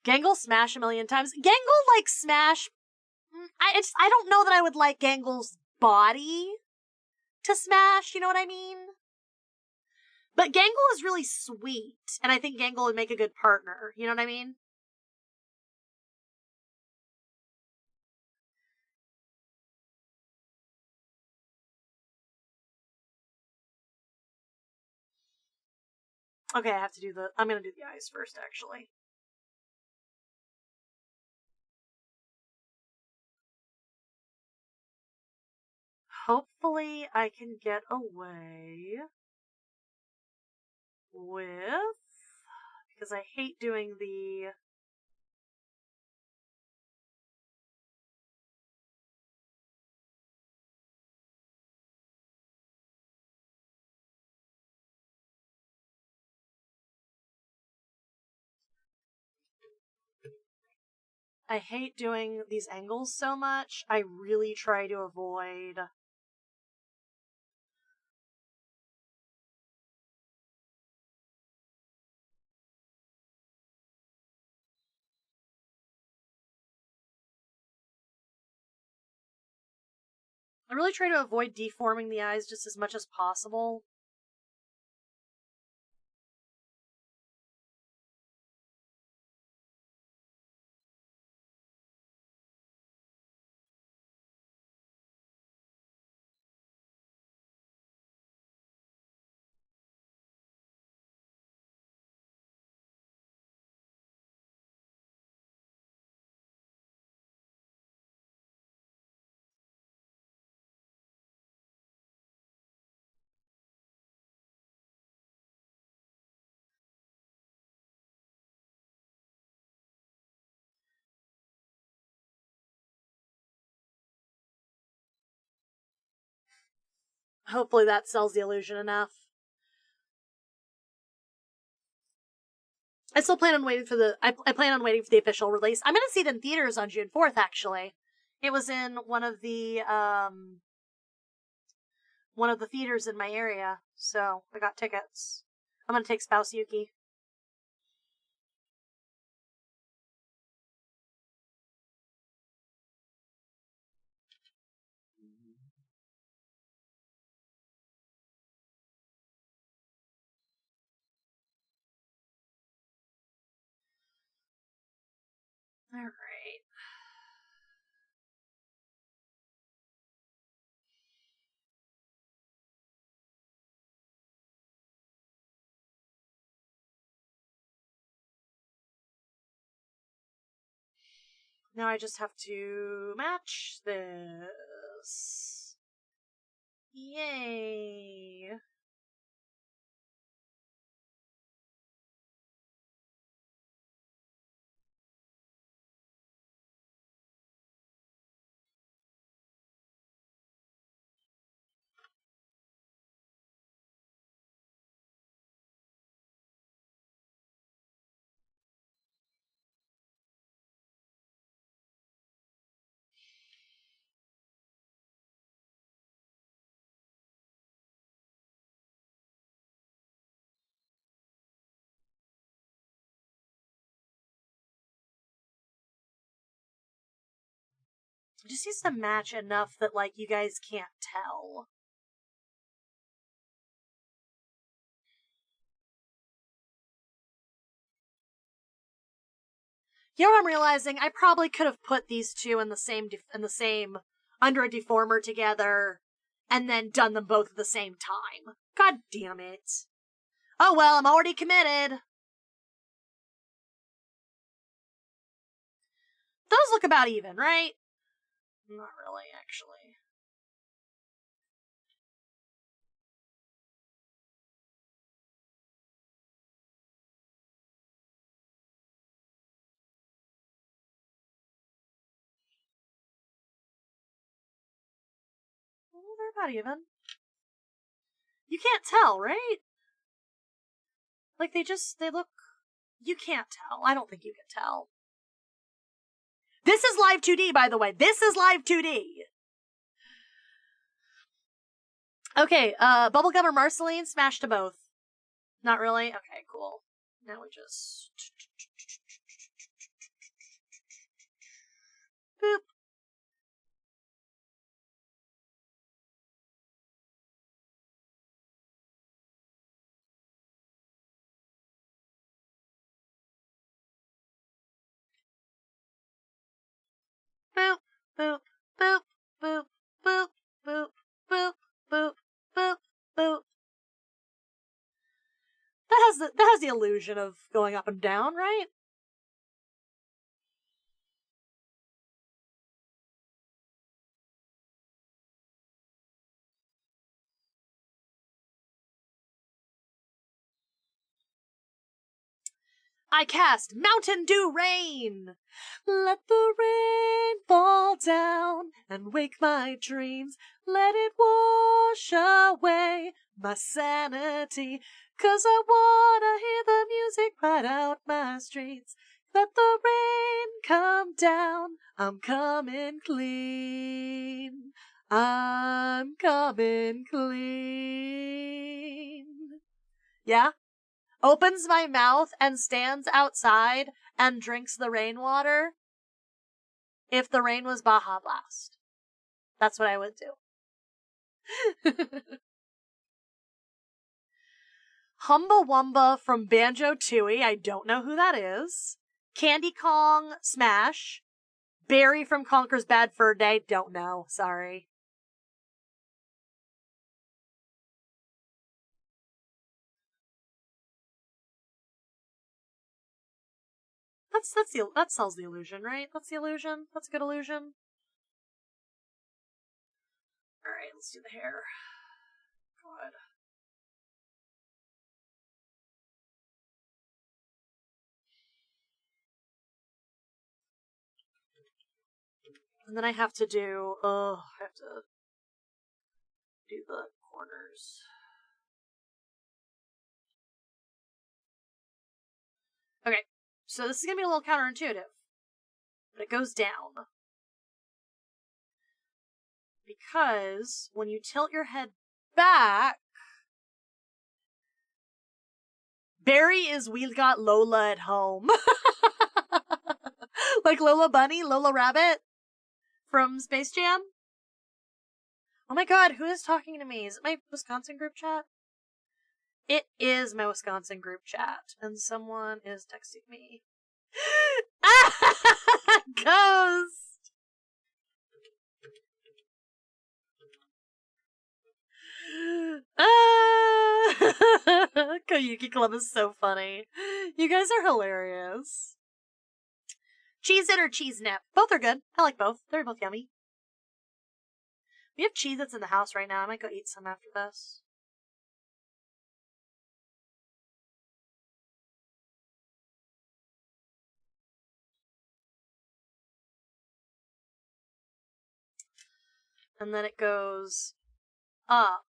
Speaker 1: Gangle smash a million times. Gangle, like, smash... I don't know that I would like Gangle's body to smash, you know what I mean? But Gangle is really sweet, and I think Gangle would make a good partner, you know what I mean? Okay, I'm gonna do the eyes first, actually. Hopefully I can get away with... Because I hate doing the... I hate doing these angles so much. I really try to avoid... I really try to avoid deforming the eyes just as much as possible. Hopefully that sells the illusion enough. I still plan on waiting for the... I plan on waiting for the official release. I'm gonna see it in theaters on June 4th, actually. It was in one of the theaters in my area, so I got tickets. I'm gonna take Spouse Yuki. Alright. Now I just have to match this. Yay. It just needs to match enough that, like, you guys can't tell. You know what I'm realizing? I probably could have put these two in the same under a deformer together and then done them both at the same time. God damn it. Oh well, I'm already committed. Those look about even, right? Not really, actually. Well, they're about even. You can't tell, right? Like, they look... You can't tell. I don't think you can tell. This is Live2d, by the way. This is Live2d. Okay, Bubblegum or Marceline, smash to both. Not really? Okay, cool. Now we just... Boop. Boop, boop, boop, boop, boop, boop, boop, boop, boop, boop. That has the illusion of going up and down, right? I cast Mountain Dew Rain! Let the rain fall down and wake my dreams. Let it wash away my sanity. 'Cause I wanna hear the music right out my streets. Let the rain come down. I'm coming clean. I'm coming clean. Yeah? Opens my mouth and stands outside and drinks the rainwater if the rain was Baja Blast. That's what I would do. Humba Wumba from Banjo-Tooie, I don't know who that is. Candy Kong, Smash. Barry from Conker's Bad Fur Day, don't know, sorry. That sells the illusion, right? That's the illusion. That's a good illusion. Alright, let's do the hair. God. And then I have to do the corners. Okay, so this is gonna be a little counterintuitive, but it goes down. Because when you tilt your head back, Barry is We Got Lola at Home. Like Lola Bunny, Lola Rabbit from Space Jam. Oh my god, who is talking to me? Is it my Wisconsin group chat? It is my Wisconsin group chat, and someone is texting me. Ghost! Koyuki Club is so funny. You guys are hilarious. Cheese It or Cheese Nip. Both are good. I like both. They're both yummy. We have cheese that's in the house right now. I might go eat some after this. And then it goes up.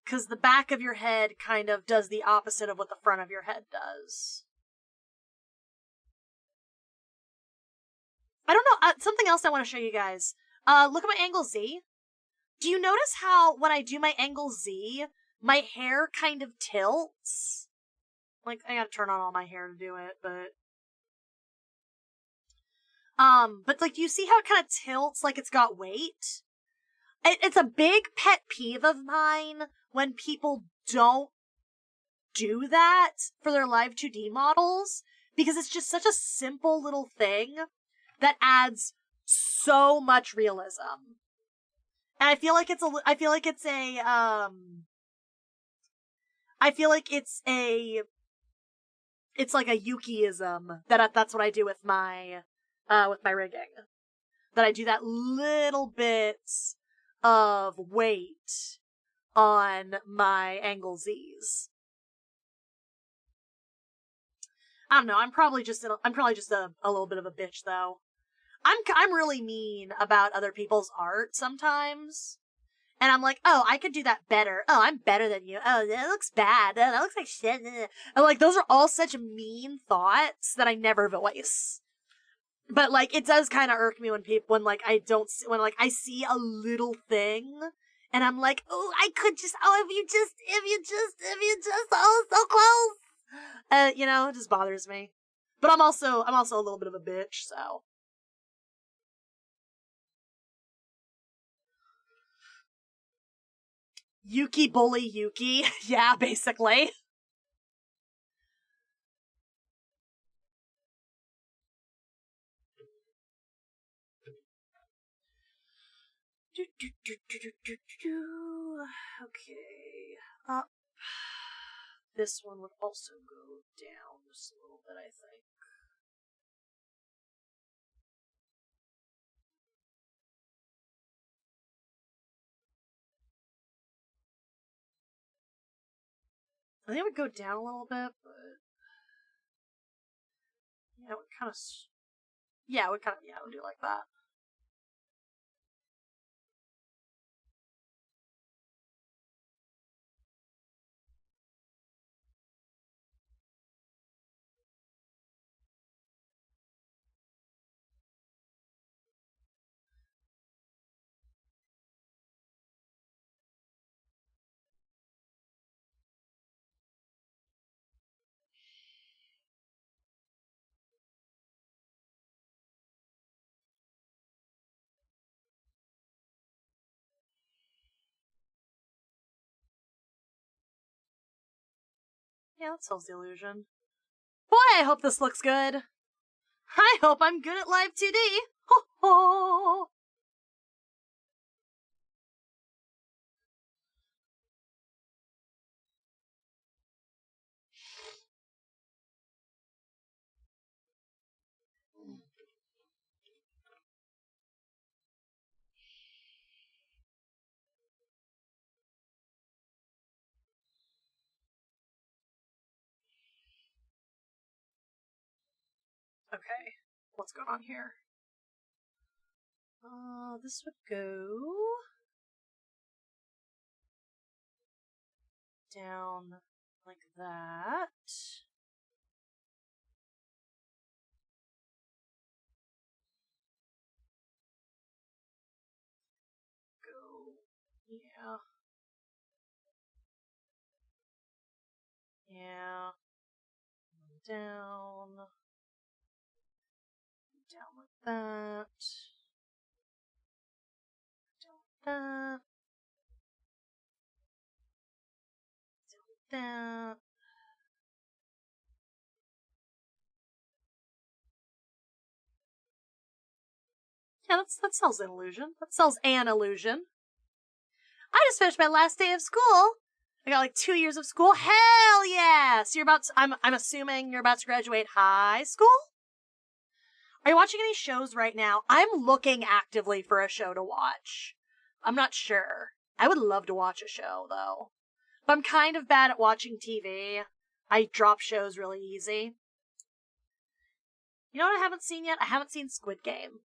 Speaker 1: Because the back of your head kind of does the opposite of what the front of your head does. I don't know. Something else I want to show you guys. Look at my angle Z. Do you notice how when I do my angle Z, my hair kind of tilts? Like, I gotta turn on all my hair to do it, but... But like, do you see how it kind of tilts like it's got weight? It's a big pet peeve of mine when people don't do that for their Live2d models, because it's just such a simple little thing that adds so much realism. And I feel like it's like a Yukiism that's what I do with my rigging. That I do that little bit of weight on my angle Z's. I don't know. I'm probably just a little bit of a bitch though. I'm really mean about other people's art sometimes. And I'm like, oh, I could do that better. Oh, I'm better than you. Oh, that looks bad. Oh, that looks like shit. And like, those are all such mean thoughts that I never voice. But like, it does kind of irk me when I see a little thing, and I'm like, oh, I could just, oh, if you just, oh, so close. It just bothers me. But I'm also a little bit of a bitch, so. Yuki bully Yuki. Yeah, basically. Okay. Up. This one would also go down just a little bit, I think. I think it would go down a little bit, but yeah, it would kind of. Yeah, it would do like that. Yeah, that sells the illusion. Boy, I hope this looks good. I hope I'm good at Live2d. Ho ho! Okay, what's going on here? This would go down like that. Go, yeah. Yeah. Down. Down like that. Down like that. Down like that. Yeah, that sells an illusion. That sells an illusion. I just finished my last day of school. I got like 2 years of school. Hell yeah! So I'm assuming you're about to graduate high school? Are you watching any shows right now? I'm looking actively for a show to watch. I'm not sure. I would love to watch a show, though. But I'm kind of bad at watching TV. I drop shows really easy. You know what I haven't seen yet? I haven't seen Squid Game.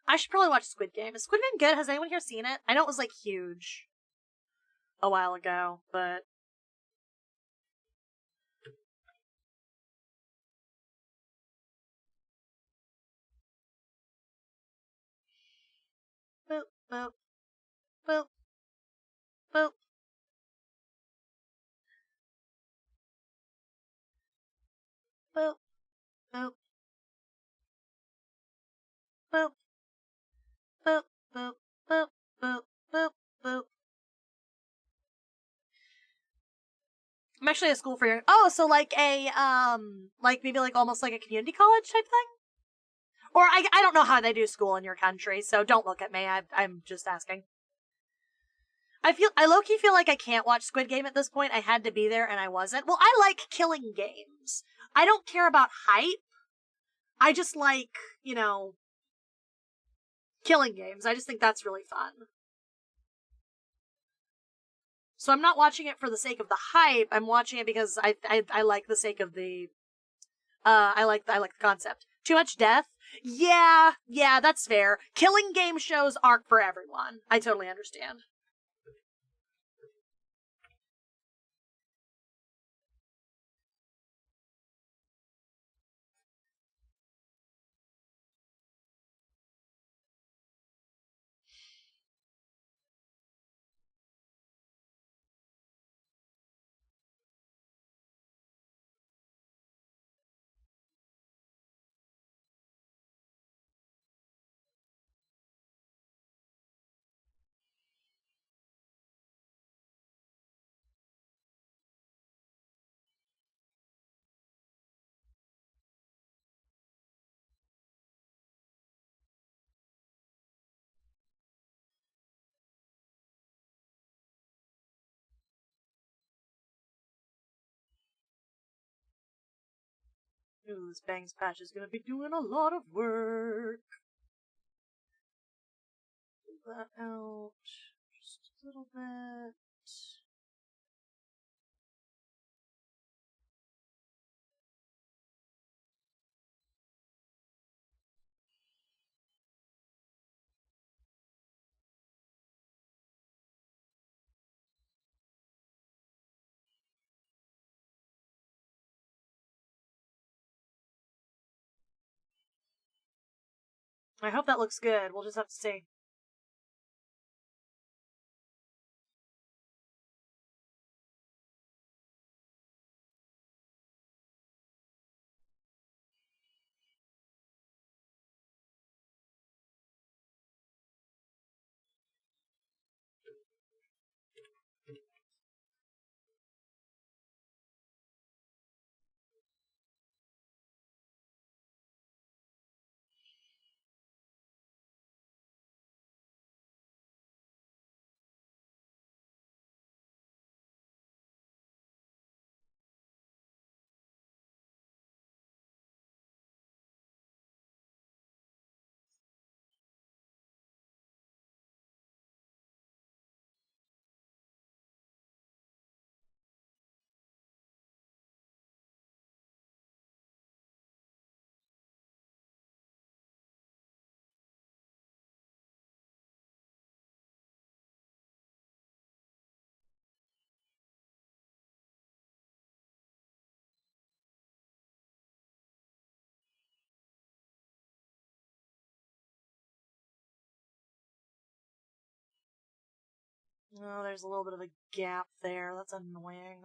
Speaker 1: I should probably watch Squid Game. Is Squid Game good? Has anyone here seen it? I know it was, like, huge a while ago, but... Boop, boop, boop, boop. boop, boop, boop, boop, boop, boop, boop, boop, boop. I'm actually at school for your. Oh, so like a like maybe like almost like a community college type thing. Or I don't know how they do school in your country, so don't look at me. I'm just asking. I low-key feel like I can't watch Squid Game at this point. I had to be there and I wasn't. Well, I like killing games. I don't care about hype. I just like, killing games. I just think that's really fun. So I'm not watching it for the sake of the hype. I'm watching it because I like the sake of the I like the concept. Too much death? Yeah, that's fair. Killing game shows aren't for everyone. I totally understand. Ooh, this bangs patch is gonna be doing a lot of work. Pull that out just a little bit. I hope that looks good. We'll just have to see. Oh, there's a little bit of a gap there. That's annoying.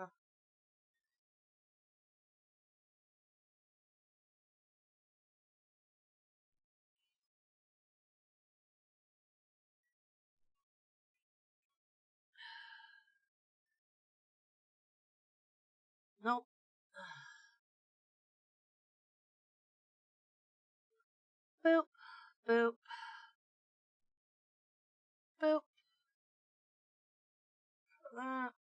Speaker 1: Nope. Boop, boop, boop. That.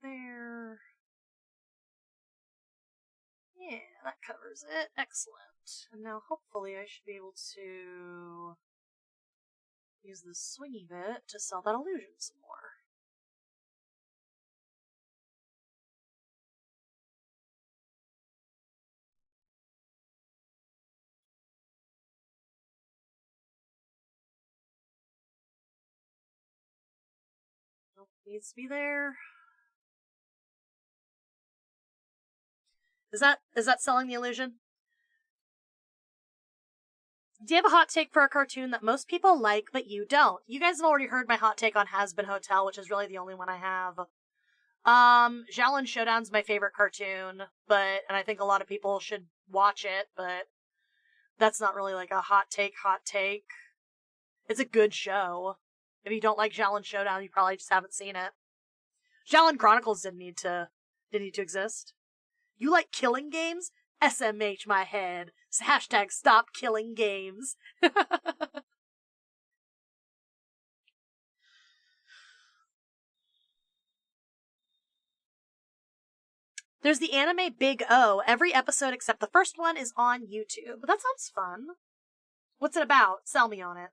Speaker 1: There. Yeah, that covers it. Excellent. And now hopefully I should be able to use the swingy bit to sell that illusion some more. Nope, needs to be there. Is that selling the illusion? Do you have a hot take for a cartoon that most people like, but you don't? You guys have already heard my hot take on Has Been Hotel, which is really the only one I have. Xiaolin Showdown's my favorite cartoon, and I think a lot of people should watch it, but that's not really like a hot take. It's a good show. If you don't like Xiaolin Showdown, you probably just haven't seen it. Xiaolin Chronicles didn't need to exist. You like killing games? SMH my head. Hashtag stop killing games. There's the anime Big O. Every episode except the first one is on YouTube. That sounds fun. What's it about? Sell me on it.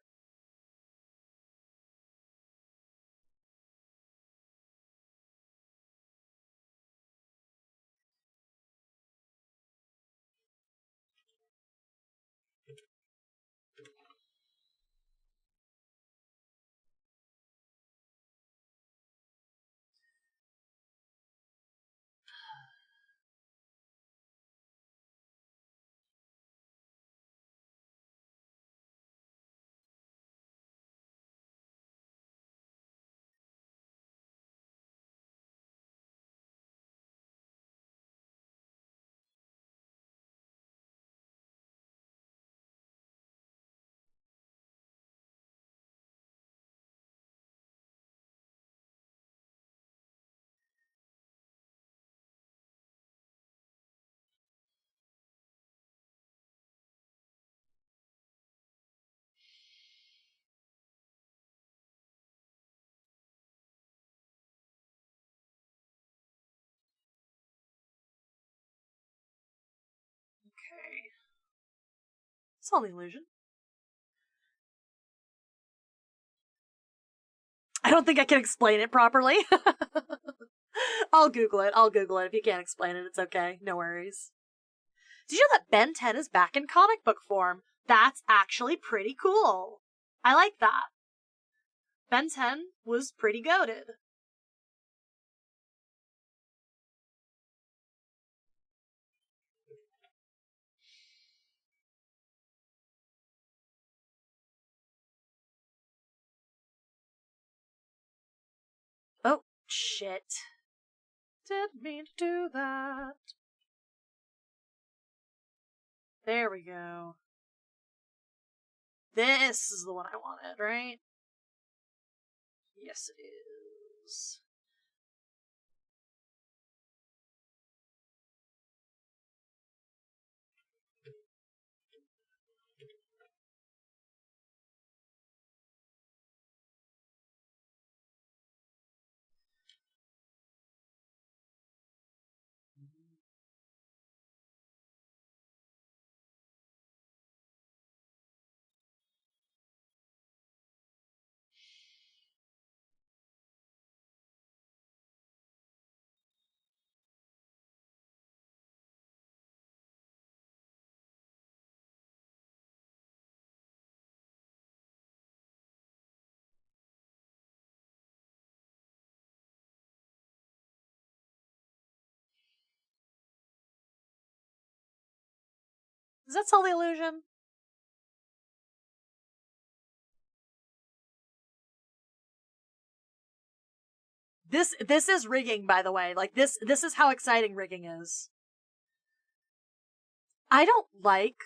Speaker 1: Okay. It's all the illusion. I don't think I can explain it properly. I'll Google it. If you can't explain it, it's okay. No worries. Did you know that Ben 10 is back in comic book form? That's actually pretty cool. I like that. Ben 10 was pretty goated. Oh, shit. Didn't mean to do that. There we go. This is the one I wanted, right? Yes, it is. Does that sell the illusion? This is rigging, by the way. Like, this is how exciting rigging is. I don't like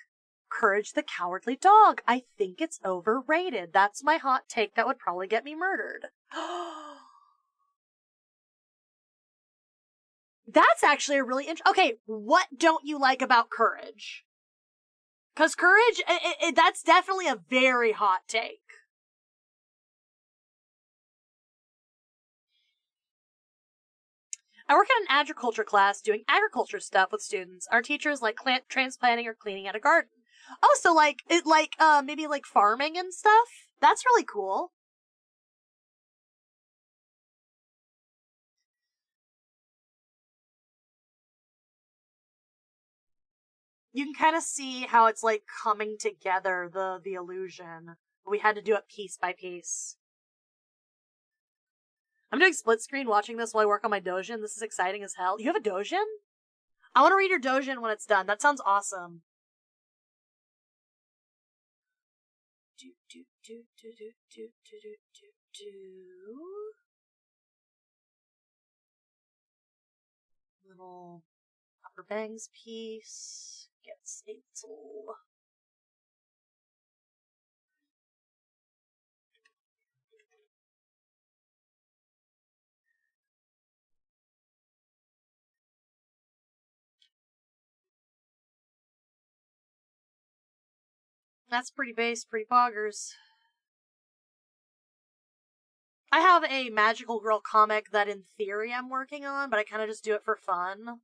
Speaker 1: Courage the Cowardly Dog. I think it's overrated. That's my hot take that would probably get me murdered. That's actually a really okay, what don't you like about Courage? Because Courage, that's definitely a very hot take. I work in an agriculture class doing agriculture stuff with students. Our teachers like transplanting or cleaning out a garden. Oh, so maybe like farming and stuff? That's really cool. You can kind of see how it's like coming together, the illusion. We had to do it piece by piece. I'm doing split screen watching this while I work on my Dojin. This is exciting as hell. You have a Dojin? I want to read your dojin when it's done. That sounds awesome. Little upper bangs piece. Gets a little. That's pretty base, pretty poggers. I have a magical girl comic that in theory I'm working on, but I kind of just do it for fun.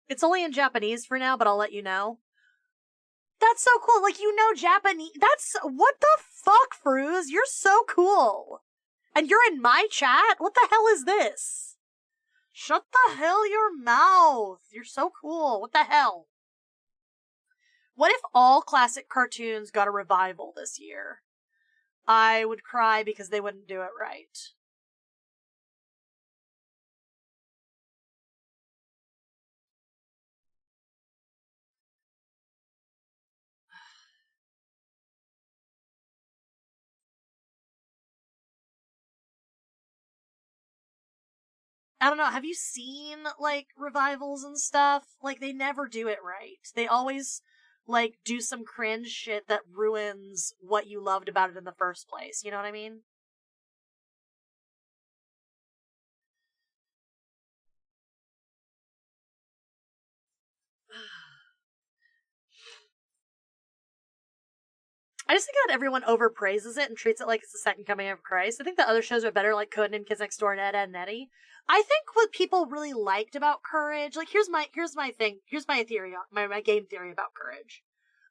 Speaker 1: It's only in Japanese for now, but I'll let you know. That's so cool. Like, you know Japanese. That's, what the fuck, Fruz? You're so cool. And you're in my chat? What the hell is this? Shut the hell your mouth. You're so cool. What the hell? What if all classic cartoons got a revival this year? I would cry because they wouldn't do it right. I don't know, have you seen, like, revivals and stuff? Like, they never do it right. They always, like, do some cringe shit that ruins what you loved about it in the first place. You know what I mean? I just think that everyone overpraises it and treats it like it's the second coming of Christ. I think that other shows are better, like Conan, Kids Next Door, and Ed, Edd n Eddy. I think what people really liked about Courage, like, here's my thing, here's my theory, my game theory about Courage.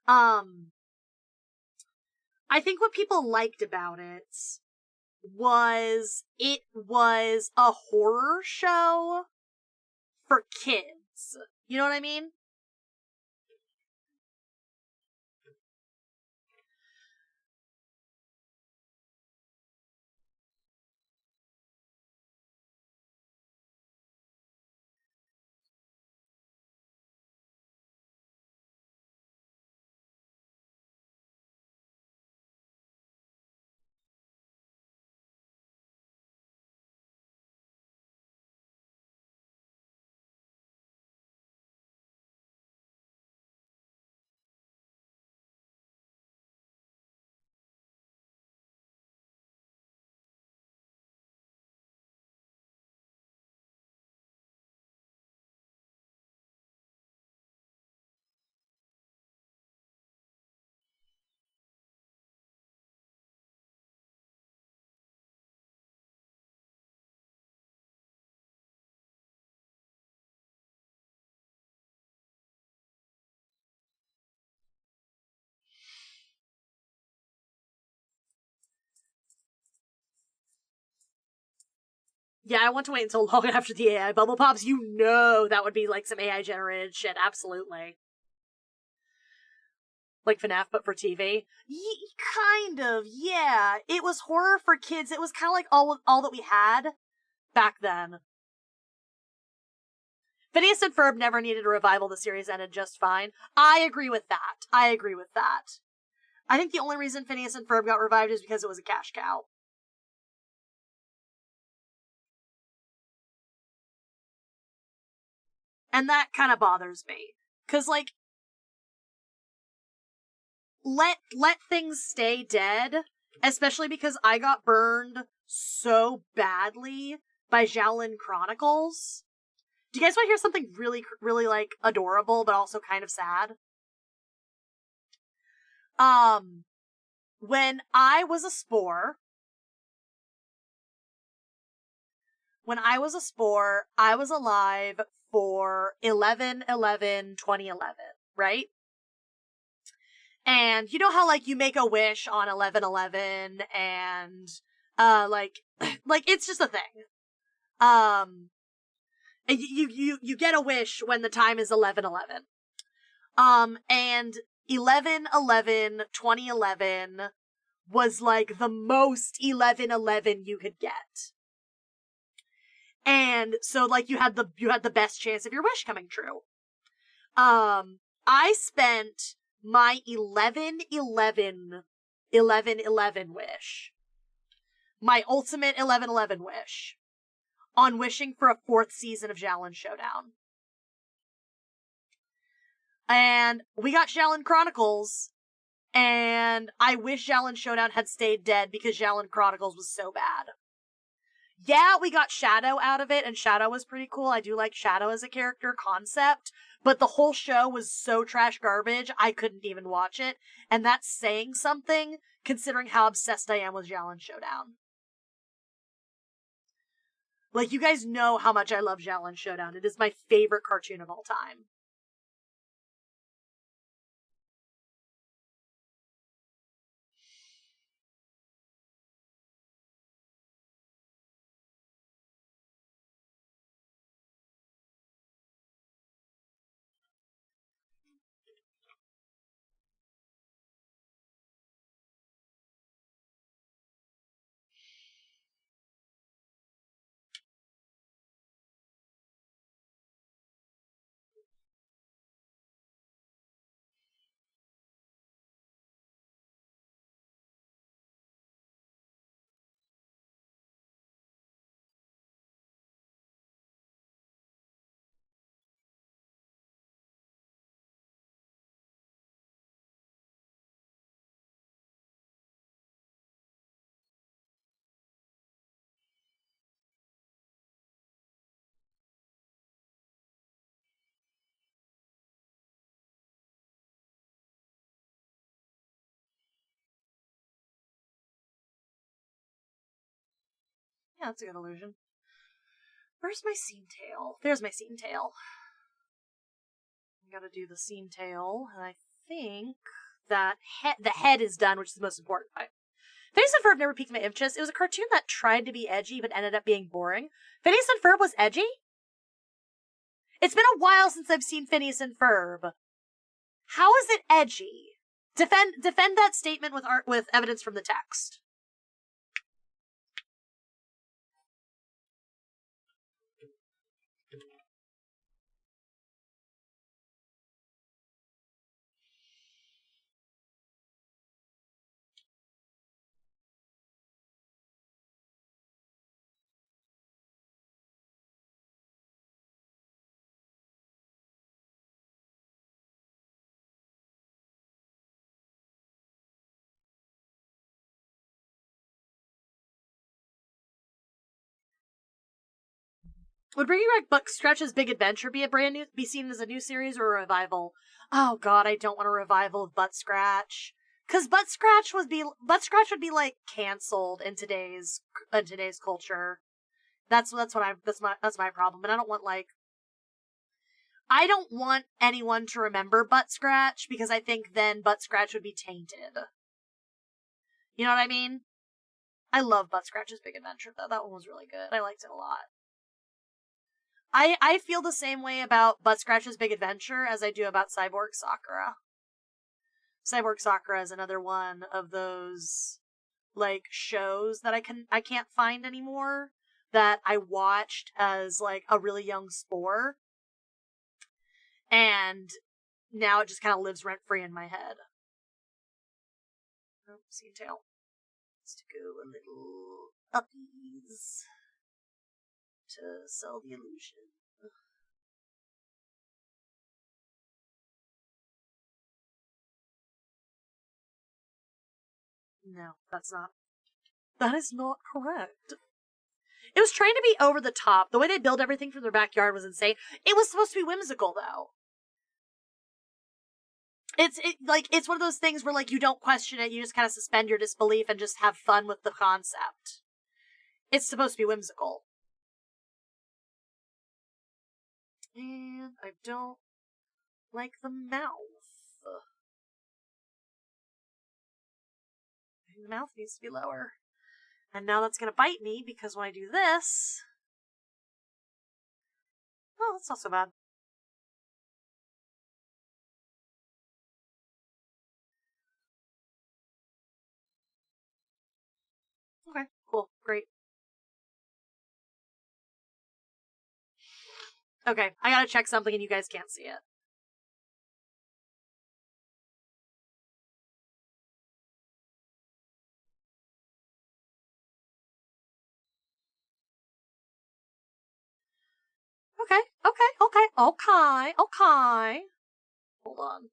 Speaker 1: I think what people liked about it was a horror show for kids. You know what I mean? Yeah, I want to wait until long after the AI bubble pops. You know that would be like some AI generated shit, absolutely. Like FNAF, but for TV? Kind of, yeah. It was horror for kids. It was kind of like all that we had back then. Phineas and Ferb never needed a revival. The series ended just fine. I agree with that. I think the only reason Phineas and Ferb got revived is because it was a cash cow. And that kind of bothers me. Cause, like, let things stay dead, especially because I got burned so badly by Xiaolin Chronicles. Do you guys want to hear something really, really, like, adorable, but also kind of sad? When I was a Spore, I was alive for 11/11/2011, right? And you know how, like, you make a wish on 11/11 and Like, like it's just a thing. And you get a wish when the time is 11:11. And 11/11/2011 was like the most 11/11 you could get. And so like you had the best chance of your wish coming true. I spent my 11/11/11/11 wish, my ultimate 11/11 wish, on wishing for a 4th season of Xiaolin Showdown. And we got Xiaolin Chronicles, and I wish Xiaolin Showdown had stayed dead because Xiaolin Chronicles was so bad. Yeah, we got Shadow out of it, and Shadow was pretty cool. I do like Shadow as a character concept, but the whole show was so trash garbage, I couldn't even watch it, and that's saying something, considering how obsessed I am with Xiaolin Showdown. Like, you guys know how much I love Xiaolin Showdown. It is my favorite cartoon of all time. Yeah, that's a good illusion. Where's my scene tail? There's my scene tail. I gotta do the scene tail, and I think that the head is done, which is the most important part. Phineas and Ferb never piqued my interest. It was a cartoon that tried to be edgy, but ended up being boring. Phineas and Ferb was edgy? It's been a while since I've seen Phineas and Ferb. How is it edgy? Defend that statement with evidence from the text. Would bringing back Buck Scratch's Big Adventure be seen as a new series or a revival? Oh god, I don't want a revival of Butt Scratch. Cause Butt Scratch would be like canceled in today's culture. That's my problem. And I don't want anyone to remember Butt Scratch because I think then Butt Scratch would be tainted. You know what I mean? I love Butt Scratch's Big Adventure though. That one was really good. I liked it a lot. I feel the same way about Butt Scratch's Big Adventure as I do about Cyborg Sakura. Cyborg Sakura is another one of those like shows that I can't find anymore that I watched as like a really young spore, and now it just kind of lives rent free in my head. Oh, scene tail. Let's go a little uppies to sell the illusion. No, that is not correct. It was trying to be over the top. The way they built everything from their backyard was insane. It was supposed to be whimsical, though. It's one of those things where, like, you don't question it, you just kind of suspend your disbelief and just have fun with the concept. It's supposed to be whimsical. And I don't like the mouth. The mouth needs to be lower. And now that's gonna bite me, because when I do this... Oh, that's not so bad. Okay, cool, great. Okay, I gotta check something and you guys can't see it. Okay. Hold on.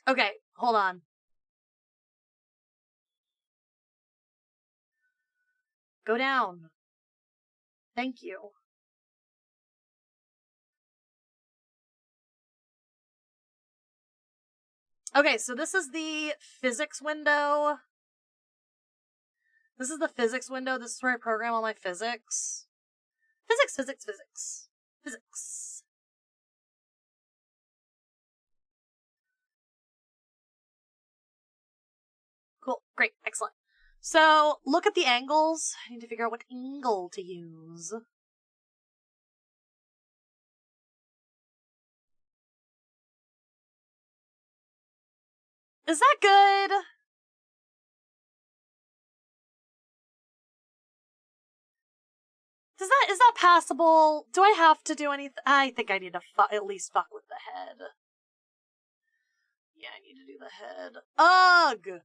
Speaker 1: Okay, hold on. Go down. Thank you. Okay, so this is the physics window. This is the physics window. This is where I program all my physics. Physics. Cool. Great. Excellent. So, look at the angles. I need to figure out what angle to use. Is that good? Is that passable? Do I have to do anything? I think I need to at least fuck with the head. Yeah, I need to do the head. Ugh!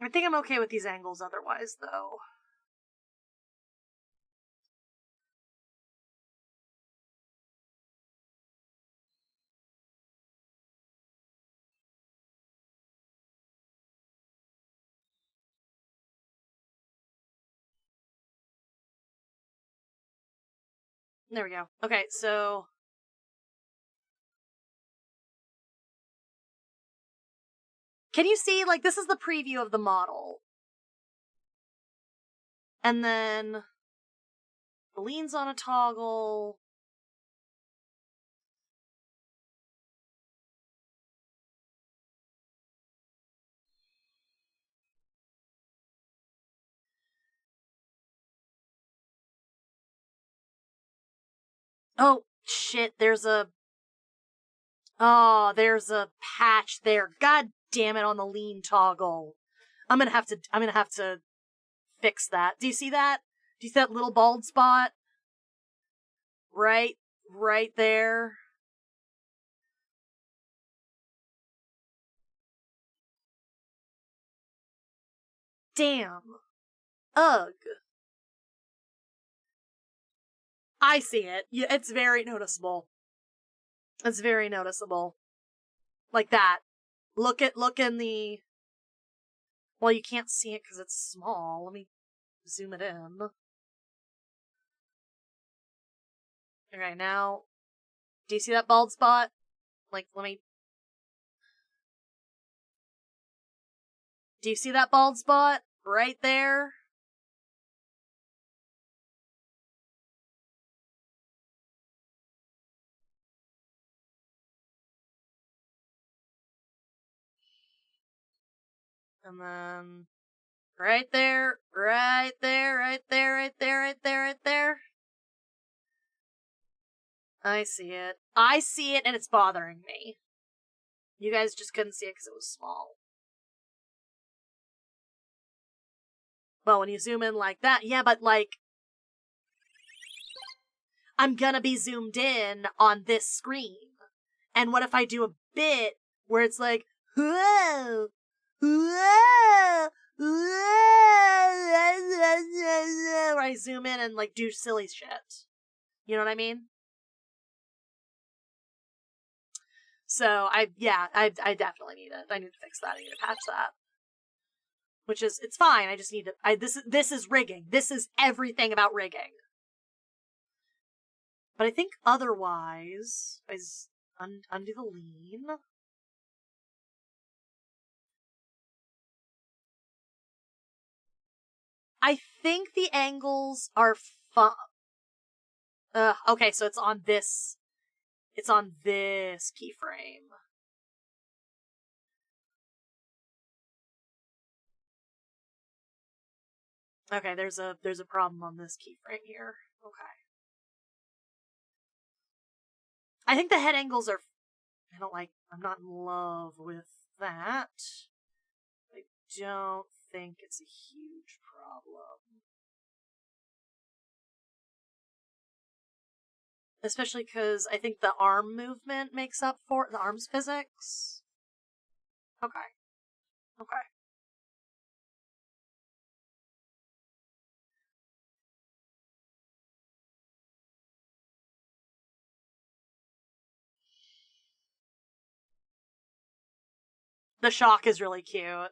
Speaker 1: I think I'm okay with these angles otherwise, though. There we go. Okay, so... Can you see, like, this is the preview of the model. And then... The lean's on a toggle. Oh, shit, there's a... Oh, there's a patch there. God damn it on the lean toggle. I'm gonna have to fix that. Do you see that? Do you see that little bald spot? Right there. Damn. Ugh. I see it. Yeah, it's very noticeable. It's very noticeable. Like that. Look in the... Well, you can't see it because it's small. Let me zoom it in. Okay, now... Do you see that bald spot? Like, let me... Do you see that bald spot? Right there? And then right there, right there, right there, right there, right there, right there. I see it. I see it, and it's bothering me. You guys just couldn't see it because it was small. Well, when you zoom in like that, yeah, but like, I'm gonna be zoomed in on this screen. And what if I do a bit where it's like, whoa, whoa, whoa, where I zoom in and like do silly shit. You know what I mean? So I definitely need it. I need to fix that. I need to patch that. Which is, it's fine. I just need to, this is rigging. This is everything about rigging. But I think otherwise, is undo the lean. I think the angles are fun. Okay, so it's on this keyframe. Okay, there's a problem on this keyframe here. Okay. I think the head angles are, I'm not in love with that. I don't think it's a huge problem. Especially because I think the arm movement makes up for the arm's physics. Okay. Okay. The shock is really cute.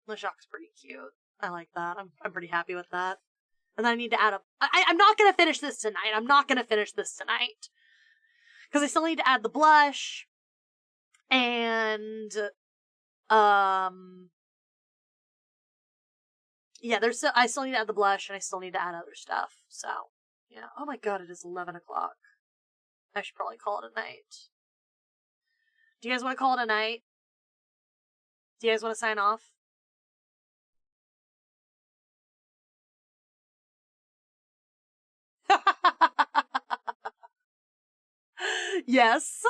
Speaker 1: The shock's pretty cute. I like that. I'm pretty happy with that. And then I need to add up. I'm not gonna finish this tonight. Because I still need to add the blush. And yeah, I still need to add the blush, and I still need to add other stuff. So yeah. Oh my god, it is 11 o'clock. I should probably call it a night. Do you guys want to call it a night? Do you guys want to sign off? Yes.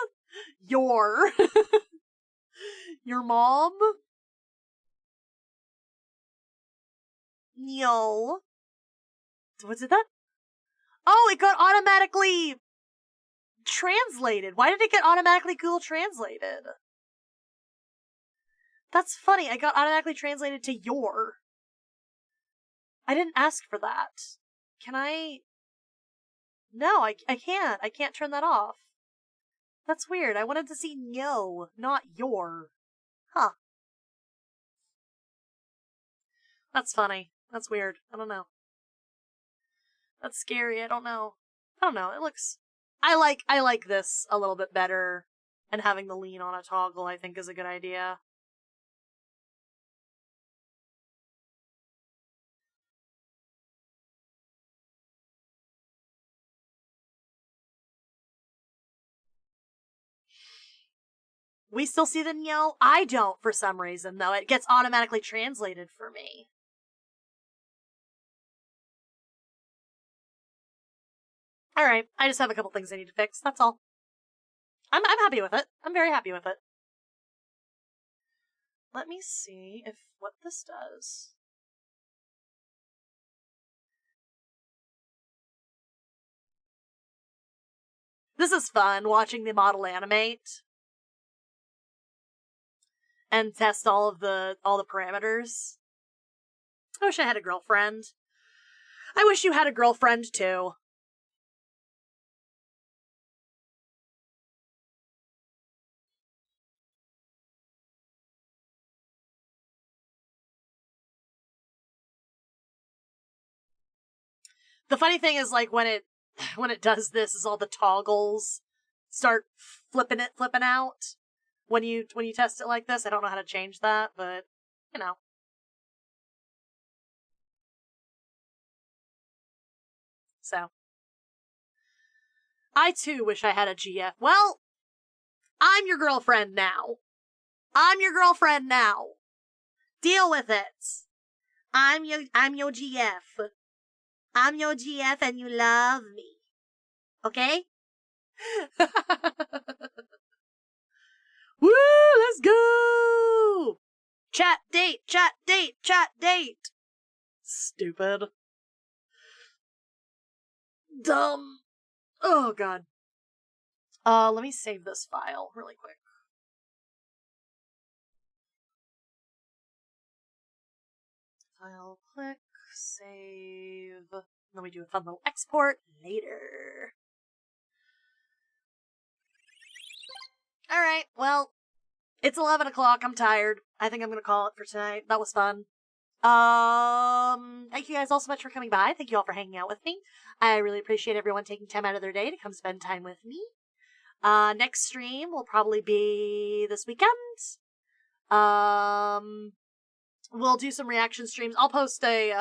Speaker 1: Your mom? No. What's it that? Oh, it got automatically translated. Why did it get automatically Google translated? That's funny. I got automatically translated to your. I didn't ask for that. Can I? No, I can't. I can't turn that off. That's weird. I wanted to see no, not your. Huh. That's funny. That's weird. I don't know. That's scary. I don't know. It looks. I like this a little bit better, and having the lean on a toggle I think is a good idea. We still see the Nyo? I don't for some reason, though. It gets automatically translated for me. Alright, I just have a couple things I need to fix, that's all. I'm happy with it. I'm very happy with it. Let me see what this does. This is fun, watching the model animate. And test all the parameters. I wish I had a girlfriend. I wish you had a girlfriend, too. The funny thing is, like, when it does this, is all the toggles start flipping out when you test it like this. I don't know how to change that, but you know. So I too wish I had a GF. Well, I'm your girlfriend now. I'm your girlfriend now. Deal with it. I'm your GF. I'm your GF and you love me. Okay? Woo, let's go! Chat date, chat date, chat date. Stupid. Dumb. Oh, God. Let me save this file really quick. File, click, save. Then we do a fun little export later. Alright, well, it's 11 o'clock. I'm tired. I think I'm gonna call it for tonight. That was fun. Thank you guys all so much for coming by. Thank you all for hanging out with me. I really appreciate everyone taking time out of their day to come spend time with me. Next stream will probably be this weekend. We'll do some reaction streams. I'll post a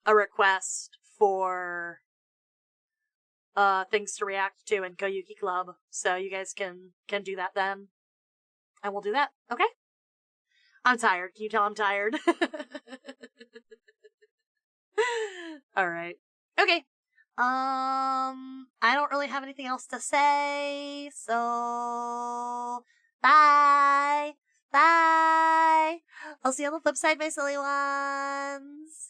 Speaker 1: request for things to react to in Koyuki Club, so you guys can do that then, and we'll do that. Okay? I'm tired. Can you tell I'm tired? All right. Okay. I don't really have anything else to say, so bye. Bye. I'll see you on the flip side, my silly ones.